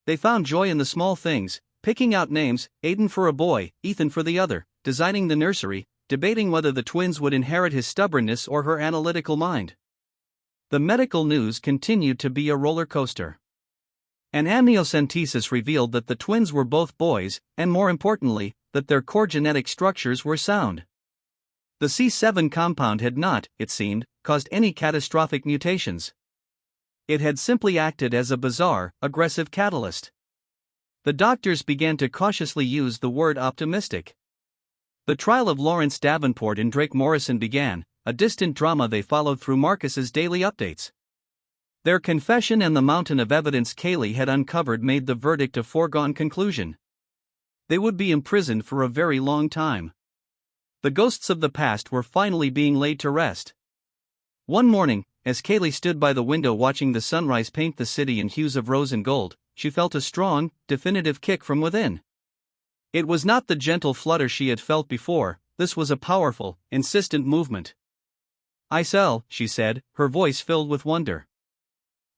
They found joy in the small things, picking out names, Aiden for a boy, Ethan for the other, designing the nursery, debating whether the twins would inherit his stubbornness or her analytical mind. The medical news continued to be a roller coaster. An amniocentesis revealed that the twins were both boys, and more importantly, that their core genetic structures were sound. The C7 compound had not, it seemed, caused any catastrophic mutations. It had simply acted as a bizarre, aggressive catalyst. The doctors began to cautiously use the word optimistic. The trial of Lawrence Davenport and Drake Morrison began, a distant drama they followed through Marcus's daily updates. Their confession and the mountain of evidence Kaylee had uncovered made the verdict a foregone conclusion. They would be imprisoned for a very long time. The ghosts of the past were finally being laid to rest. One morning, as Kaylee stood by the window watching the sunrise paint the city in hues of rose and gold, she felt a strong, definitive kick from within. It was not the gentle flutter she had felt before, this was a powerful, insistent movement. "Isael," she said, her voice filled with wonder.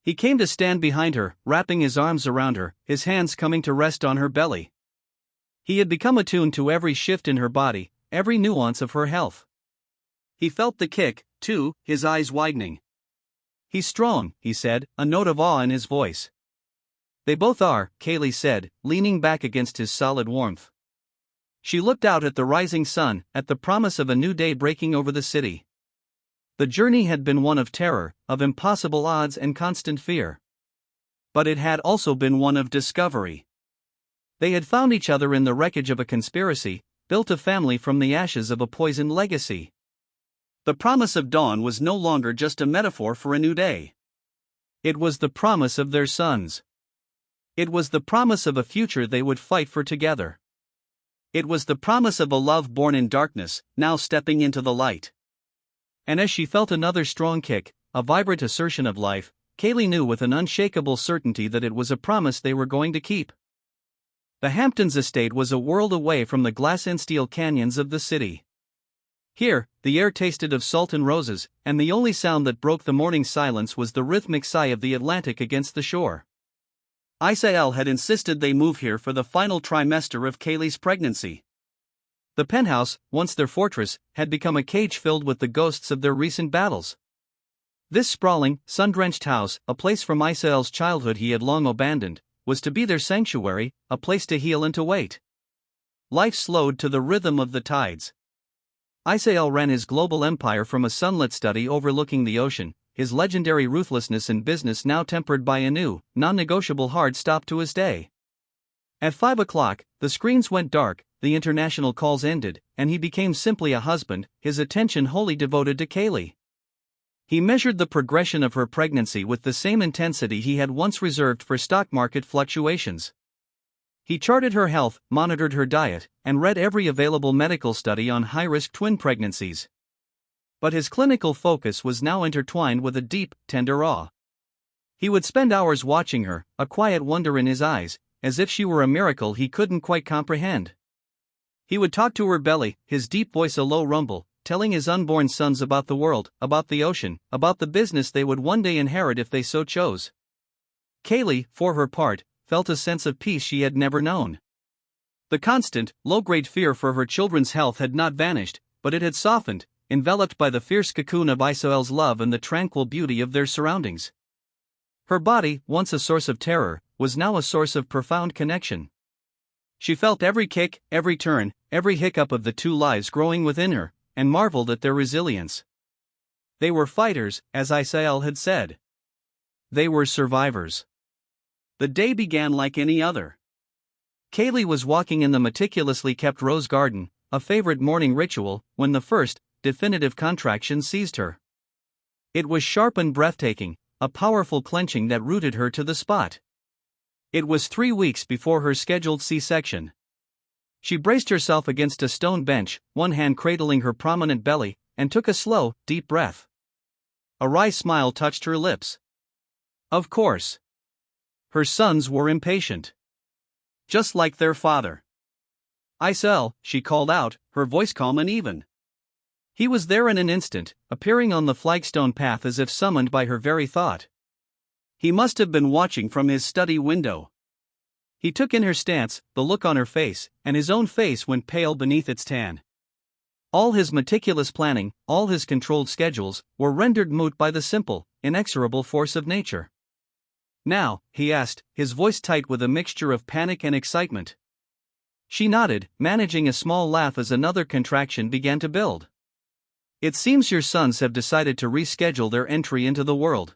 He came to stand behind her, wrapping his arms around her, his hands coming to rest on her belly. He had become attuned to every shift in her body, every nuance of her health. He felt the kick, too, his eyes widening. "He's strong," he said, a note of awe in his voice. "They both are," Kaylee said, leaning back against his solid warmth. She looked out at the rising sun, at the promise of a new day breaking over the city. The journey had been one of terror, of impossible odds and constant fear. But it had also been one of discovery. They had found each other in the wreckage of a conspiracy, built a family from the ashes of a poisoned legacy. The promise of dawn was no longer just a metaphor for a new day. It was the promise of their sons. It was the promise of a future they would fight for together. It was the promise of a love born in darkness, now stepping into the light. And as she felt another strong kick, a vibrant assertion of life, Kaylee knew with an unshakable certainty that it was a promise they were going to keep. The Hamptons estate was a world away from the glass and steel canyons of the city. Here, the air tasted of salt and roses, and the only sound that broke the morning silence was the rhythmic sigh of the Atlantic against the shore. Isael had insisted they move here for the final trimester of Kaylee's pregnancy. The penthouse, once their fortress, had become a cage filled with the ghosts of their recent battles. This sprawling, sun-drenched house, a place from Isael's childhood he had long abandoned, was to be their sanctuary, a place to heal and to wait. Life slowed to the rhythm of the tides. Isael ran his global empire from a sunlit study overlooking the ocean, his legendary ruthlessness in business now tempered by a new, non-negotiable hard stop to his day. At 5 o'clock, the screens went dark, the international calls ended, and he became simply a husband, his attention wholly devoted to Kaylee. He measured the progression of her pregnancy with the same intensity he had once reserved for stock market fluctuations. He charted her health, monitored her diet, and read every available medical study on high-risk twin pregnancies. But his clinical focus was now intertwined with a deep, tender awe. He would spend hours watching her, a quiet wonder in his eyes, as if she were a miracle he couldn't quite comprehend. He would talk to her belly, his deep voice a low rumble, telling his unborn sons about the world, about the ocean, about the business they would one day inherit if they so chose. Kaylee, for her part, felt a sense of peace she had never known. The constant, low-grade fear for her children's health had not vanished, but it had softened, enveloped by the fierce cocoon of Isael's love and the tranquil beauty of their surroundings. Her body, once a source of terror, was now a source of profound connection. She felt every kick, every turn, every hiccup of the two lives growing within her, and marveled at their resilience. They were fighters, as Isael had said. They were survivors. The day began like any other. Kaylee was walking in the meticulously kept rose garden, a favorite morning ritual, when the first, definitive contraction seized her. It was sharp and breathtaking, a powerful clenching that rooted her to the spot. It was 3 weeks before her scheduled C-section. She braced herself against a stone bench, one hand cradling her prominent belly, and took a slow, deep breath. A wry smile touched her lips. Of course. Her sons were impatient. Just like their father. "Isael," she called out, her voice calm and even. He was there in an instant, appearing on the flagstone path as if summoned by her very thought. He must have been watching from his study window. He took in her stance, the look on her face, and his own face went pale beneath its tan. All his meticulous planning, all his controlled schedules, were rendered moot by the simple, inexorable force of nature. "Now?" he asked, his voice tight with a mixture of panic and excitement. She nodded, managing a small laugh as another contraction began to build. "It seems your sons have decided to reschedule their entry into the world."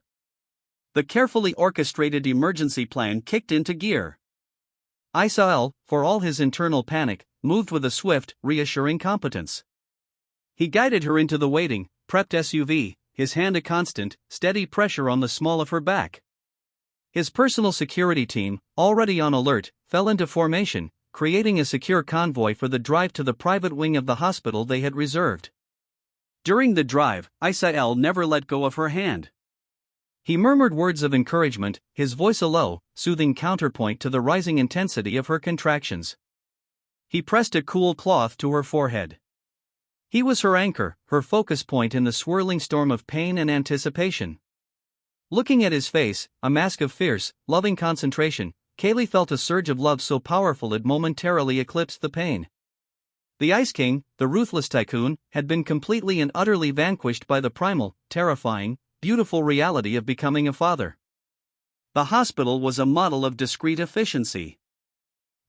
The carefully orchestrated emergency plan kicked into gear. Isael, for all his internal panic, moved with a swift, reassuring competence. He guided her into the waiting, prepped SUV, his hand a constant, steady pressure on the small of her back. His personal security team, already on alert, fell into formation, creating a secure convoy for the drive to the private wing of the hospital they had reserved. During the drive, Isael never let go of her hand. He murmured words of encouragement, his voice a low, soothing counterpoint to the rising intensity of her contractions. He pressed a cool cloth to her forehead. He was her anchor, her focus point in the swirling storm of pain and anticipation. Looking at his face, a mask of fierce, loving concentration, Kaylee felt a surge of love so powerful it momentarily eclipsed the pain. The Ice King, the ruthless tycoon, had been completely and utterly vanquished by the primal, terrifying, beautiful reality of becoming a father. The hospital was a model of discreet efficiency.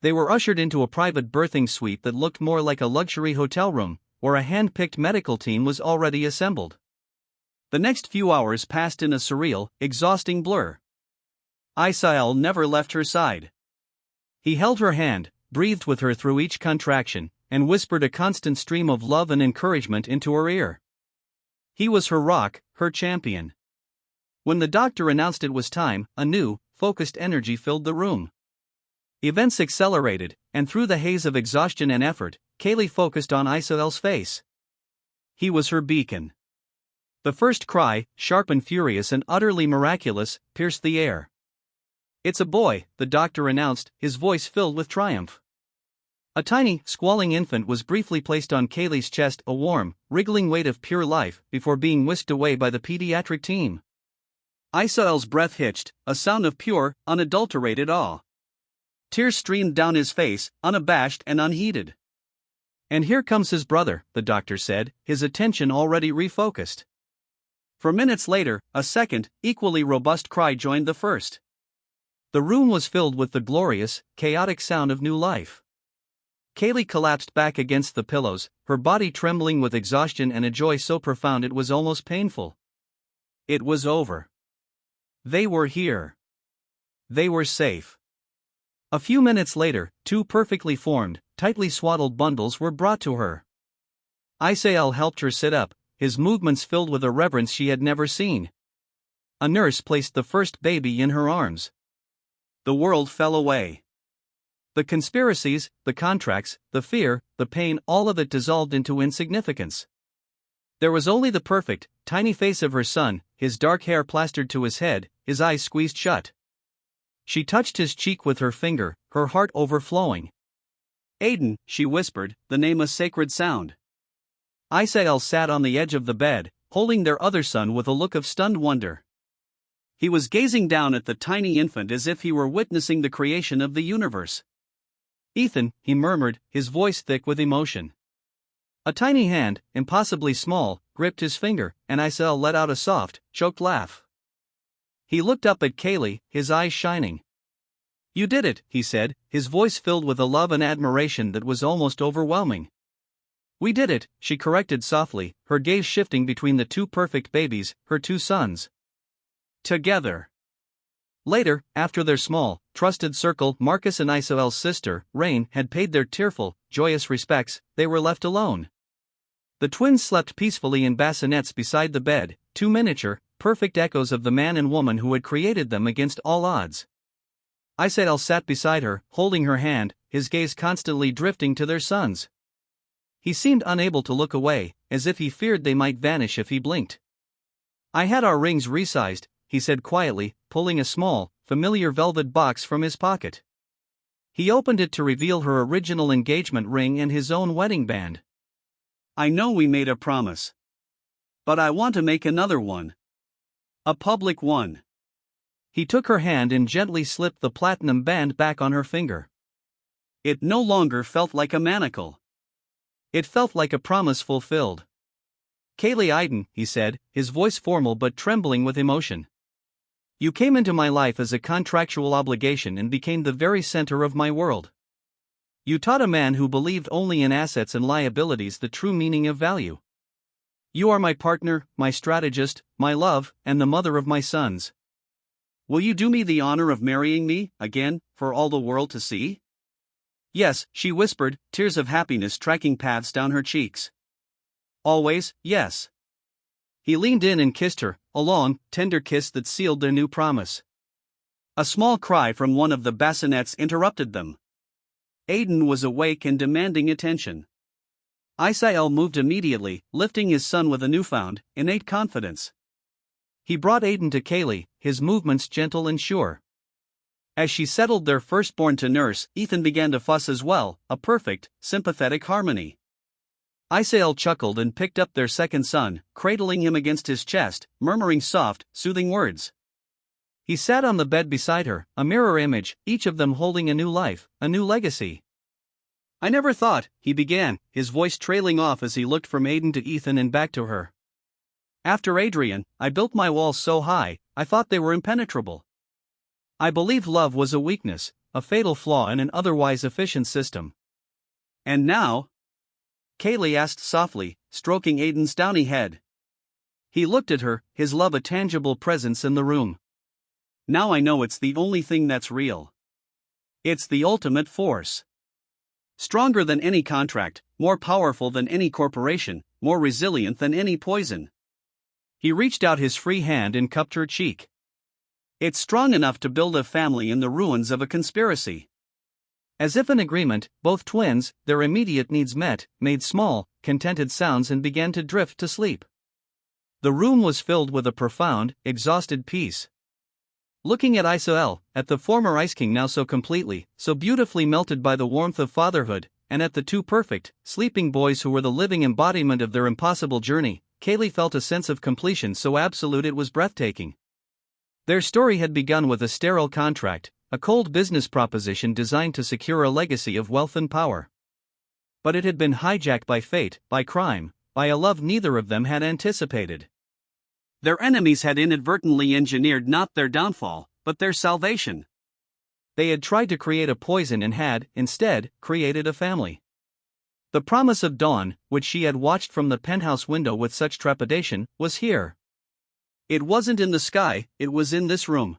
They were ushered into a private birthing suite that looked more like a luxury hotel room, where a hand-picked medical team was already assembled. The next few hours passed in a surreal, exhausting blur. Isael never left her side. He held her hand, breathed with her through each contraction, and whispered a constant stream of love and encouragement into her ear. He was her rock, her champion. When the doctor announced it was time, a new, focused energy filled the room. Events accelerated, and through the haze of exhaustion and effort, Kaylee focused on Isael's face. He was her beacon. The first cry, sharp and furious and utterly miraculous, pierced the air. "It's a boy," the doctor announced, his voice filled with triumph. A tiny, squalling infant was briefly placed on Kaylee's chest, a warm, wriggling weight of pure life, before being whisked away by the pediatric team. Isael's breath hitched, a sound of pure, unadulterated awe. Tears streamed down his face, unabashed and unheeded. "And here comes his brother," the doctor said, his attention already refocused. For minutes later, a second, equally robust cry joined the first. The room was filled with the glorious, chaotic sound of new life. Kaylee collapsed back against the pillows, her body trembling with exhaustion and a joy so profound it was almost painful. It was over. They were here. They were safe. A few minutes later, two perfectly formed, tightly swaddled bundles were brought to her. Isael helped her sit up, his movements filled with a reverence she had never seen. A nurse placed the first baby in her arms. The world fell away. The conspiracies, the contracts, the fear, the pain, all of it dissolved into insignificance. There was only the perfect, tiny face of her son, his dark hair plastered to his head, his eyes squeezed shut. She touched his cheek with her finger, her heart overflowing. "Aiden," she whispered, the name a sacred sound. Isael sat on the edge of the bed, holding their other son with a look of stunned wonder. He was gazing down at the tiny infant as if he were witnessing the creation of the universe. "Ethan," he murmured, his voice thick with emotion. A tiny hand, impossibly small, gripped his finger, and Isael let out a soft, choked laugh. He looked up at Kaylee, his eyes shining. "You did it," he said, his voice filled with a love and admiration that was almost overwhelming. "We did it," she corrected softly, her gaze shifting between the two perfect babies, her two sons. "Together." Later, after their small, trusted circle, Marcus and Isael's sister, Rain, had paid their tearful, joyous respects, they were left alone. The twins slept peacefully in bassinets beside the bed, two miniature, perfect echoes of the man and woman who had created them against all odds. Isael sat beside her, holding her hand, his gaze constantly drifting to their sons. He seemed unable to look away, as if he feared they might vanish if he blinked. "I had our rings resized," he said quietly, pulling a small, familiar velvet box from his pocket. He opened it to reveal her original engagement ring and his own wedding band. "I know we made a promise. But I want to make another one. A public one." He took her hand and gently slipped the platinum band back on her finger. It no longer felt like a manacle. It felt like a promise fulfilled. "Kaylee Aiden," he said, his voice formal but trembling with emotion. "You came into my life as a contractual obligation and became the very center of my world. You taught a man who believed only in assets and liabilities the true meaning of value. You are my partner, my strategist, my love, and the mother of my sons. Will you do me the honor of marrying me, again, for all the world to see?" "Yes," she whispered, tears of happiness tracking paths down her cheeks. "Always, yes." He leaned in and kissed her, a long, tender kiss that sealed their new promise. A small cry from one of the bassinets interrupted them. Aiden was awake and demanding attention. Isael moved immediately, lifting his son with a newfound, innate confidence. He brought Aiden to Kaylee, his movements gentle and sure. As she settled their firstborn to nurse, Ethan began to fuss as well, a perfect, sympathetic harmony. Isael chuckled and picked up their second son, cradling him against his chest, murmuring soft, soothing words. He sat on the bed beside her, a mirror image, each of them holding a new life, a new legacy. "I never thought," he began, his voice trailing off as he looked from Aiden to Ethan and back to her. "After Adrian, I built my walls so high, I thought they were impenetrable. I believed love was a weakness, a fatal flaw in an otherwise efficient system. And now?" Kaylee asked softly, stroking Aiden's downy head. He looked at her, his love a tangible presence in the room. "Now I know it's the only thing that's real. It's the ultimate force. Stronger than any contract, more powerful than any corporation, more resilient than any poison." He reached out his free hand and cupped her cheek. "It's strong enough to build a family in the ruins of a conspiracy." As if in agreement, both twins, their immediate needs met, made small, contented sounds and began to drift to sleep. The room was filled with a profound, exhausted peace. Looking at Isael, at the former Ice King now so completely, so beautifully melted by the warmth of fatherhood, and at the two perfect, sleeping boys who were the living embodiment of their impossible journey, Kaylee felt a sense of completion so absolute it was breathtaking. Their story had begun with a sterile contract, a cold business proposition designed to secure a legacy of wealth and power. But it had been hijacked by fate, by crime, by a love neither of them had anticipated. Their enemies had inadvertently engineered not their downfall, but their salvation. They had tried to create a poison and had, instead, created a family. The promise of dawn, which she had watched from the penthouse window with such trepidation, was here. It wasn't in the sky, it was in this room.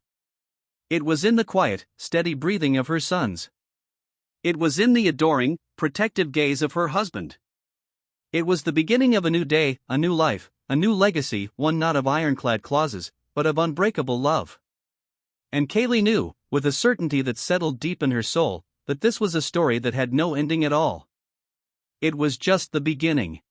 It was in the quiet, steady breathing of her sons. It was in the adoring, protective gaze of her husband. It was the beginning of a new day, a new life, a new legacy, one not of ironclad clauses, but of unbreakable love. And Kaylee knew, with a certainty that settled deep in her soul, that this was a story that had no ending at all. It was just the beginning.